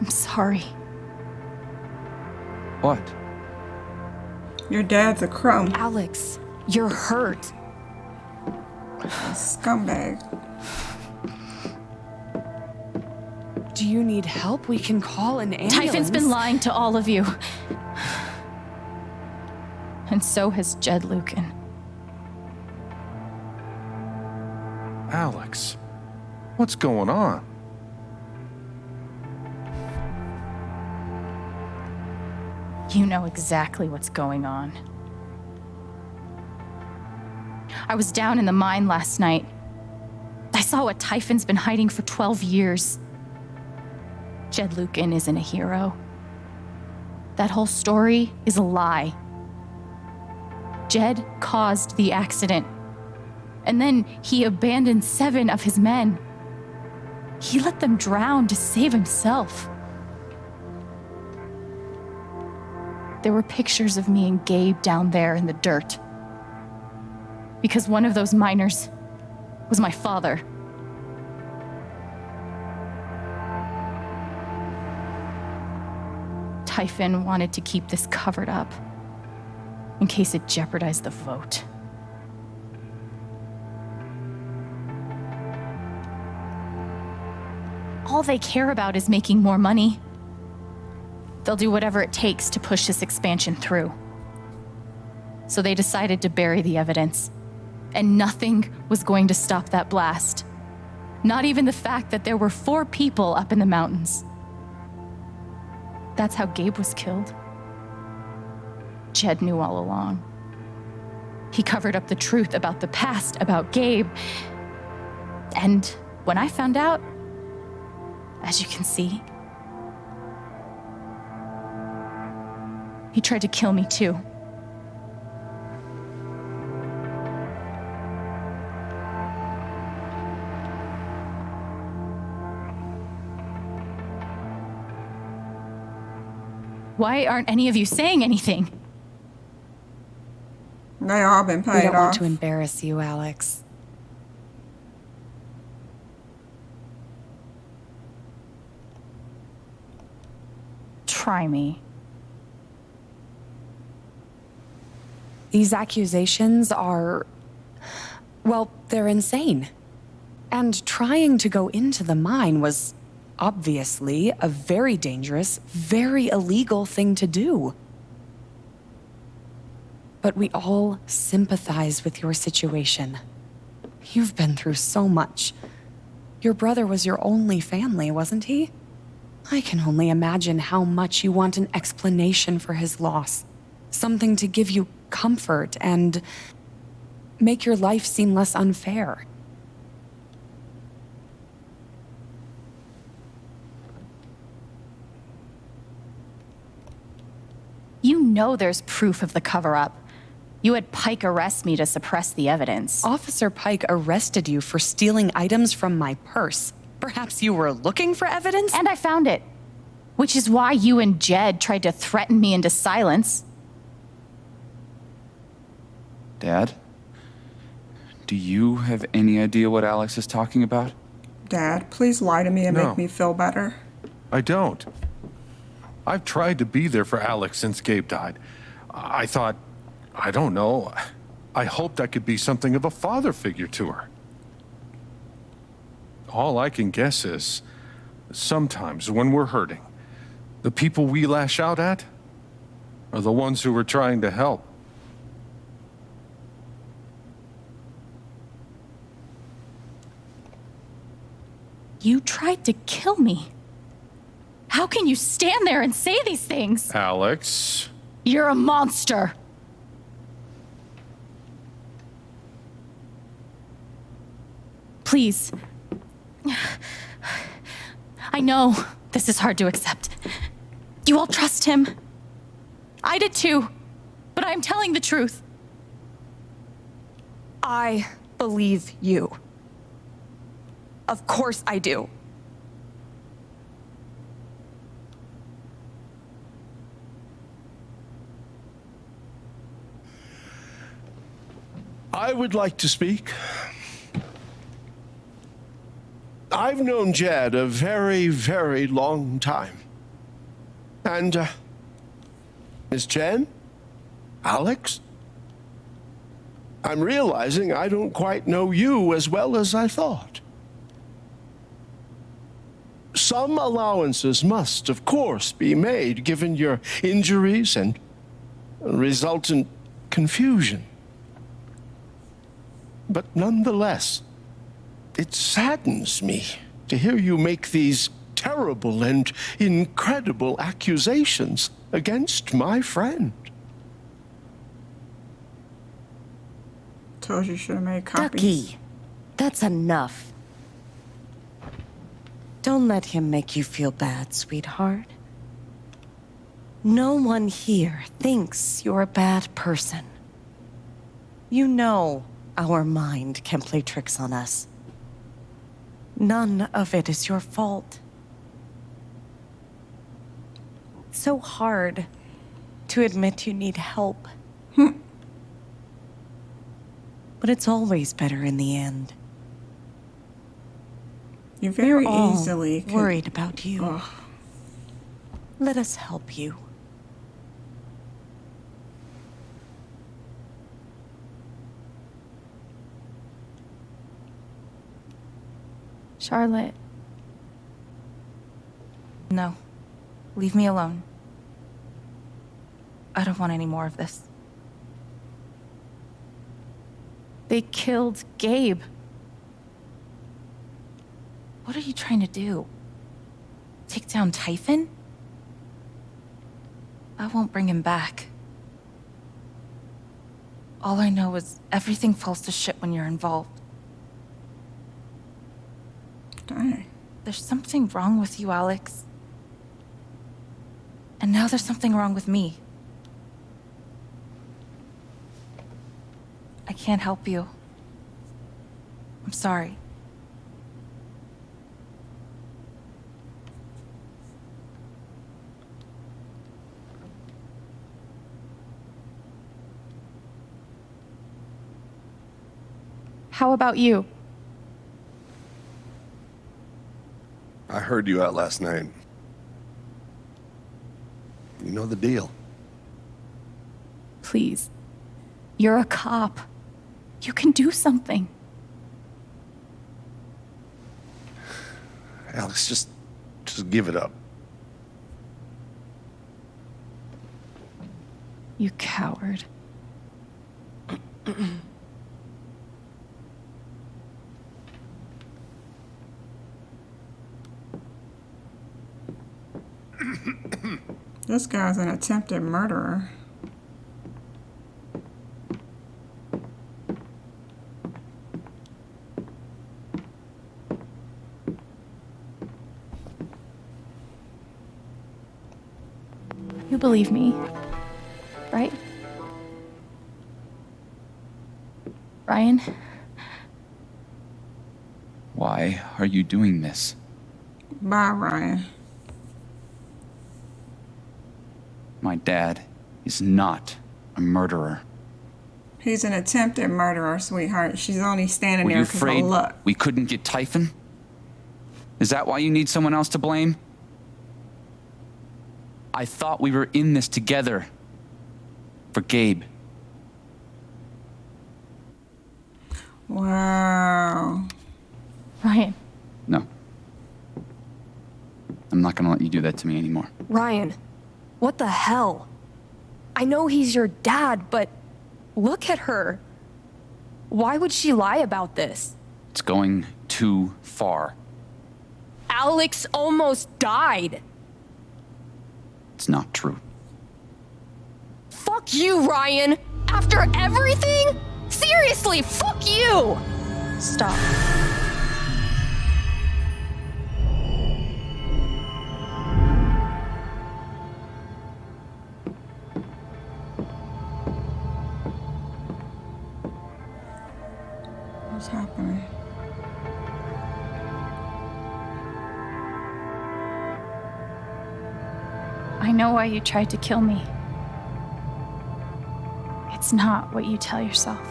I'm sorry. What? Your dad's a crumb. Alex, you're hurt. A scumbag. Do you need help? We can call an ambulance. Typhon's been lying to all of you. And so has Jed Lucan. Alex, what's going on? You know exactly what's going on. I was down in the mine last night. I saw what Typhon's been hiding for 12 years. Jed Lucan isn't a hero. That whole story is a lie. Jed caused the accident. And then he abandoned 7 of his men. He let them drown to save himself. There were pictures of me and Gabe down there in the dirt. Because one of those miners was my father. Typhon wanted to keep this covered up in case it jeopardized the vote. All they care about is making more money. They'll do whatever it takes to push this expansion through. So they decided to bury the evidence. And nothing was going to stop that blast. Not even the fact that there were 4 people up in the mountains. That's how Gabe was killed. Jed knew all along. He covered up the truth about the past, about Gabe. And when I found out, as you can see, he tried to kill me too. Why aren't any of you saying anything? They all been paid off. We don't want to embarrass you, Alex. Try me. These accusations are, well, they're insane. And trying to go into the mine was obviously a very dangerous, very illegal thing to do. But we all sympathize with your situation. You've been through so much. Your brother was your only family, wasn't he? I can only imagine how much you want an explanation for his loss. Something to give you comfort and make your life seem less unfair. You know there's proof of the cover-up. You had Pike arrest me to suppress the evidence. Officer Pike arrested you for stealing items from my purse. Perhaps you were looking for evidence? And I found it. Which is why you and Jed tried to threaten me into silence. Dad? Do you have any idea what Alex is talking about? Dad, please lie to me and make me feel better. I don't. I've tried to be there for Alex since Gabe died. I thought, I don't know, I hoped I could be something of a father figure to her. All I can guess is, sometimes when we're hurting, the people we lash out at are the ones who we're trying to help. You tried to kill me. How can you stand there and say these things? Alex. You're a monster. Please. I know this is hard to accept. You all trust him. I did too, but I'm telling the truth. I believe you. Of course I do. I would like to speak. I've known Jed a very, very long time. And, Miss Jen? Alex? I'm realizing I don't quite know you as well as I thought. Some allowances must, of course, be made given your injuries and resultant confusion. But nonetheless, it saddens me to hear you make these terrible and incredible accusations against my friend. Told you should have made copies. Ducky, that's enough. Don't let him make you feel bad, sweetheart. No one here thinks you're a bad person. You know our mind can play tricks on us. None of it is your fault. It's so hard to admit you need help. But it's always better in the end. You very We're all easily worried about you. Let us help you. Charlotte. No. Leave me alone. I don't want any more of this. They killed Gabe. What are you trying to do? Take down Typhon? I won't bring him back. All I know is everything falls to shit when you're involved. Dang. There's something wrong with you, Alex. And now there's something wrong with me. I can't help you. I'm sorry. How about you? I heard you out last night. You know the deal. Please. You're a cop. You can do something. Alex, just give it up. You coward. This guy's an attempted murderer. You believe me, right? Ryan? Why are you doing this? Bye, Ryan. My dad is not a murderer. He's an attempted murderer, sweetheart. She's only standing Were you there because afraid of luck. we couldn't get Typhon? Is that why you need someone else to blame? I thought we were in this together. For Gabe. Wow. Ryan. No. I'm not gonna let you do that to me anymore. Ryan, what the hell? I know he's your dad, but look at her. Why would she lie about this? It's going too far. Alex almost died. It's not true. Fuck you, Ryan! After everything? Seriously, fuck you! Stop. What's happening? I know why you tried to kill me. It's not what you tell yourself.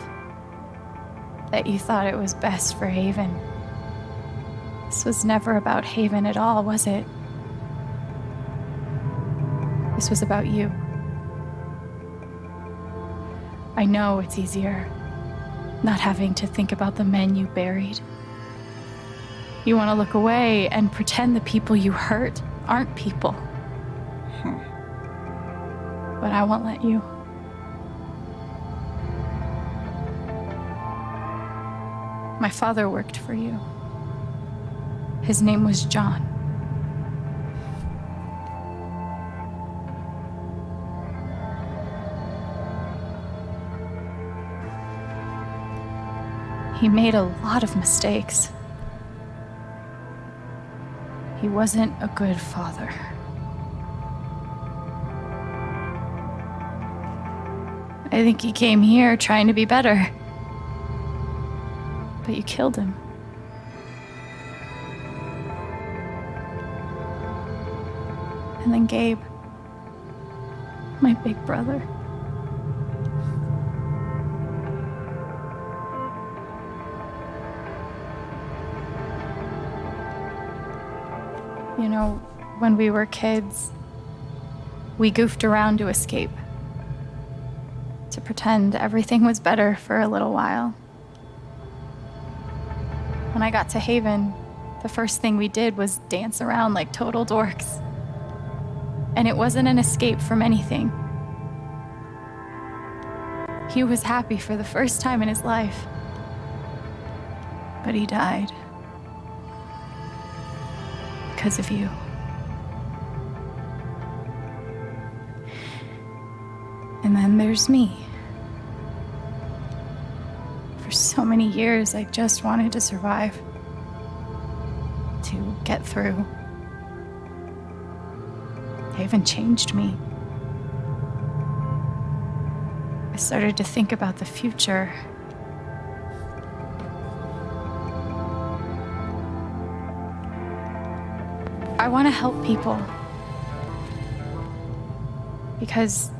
That you thought it was best for Haven. This was never about Haven at all, was it? This was about you. I know it's easier not having to think about the men you buried. You want to look away and pretend the people you hurt aren't people. But I won't let you. My father worked for you. His name was John. He made a lot of mistakes. He wasn't a good father. I think he came here trying to be better. But you killed him. And then Gabe, my big brother. You know, when we were kids, we goofed around to escape, to pretend everything was better for a little while. When I got to Haven, the first thing we did was dance around like total dorks. And it wasn't an escape from anything. He was happy for the first time in his life. But he died. Because of you. And then there's me. For so many years, I just wanted to survive. To get through. Haven changed me. I started to think about the future. I want to help people. Because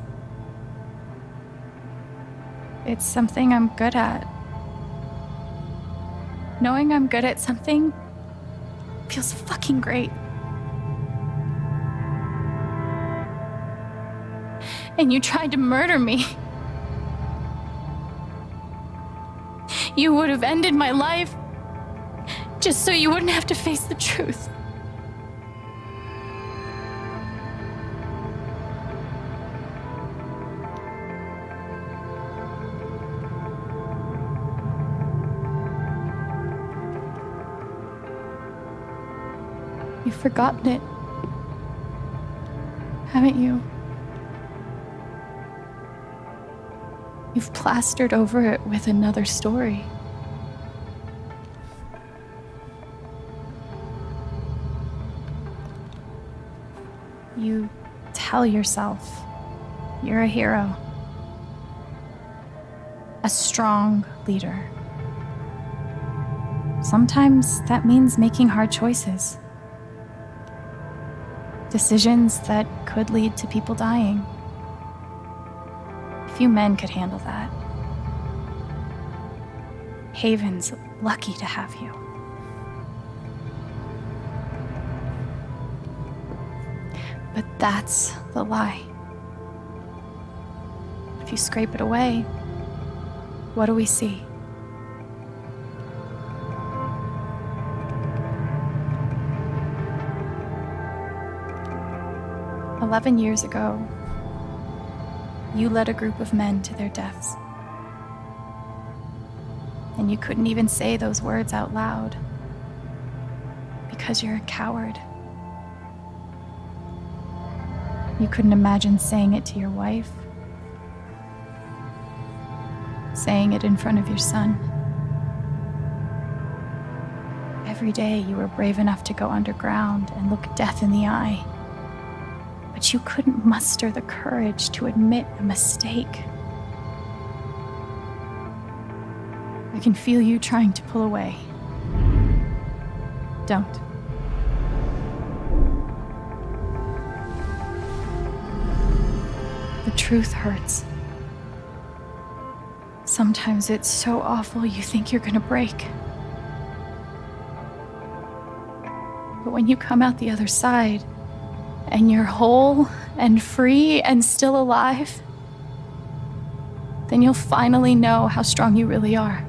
it's something I'm good at. Knowing I'm good at something feels fucking great. And you tried to murder me. You would have ended my life just so you wouldn't have to face the truth. You've forgotten it, haven't you? You've plastered over it with another story. You tell yourself you're a hero, a strong leader. Sometimes that means making hard choices. Decisions that could lead to people dying. Few men could handle that. Haven's lucky to have you. But that's the lie. If you scrape it away, what do we see? "11 years ago, you led a group of men to their deaths. And you couldn't even say those words out loud because you're a coward. You couldn't imagine saying it to your wife, saying it in front of your son. Every day you were brave enough to go underground and look death in the eye. But you couldn't muster the courage to admit a mistake. I can feel you trying to pull away. Don't. The truth hurts. Sometimes it's so awful you think you're gonna break. But when you come out the other side, and you're whole and free and still alive, then you'll finally know how strong you really are.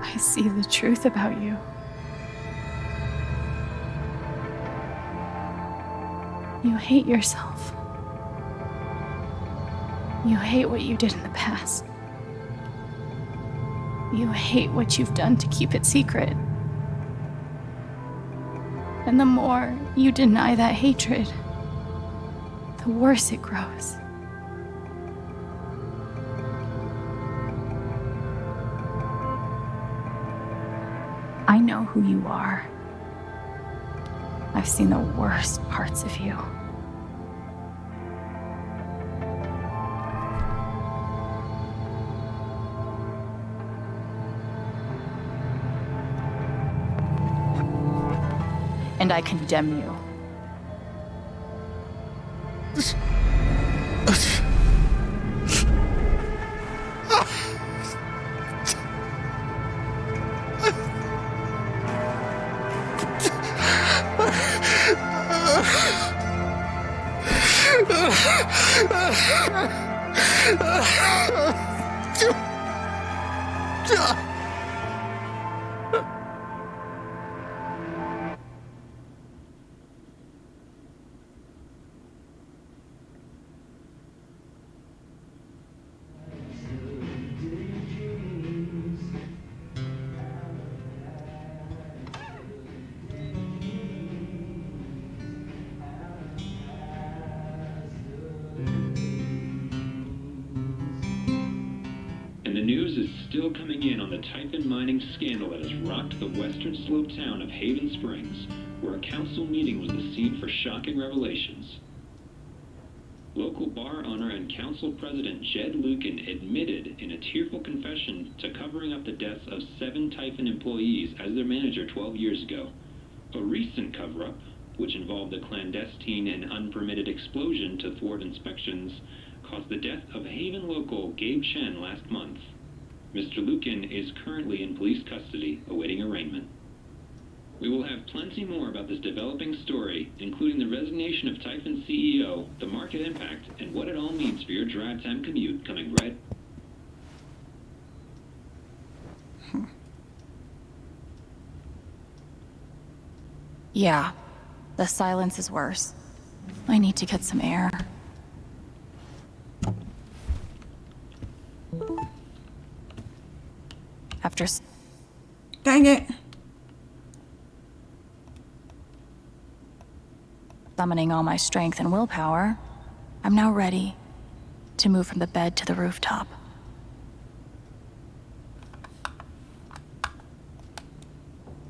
I see the truth about you. You hate yourself. You hate what you did in the past. You hate what you've done to keep it secret. And the more you deny that hatred, the worse it grows. I know who you are. I've seen the worst parts of you. And I condemn you. And the news is still coming in on the Typhon mining scandal that has rocked the western slope town of Haven Springs, where a council meeting was the scene for shocking revelations. Local bar owner and council president Jed Lucan admitted in a tearful confession to covering up the deaths of 7 Typhon employees as their manager 12 years ago. A recent cover-up, which involved a clandestine and unpermitted explosion to thwart inspections, caused the death of Haven local Gabe Chen last month. Mr. Lucan is currently in police custody, awaiting arraignment. We will have plenty more about this developing story, including the resignation of Typhon CEO, the market impact, and what it all means for your drive time commute, coming right. Yeah, the silence is worse. I need to get some air. After Dang it. summoning all my strength and willpower, I'm now ready to move from the bed to the rooftop.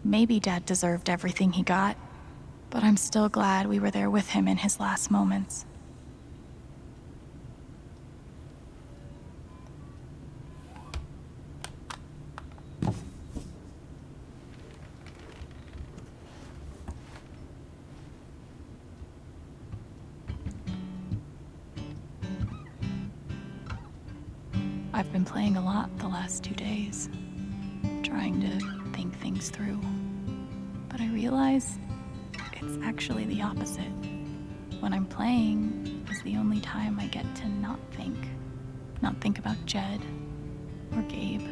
Maybe Dad deserved everything he got, but I'm still glad we were there with him in his last moments. I've been playing a lot the last 2 days, trying to think things through. But I realize it's actually the opposite. When I'm playing is the only time I get to not think about Jed, or Gabe,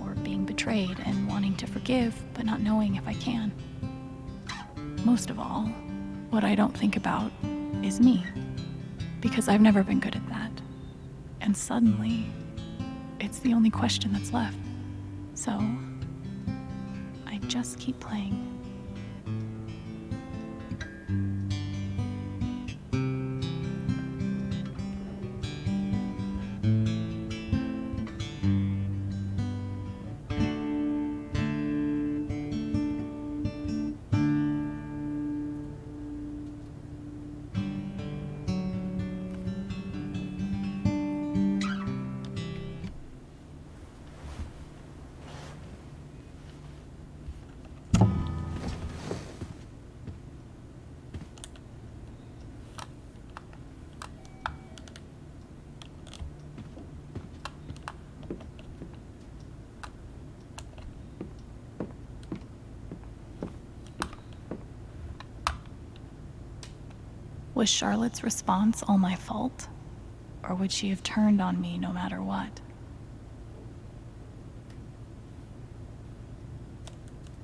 or being betrayed and wanting to forgive, but not knowing if I can. Most of all, what I don't think about is me, because I've never been good at that. And suddenly, it's the only question that's left. So, I just keep playing. Was Charlotte's response all my fault? Or would she have turned on me no matter what?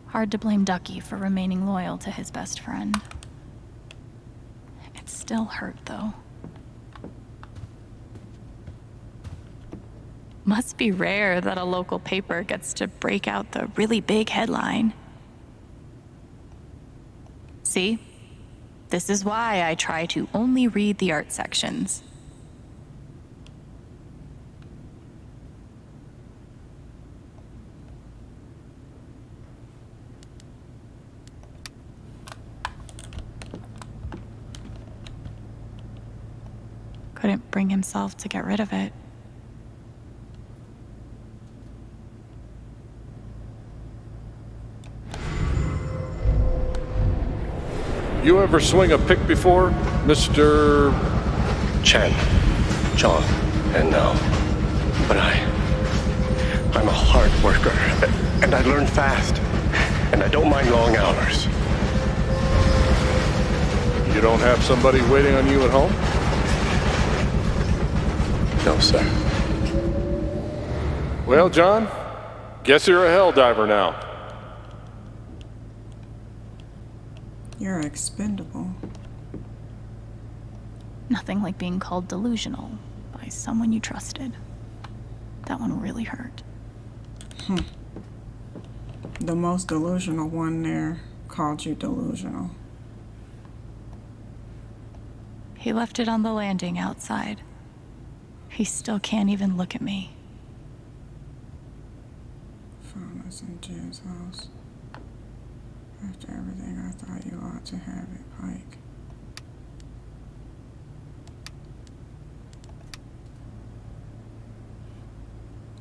Hard to blame Ducky for remaining loyal to his best friend. It still hurt, though. Must be rare that a local paper gets to break out the really big headline. See? This is why I try to only read the art sections. couldn't bring himself to get rid of it. You ever swing a pick before, Mr. Chen, John, and now. But I'm a hard worker, and I learn fast, and I don't mind long hours. You don't have somebody waiting on you at home? No, sir. Well, John, guess you're a hell diver now. You're expendable. Nothing like being called delusional by someone you trusted. That one really hurt. The most delusional one there called you delusional. He left it on the landing outside. He still can't even look at me. Found us in Jim's house. After everything, I thought you ought to have it, Pike.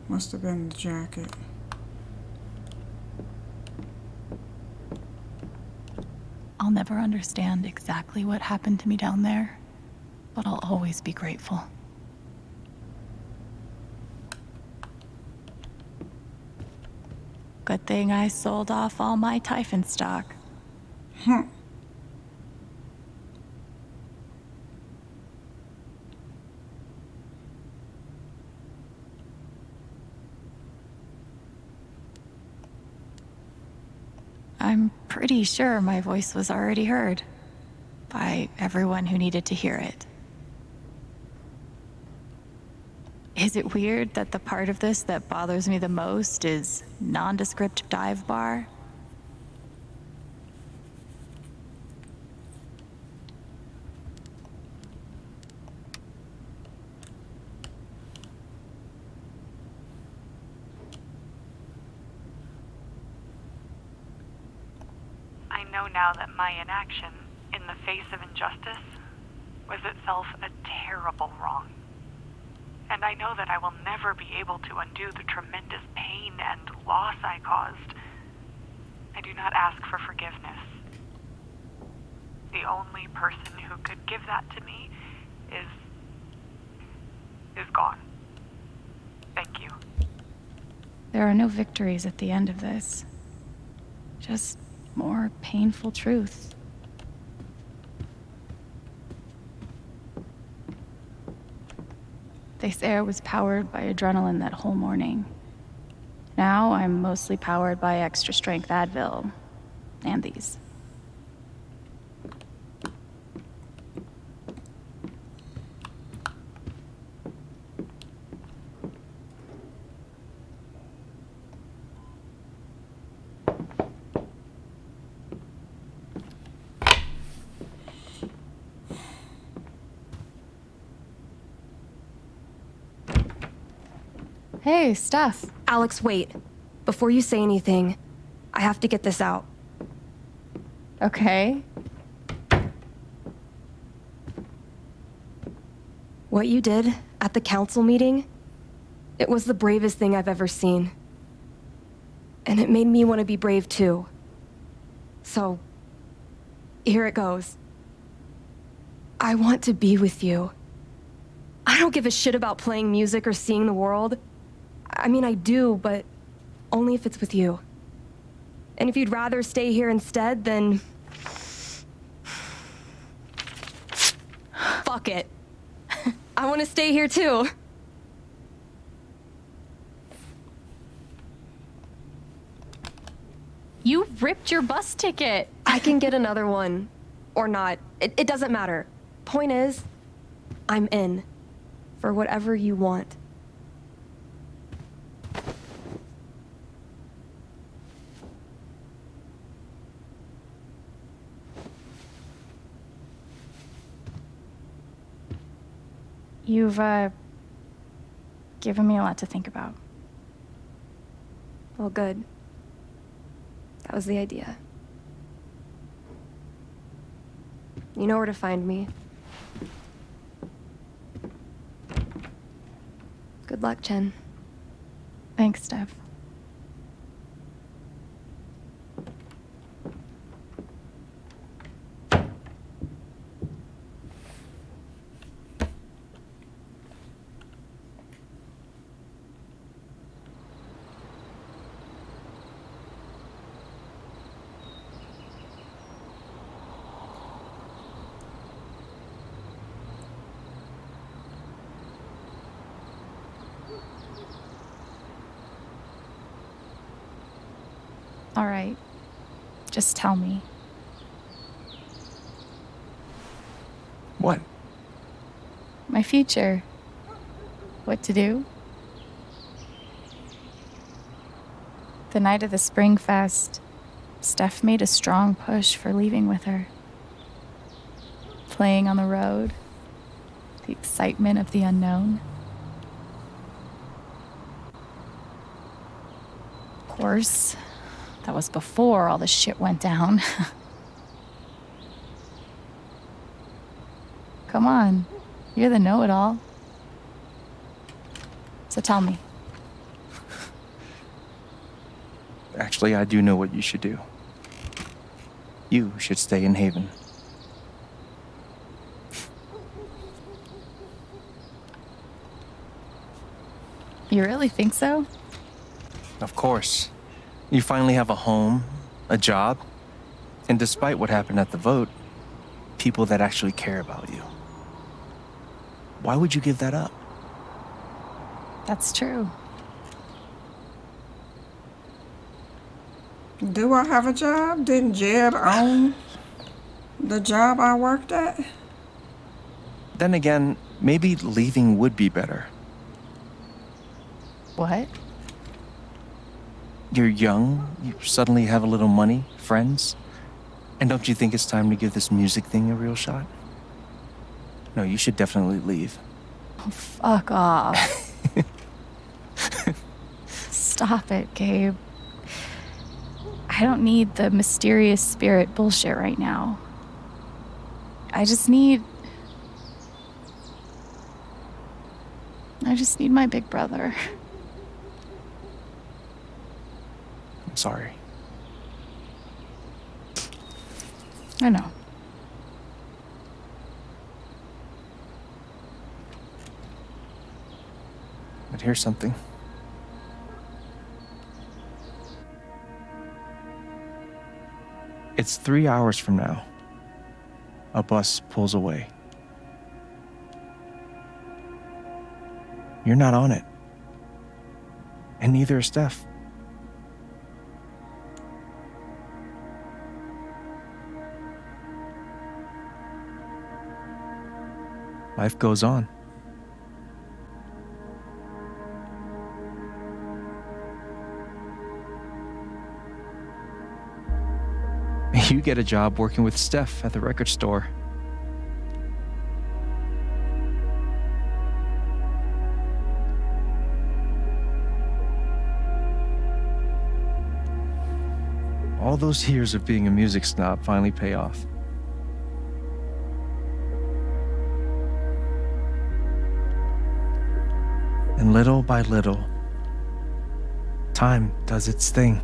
Must have been the jacket. I'll never understand exactly what happened to me down there, but I'll always be grateful. Good thing I sold off all my Typhon stock. I'm pretty sure my voice was already heard by everyone who needed to hear it. Is it weird that the part of this that bothers me the most is nondescript dive bar? I know now that my inaction in the face of injustice was itself a terrible wrong. And I know that I will never be able to undo the tremendous pain and loss I caused. I do not ask for forgiveness. The only person who could give that to me is gone. Thank you. There are no victories at the end of this. Just more painful truth. This air was powered by adrenaline that whole morning. Now I'm mostly powered by extra strength Advil and these. Hey, Steph. Alex, wait. Before you say anything, I have to get this out. Okay. What you did at the council meeting, it was the bravest thing I've ever seen. And it made me want to be brave too. So, here it goes. I want to be with you. I don't give a shit about playing music or seeing the world. I mean, I do, but only if it's with you. And if you'd rather stay here instead, then... fuck it. I want to stay here too. You ripped your bus ticket. I can get another one. Or not. It doesn't matter. Point is, I'm in. For whatever you want. You've, given me a lot to think about. Well, good. That was the idea. You know where to find me. Good luck, Chen. Thanks, Steph. All right. Just tell me. What? My future. What to do? The night of the Spring Fest, Steph made a strong push for leaving with her. Playing on the road, the excitement of the unknown. Of course, that was before all the shit went down. Come on, you're the know-it-all. So tell me. Actually, I do know what you should do. You should stay in Haven. You really think so? Of course. You finally have a home, a job, and despite what happened at the vote, people that actually care about you. Why would you give that up? That's true. Do I have a job? Didn't Jeb own the job I worked at? Then again, maybe leaving would be better. What? You're young, you suddenly have a little money, friends, and don't you think it's time to give this music thing a real shot? No, you should definitely leave. Oh, fuck off. Stop it, Gabe. I don't need the mysterious spirit bullshit right now. I just need my big brother. I'm sorry. I know. But here's something. It's 3 hours from now. A bus pulls away. You're not on it. And neither is Steph. Life goes on. You get a job working with Steph at the record store. All those years of being a music snob finally pay off. And little by little, time does its thing.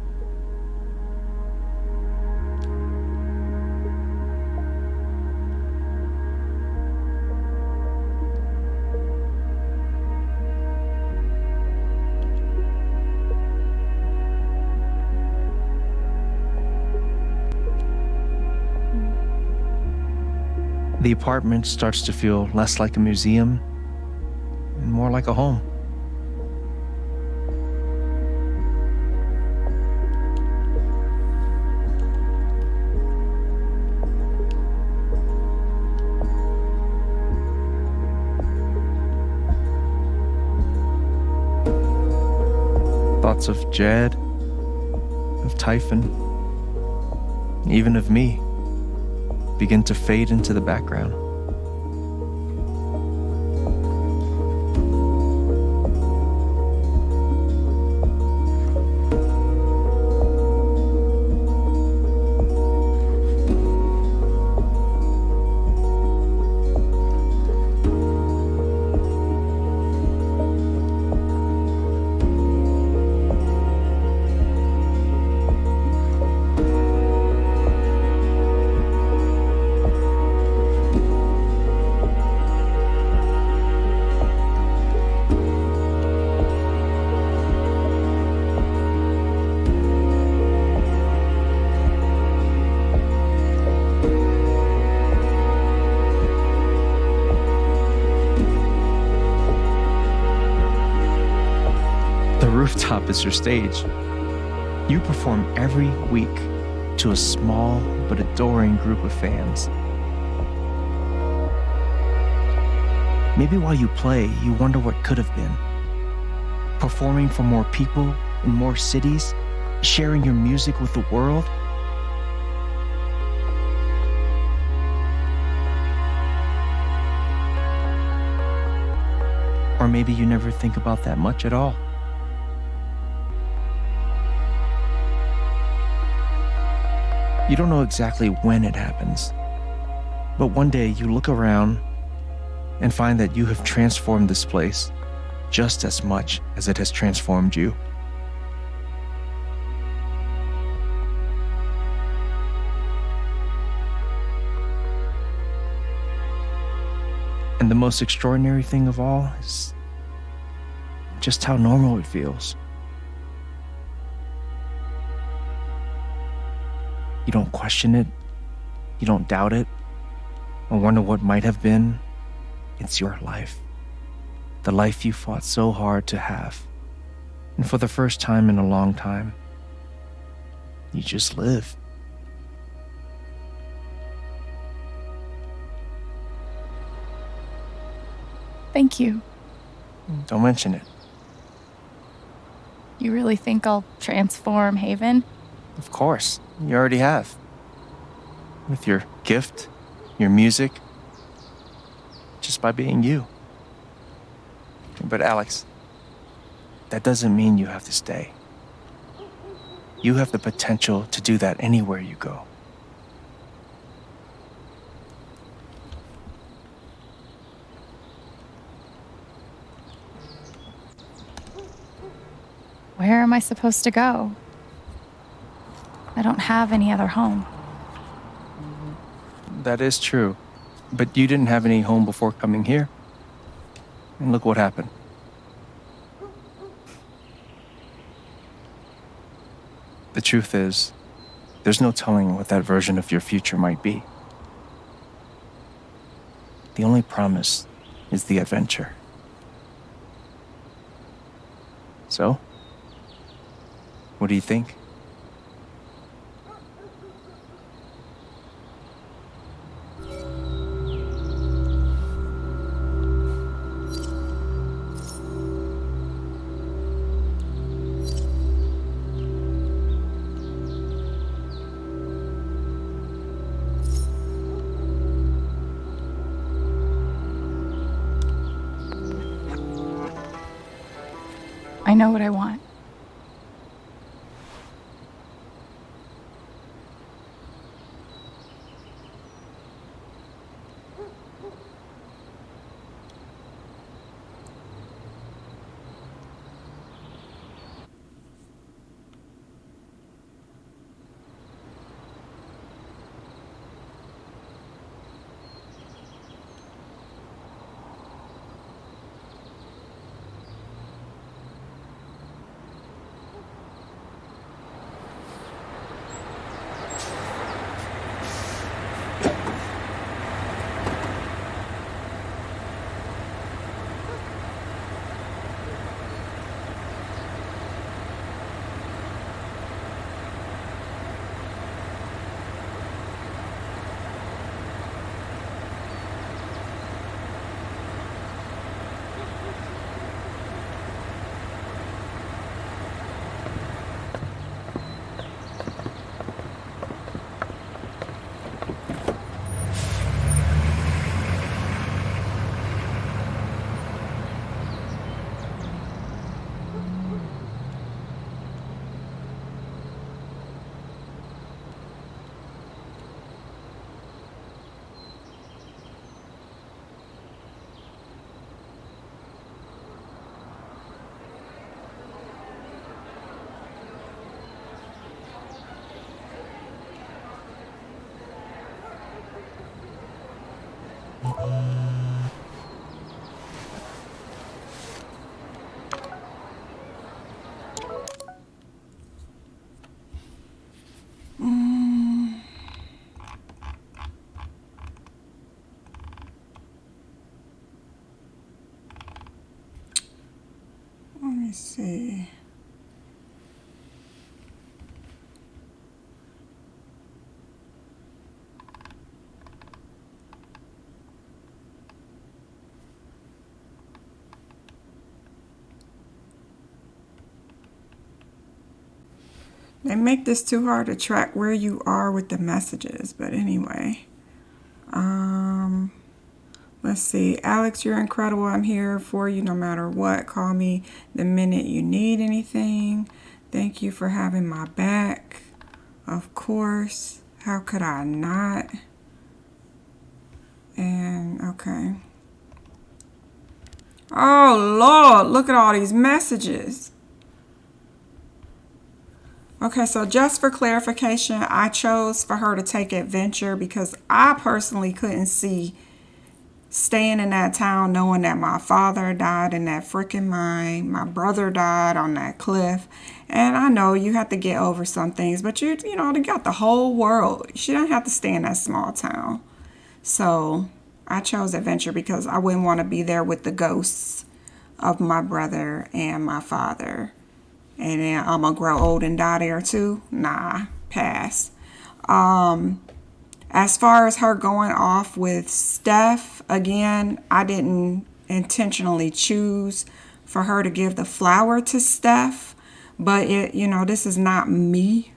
The apartment starts to feel less like a museum and more like a home. Thoughts of Jed, of Typhon, even of me begin to fade into the background. rooftop is your stage. You perform every week to a small but adoring group of fans. Maybe while you play, you wonder what could have been. Performing for more people in more cities, sharing your music with the world. Or maybe you never think about that much at all. You don't know exactly when it happens, but one day you look around and find that you have transformed this place just as much as it has transformed you. And the most extraordinary thing of all is just how normal it feels. You don't question it, you don't doubt it, or wonder what might have been. It's your life. The life you fought so hard to have. And for the first time in a long time, you just live. Thank you. Don't mention it. You really think I'll transform Haven? Of course, you already have. With your gift, your music, just by being you. But Alex, that doesn't mean you have to stay. You have the potential to do that anywhere you go. Where am I supposed to go? I don't have any other home. That is true. But you didn't have any home before coming here. And look what happened. The truth is, there's no telling what that version of your future might be. The only promise is the adventure. So, what do you think? I know what I want. Let me see. They make this too hard to track where you are with the messages, but anyway. Let's see. Alex, you're incredible. I'm here for you no matter what. Call me the minute you need anything. Thank you for having my back. Of course. How could I not? And okay. Oh Lord, look at all these messages. Okay, so just for clarification, I chose for her to take adventure because I personally couldn't see staying in that town knowing that my father died in that freaking mine, my brother died on that cliff. And I know you have to get over some things, but you know, they got the whole world. She doesn't have to stay in that small town. So I chose adventure because I wouldn't want to be there with the ghosts of my brother and my father. And then I'm going to grow old and die there too? Nah, pass. As far as her going off with Steph, again, I didn't intentionally choose for her to give the flower to Steph. But, you know, this is not me.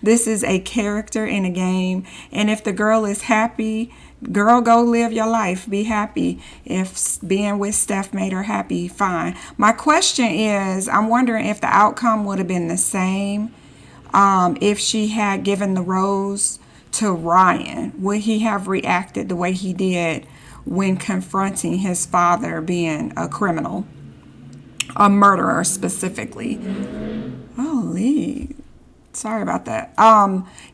This is a character in a game. And if the girl is happy, girl, go live your life. Be happy. If being with Steph made her happy, fine. My question is, I'm wondering if the outcome would have been the same if she had given the rose to Ryan. Would he have reacted the way he did when confronting his father being a criminal? A murderer specifically. Holy. Sorry about that.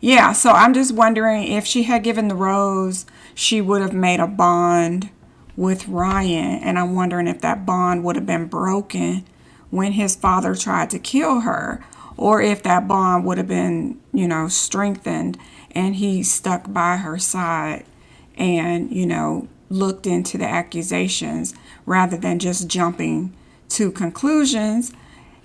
Yeah, so I'm just wondering if she had given the rose, she would have made a bond with Ryan. And I'm wondering if that bond would have been broken when his father tried to kill her. Or if that bond would have been, you know, strengthened and he stuck by her side and, you know, looked into the accusations rather than just jumping to conclusions.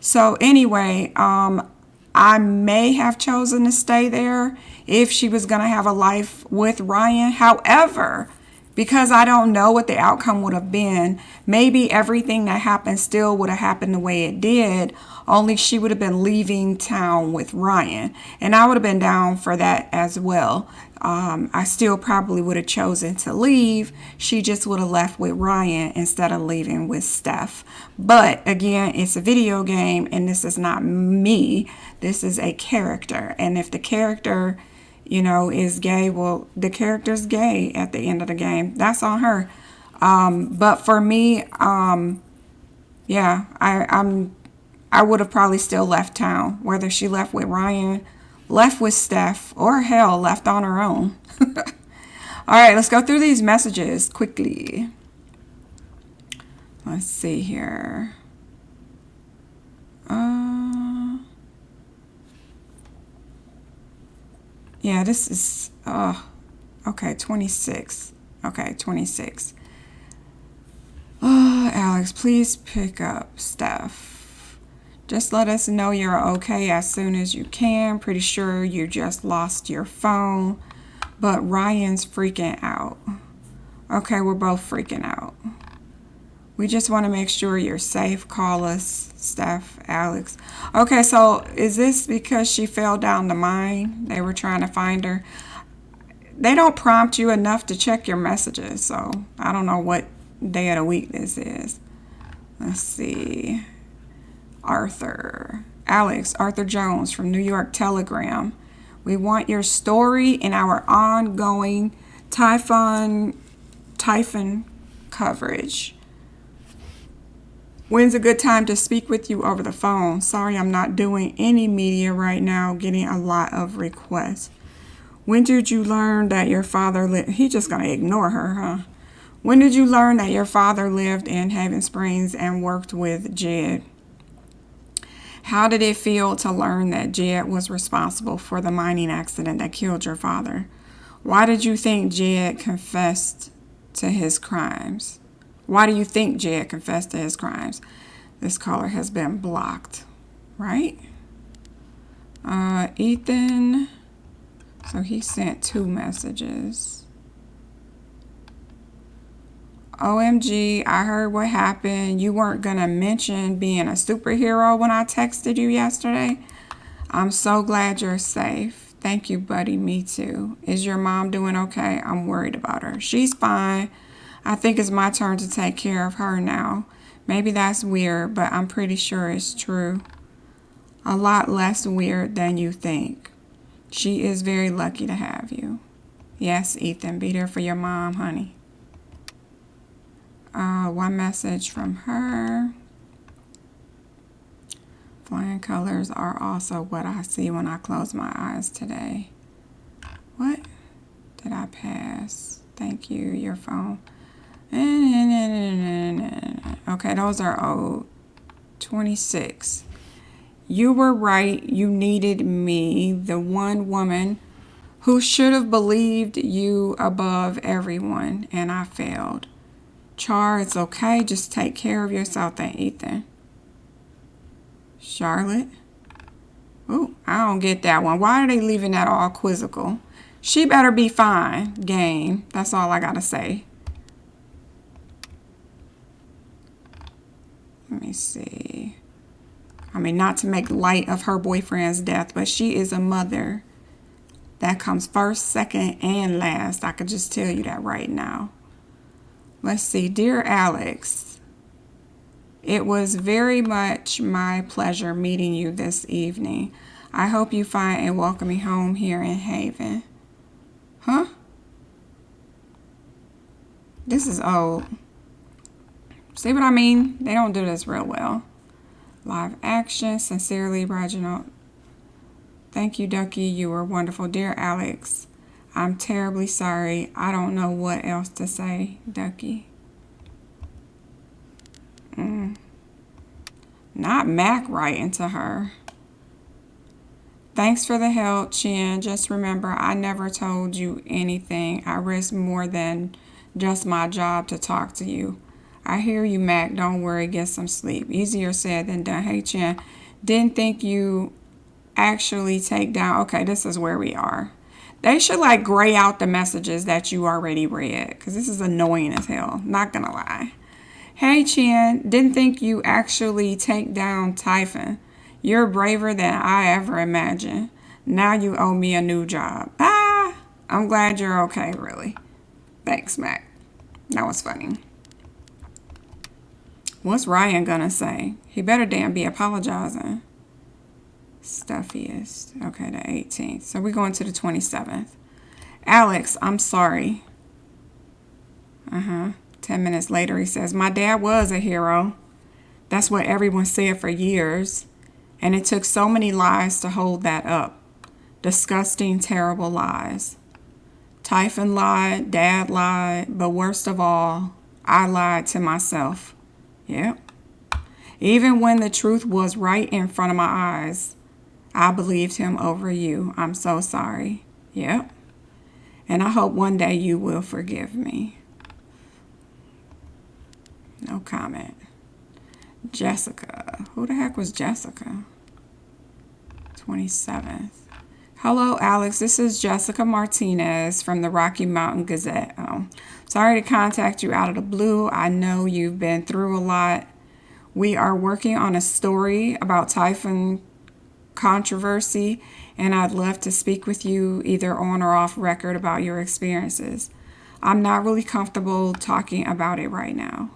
So anyway, I may have chosen to stay there if she was going to have a life with Ryan. However, because I don't know what the outcome would have been, maybe everything that happened still would have happened the way it did, only she would have been leaving town with Ryan. And I would have been down for that as well. I still probably would have chosen to leave. She just would have left with Ryan instead of leaving with Steph. But again, it's a video game and this is not me. This is a character. And if the character, you know, is gay, well, the character's gay at the end of the game. That's on her. But for me, yeah, I would have probably still left town, whether she left with Ryan, left with Steph, or hell, left on her own. All right, let's go through these messages quickly. Let's see here. Yeah, this is, okay, 26. Okay, 26. Alex, please pick up Steph. Just let us know you're okay as soon as you can. Pretty sure you just lost your phone. But Ryan's freaking out. Okay, we're both freaking out. We just want to make sure you're safe. Call us, Steph, Alex. Okay, so is this because she fell down the mine? They were trying to find her. They don't prompt you enough to check your messages, so I don't know what day of the week this is. Let's see. Arthur. Alex, Arthur Jones from New York Telegram. We want your story in our ongoing Typhon coverage. When's a good time to speak with you over the phone? Sorry, I'm not doing any media right now, getting a lot of requests. When did you learn that your father lived? He's just going to ignore her, huh? When did you learn that your father lived in Haven Springs and worked with Jed? How did it feel to learn that Jed was responsible for the mining accident that killed your father? Why did you think Jed confessed to his crimes? Why do you think Jed confessed to his crimes? This caller has been blocked, right? Ethan. So he sent 2 messages. OMG, I heard what happened. You weren't going to mention being a superhero when I texted you yesterday. I'm so glad you're safe. Thank you, buddy. Me too. Is your mom doing okay? I'm worried about her. She's fine. I think it's my turn to take care of her now. Maybe that's weird, but I'm pretty sure it's true. A lot less weird than you think. She is very lucky to have you. Yes, Ethan, be there for your mom, honey. One message from her. Flying colors are also what I see when I close my eyes today. What did I pass? Thank you, your phone. Okay, those are old. 26. You were right. You needed me, the one woman who should have believed you above everyone, and I failed. Char, it's okay. Just take care of yourself and Ethan. Charlotte? Ooh, I don't get that one. Why are they leaving that all quizzical? She better be fine. Game. That's all I gotta say. Let me see. I mean, not to make light of her boyfriend's death, but she is a mother. That comes first, second, and last. I could just tell you that right now. Let's see. Dear Alex, it was very much my pleasure meeting you this evening. I hope you find a welcoming home here in Haven. Huh? This is old. See what I mean? They don't do this real well. Live action. Sincerely, Reginald. Thank you, Ducky. You were wonderful. Dear Alex, I'm terribly sorry. I don't know what else to say, Ducky. Not Mac writing to her. Thanks for the help, Chin. Just remember, I never told you anything. I risk more than just my job to talk to you. I hear you, Mac. Don't worry. Get some sleep. Easier said than done. Hey, Chin. Didn't think you actually take down. Okay, this is where we are. They should like gray out the messages that you already read, because this is annoying as hell. Not gonna lie. Hey, Chin. Didn't think you actually take down Typhon. You're braver than I ever imagined. Now you owe me a new job. I'm glad you're okay, really. Thanks, Mac. That was funny. What's Ryan gonna say? He better damn be apologizing. Stuffiest. Okay, the 18th. So we're going to the 27th. Alex, I'm sorry. 10 minutes later, he says, my dad was a hero. That's what everyone said for years. And it took so many lies to hold that up. Disgusting, terrible lies. Typhon lied, Dad lied, but worst of all, I lied to myself. Yep. Even when the truth was right in front of my eyes, I believed him over you. I'm so sorry. Yep. And I hope one day you will forgive me. No comment. Jessica. Who the heck was Jessica? 27th. Hello, Alex. This is Jessica Martinez from the Rocky Mountain Gazette. Sorry to contact you out of the blue. I know you've been through a lot. We are working on a story about Typhon controversy, and I'd love to speak with you either on or off record about your experiences. I'm not really comfortable talking about it right now.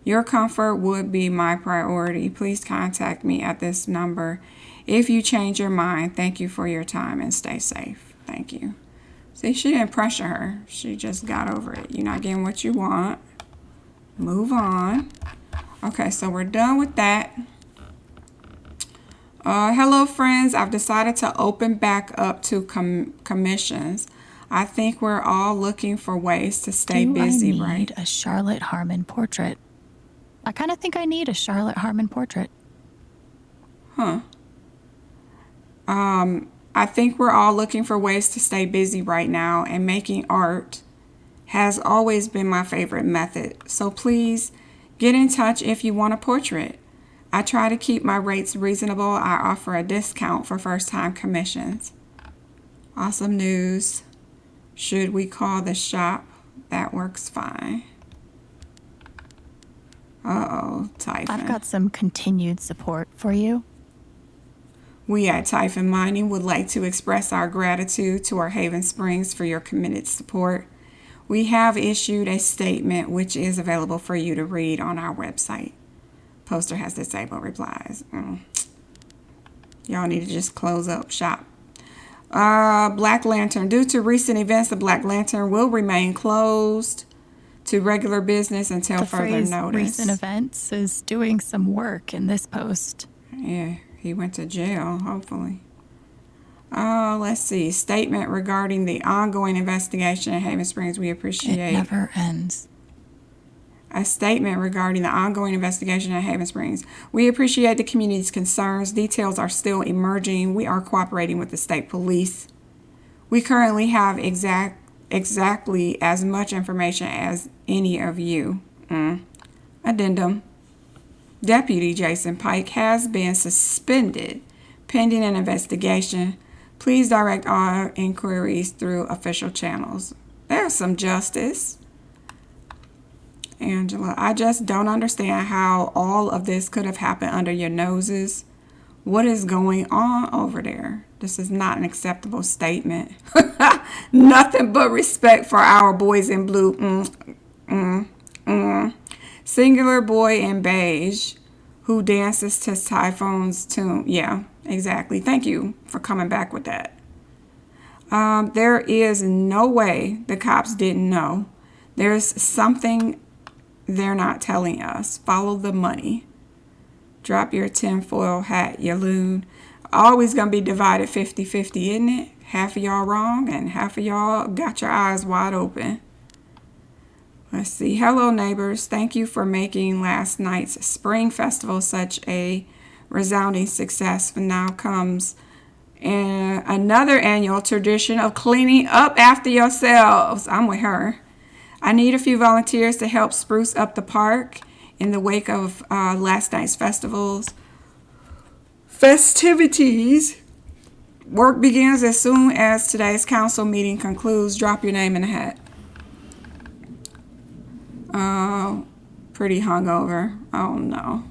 Your comfort would be my priority. Please contact me at this number if you change your mind. Thank you for your time and stay safe. Thank you. See, she didn't pressure her. She just got over it. You're not getting what you want. Move on. Okay, so we're done with that. Hello, friends. I've decided to open back up to commissions. I think we're all looking for ways to stay busy, right? I need a Charlotte Harmon portrait. I kind of think I need a Charlotte Harmon portrait. I think we're all looking for ways to stay busy right now, and making art has always been my favorite method. So please get in touch if you want a portrait. I try to keep my rates reasonable. I offer a discount for first-time commissions. Awesome news. Should we call the shop? That works fine. Uh-oh, Typhon. I've got some continued support for you. We at Typhon Mining would like to express our gratitude to our Haven Springs for your committed support. We have issued a statement which is available for you to read on our website. Poster has disabled replies. Y'all need to just close up shop. Black Lantern. Due to recent events, the Black Lantern will remain closed to regular business until further notice. Recent events is doing some work in this post. Yeah, he went to jail, hopefully. Let's see. Statement regarding the ongoing investigation in Haven Springs. We appreciate. It never ends. A statement regarding the ongoing investigation at Haven Springs. We appreciate the community's concerns. Details are still emerging. We are cooperating with the state police. We currently have exactly as much information as any of you. Addendum. Deputy Jason Pike has been suspended pending an investigation. Please direct all inquiries through official channels. There's some justice. Angela, I just don't understand how all of this could have happened under your noses. What is going on over there? This is not an acceptable statement. Nothing but respect for our boys in blue. Singular boy in beige who dances to Typhoon's tune. Yeah, exactly. Thank you for coming back with that. There is no way the cops didn't know. There's something they're not telling us. Follow the money. Drop your tinfoil hat, you loon. Always going to be divided 50-50, isn't it? Half of y'all wrong and half of y'all got your eyes wide open. Let's see. Hello, neighbors. Thank you for making last night's Spring Festival such a resounding success. And now comes another annual tradition of cleaning up after yourselves. I'm with her. I need a few volunteers to help spruce up the park in the wake of last night's festivities. Work begins as soon as today's council meeting concludes. Drop your name in the hat. Pretty hungover. Oh no.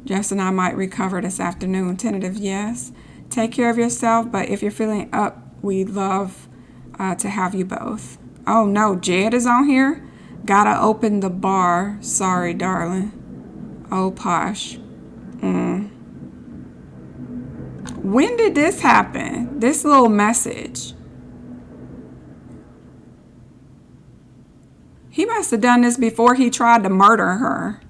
Jess and I might recover this afternoon. Tentative yes. Take care of yourself, but if you're feeling up, we'd love to have you both. Oh no, Jed is on here? Gotta open the bar. Sorry, darling. Oh, posh. When did this happen? This little message. He must have done this before he tried to murder her.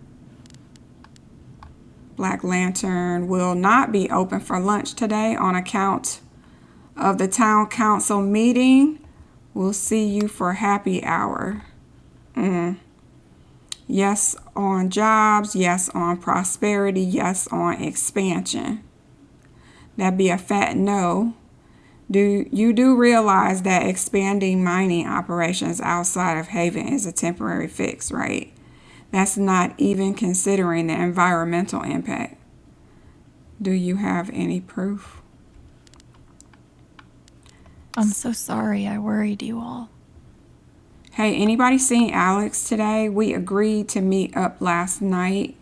Black Lantern will not be open for lunch today on account of the town council meeting. We'll see you for happy hour. Yes on jobs. Yes on prosperity. Yes on expansion. That'd be a fat no. You do realize that expanding mining operations outside of Haven is a temporary fix, right? That's not even considering the environmental impact. Do you have any proof? I'm so sorry I worried you all. Hey, anybody seen Alex today? We agreed to meet up last night,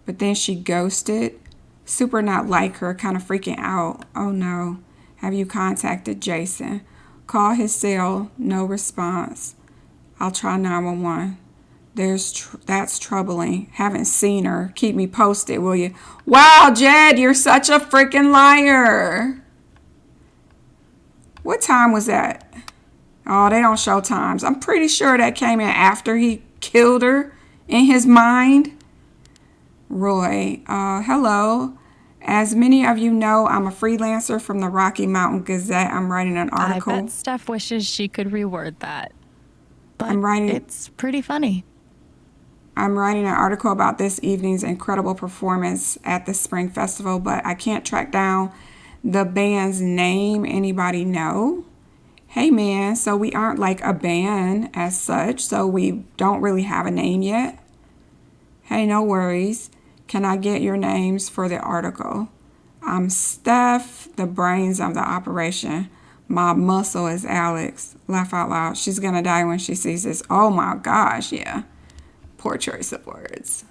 but then she ghosted. Super not like her, kind of freaking out. Oh no. Have you contacted Jason? Call his cell, no response. I'll try 911. That's troubling. Haven't seen her. Keep me posted, will you? Wow, Jed, you're such a freaking liar. What time was that? Oh, they don't show times. I'm pretty sure that came in after he killed her in his mind. Roy, hello. As many of you know, I'm a freelancer from the Rocky Mountain Gazette. I'm writing an article. I bet Steph wishes she could reword that. But it's pretty funny. I'm writing an article about this evening's incredible performance at the Spring Festival, but I can't track down the band's name. Anybody know? Hey man, so we aren't like a band as such, so we don't really have a name yet. Hey, no worries. Can I get your names for the article? I'm Steph, the brains of the operation. My muscle is Alex. Laugh out loud. She's gonna die when she sees this. Oh my gosh, yeah. Poor choice of words.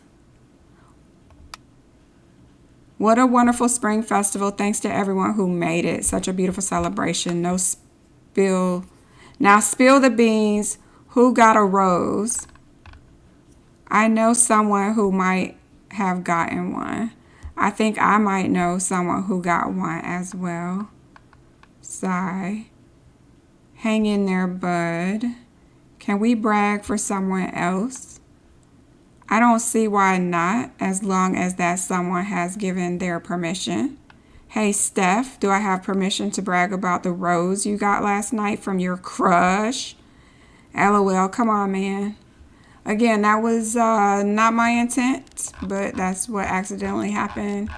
What a wonderful spring festival. Thanks to everyone who made it. Such a beautiful celebration. No spill. Now spill the beans. Who got a rose? I know someone who might have gotten one. I think I might know someone who got one as well. Sigh. Hang in there, bud. Can we brag for someone else? I don't see why not, as long as that someone has given their permission. Hey, Steph, do I have permission to brag about the rose you got last night from your crush? LOL, come on, man. Again, that was not my intent, but that's what accidentally happened.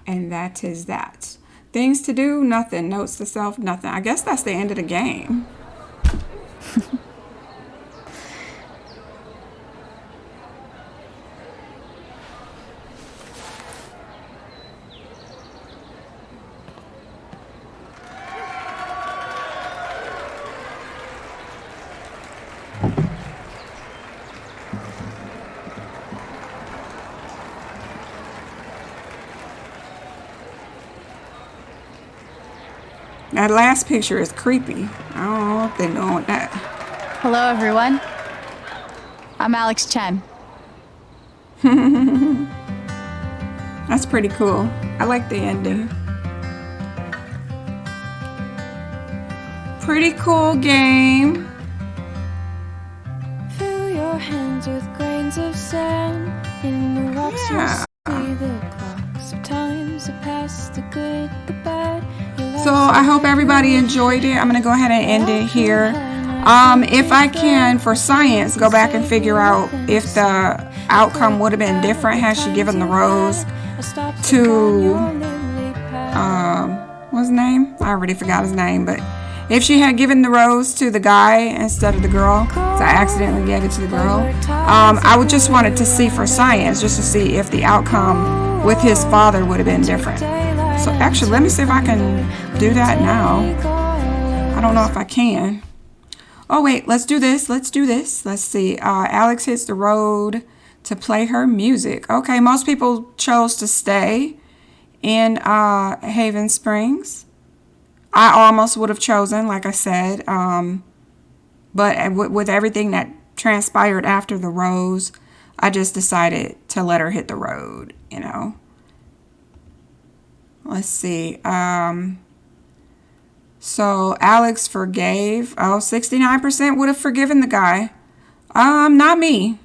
And that is that. Things to do, nothing. Notes to self, nothing. I guess that's the end of the game. That last picture is creepy. I don't know what they're doing with that. Hello, everyone. I'm Alex Chen. That's pretty cool. I like the ending. Pretty cool game. Fill your hands with grains of sand. In the rocks Yeah. you'll see the clocks of times that pass, the good, the bad. So I hope everybody enjoyed it. I'm going to go ahead and end it here. If I can, for science, go back and figure out if the outcome would have been different had she given the rose to, what's his name? I already forgot his name, but if she had given the rose to the guy instead of the girl, so I accidentally gave it to the girl, I would just wanted to see for science, just to see if the outcome with his father would have been different. So actually, let me see if I can do that now. I don't know if I can. Oh wait, let's do this. Let's see. Alex hits the road to play her music. Okay, most people chose to stay in Haven Springs. I almost would have chosen, like I said, but with everything that transpired after the rose, I just decided to let her hit the road, you know. Let's see. So Alex forgave. 69% would have forgiven the guy. Not me.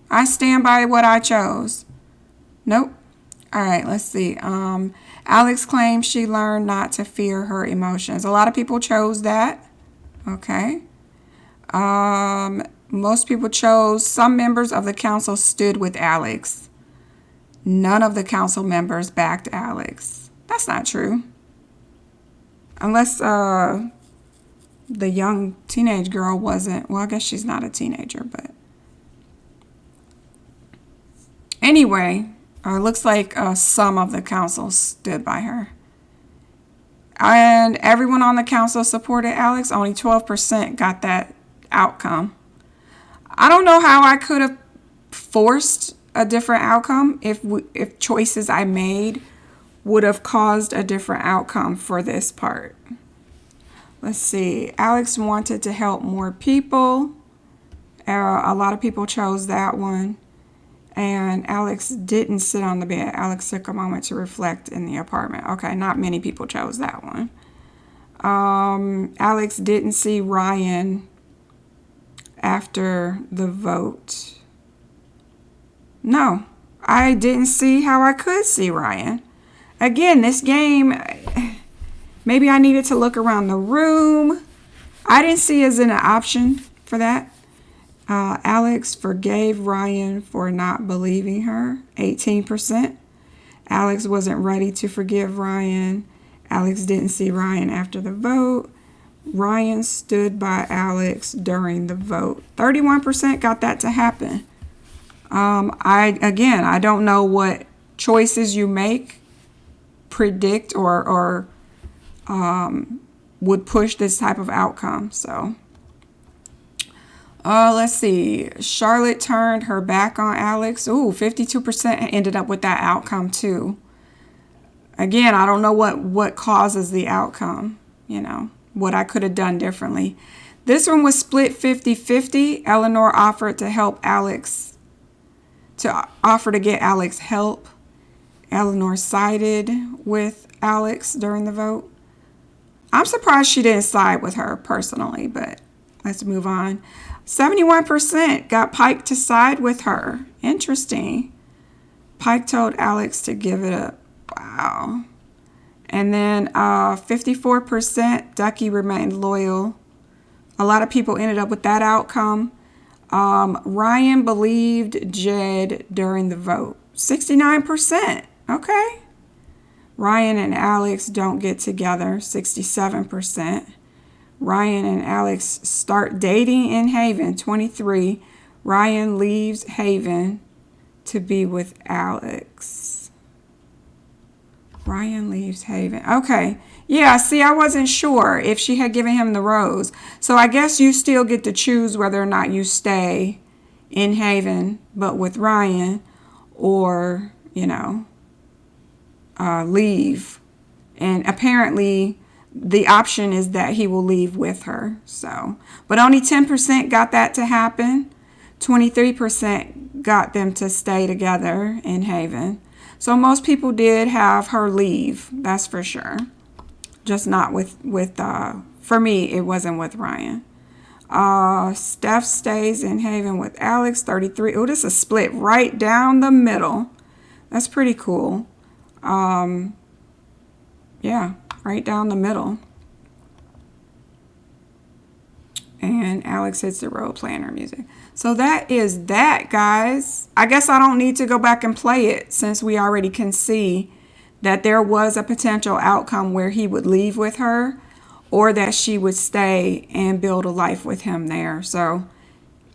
I stand by what I chose. Nope. All right, let's see. Alex claims she learned not to fear her emotions. A lot of people chose that. Okay. Most people chose, some members of the council stood with Alex. None of the council members backed Alex. That's not true. Unless the young teenage girl wasn't. Well, I guess she's not a teenager, but anyway, looks like some of the council stood by her. And everyone on the council supported Alex. Only 12% got that outcome. I don't know how I could have forced a different outcome if choices I made would have caused a different outcome for this part. Let's see. Alex wanted to help more people. A lot of people chose that one. And Alex didn't sit on the bed. Alex took a moment to reflect in the apartment. Okay, not many people chose that one. Alex didn't see Ryan after the vote. No, I didn't see how I could see Ryan. Again, this game, maybe I needed to look around the room. I didn't see as an option for that. Alex forgave Ryan for not believing her, 18%. Alex wasn't ready to forgive Ryan. Alex didn't see Ryan after the vote. Ryan stood by Alex during the vote. 31% got that to happen. I don't know what choices you make predict or would push this type of outcome. So let's see. Charlotte turned her back on Alex. Ooh, 52% ended up with that outcome too. Again, I don't know what causes the outcome, you know, what I could have done differently. This one was split 50-50. Eleanor offered to help Alex, to get Alex help. Eleanor sided with Alex during the vote. I'm surprised she didn't side with her personally, but let's move on. 71% got Pike to side with her. Interesting. Pike told Alex to give it up. Wow. And then 54% Ducky remained loyal. A lot of people ended up with that outcome. Ryan believed Jed during the vote. 69%. Okay. Ryan and Alex don't get together. 67%. Ryan and Alex start dating in Haven. 23%. Ryan leaves Haven to be with Alex. Ryan leaves Haven. Okay. Yeah, see, I wasn't sure if she had given him the rose. So I guess you still get to choose whether or not you stay in Haven, but with Ryan, or, you know, leave. And apparently the option is that he will leave with her. So, but only 10% got that to happen. 23% got them to stay together in Haven. So most people did have her leave, that's for sure. Just not with for me, it wasn't with Ryan. Steph stays in Haven with Alex, 33. Oh, this is a split right down the middle. That's pretty cool. Yeah, right down the middle. And Alex hits the road playing her music. So that is that, guys. I guess I don't need to go back and play it since we already can see that there was a potential outcome where he would leave with her or that she would stay and build a life with him there. So,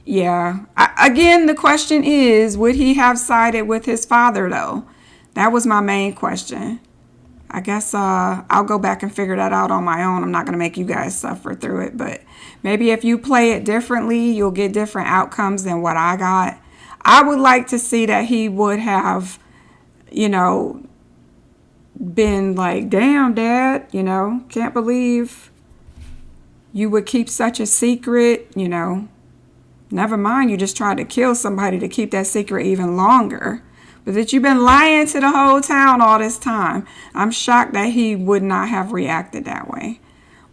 yeah. Again, the question is, would he have sided with his father, though? That was my main question. I guess I'll go back and figure that out on my own. I'm not going to make you guys suffer through it, but maybe if you play it differently, you'll get different outcomes than what I got. I would like to see that he would have, you know, been like, damn, Dad, you know, can't believe you would keep such a secret, you know. Never mind, you just tried to kill somebody to keep that secret even longer. But that you've been lying to the whole town all this time. I'm shocked that he would not have reacted that way.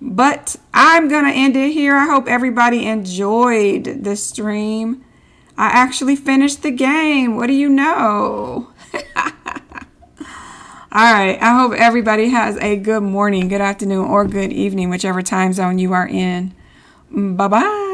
But I'm going to end it here. I hope everybody enjoyed the stream. I actually finished the game. What do you know? All right. I hope everybody has a good morning, good afternoon, or good evening, whichever time zone you are in. Bye-bye.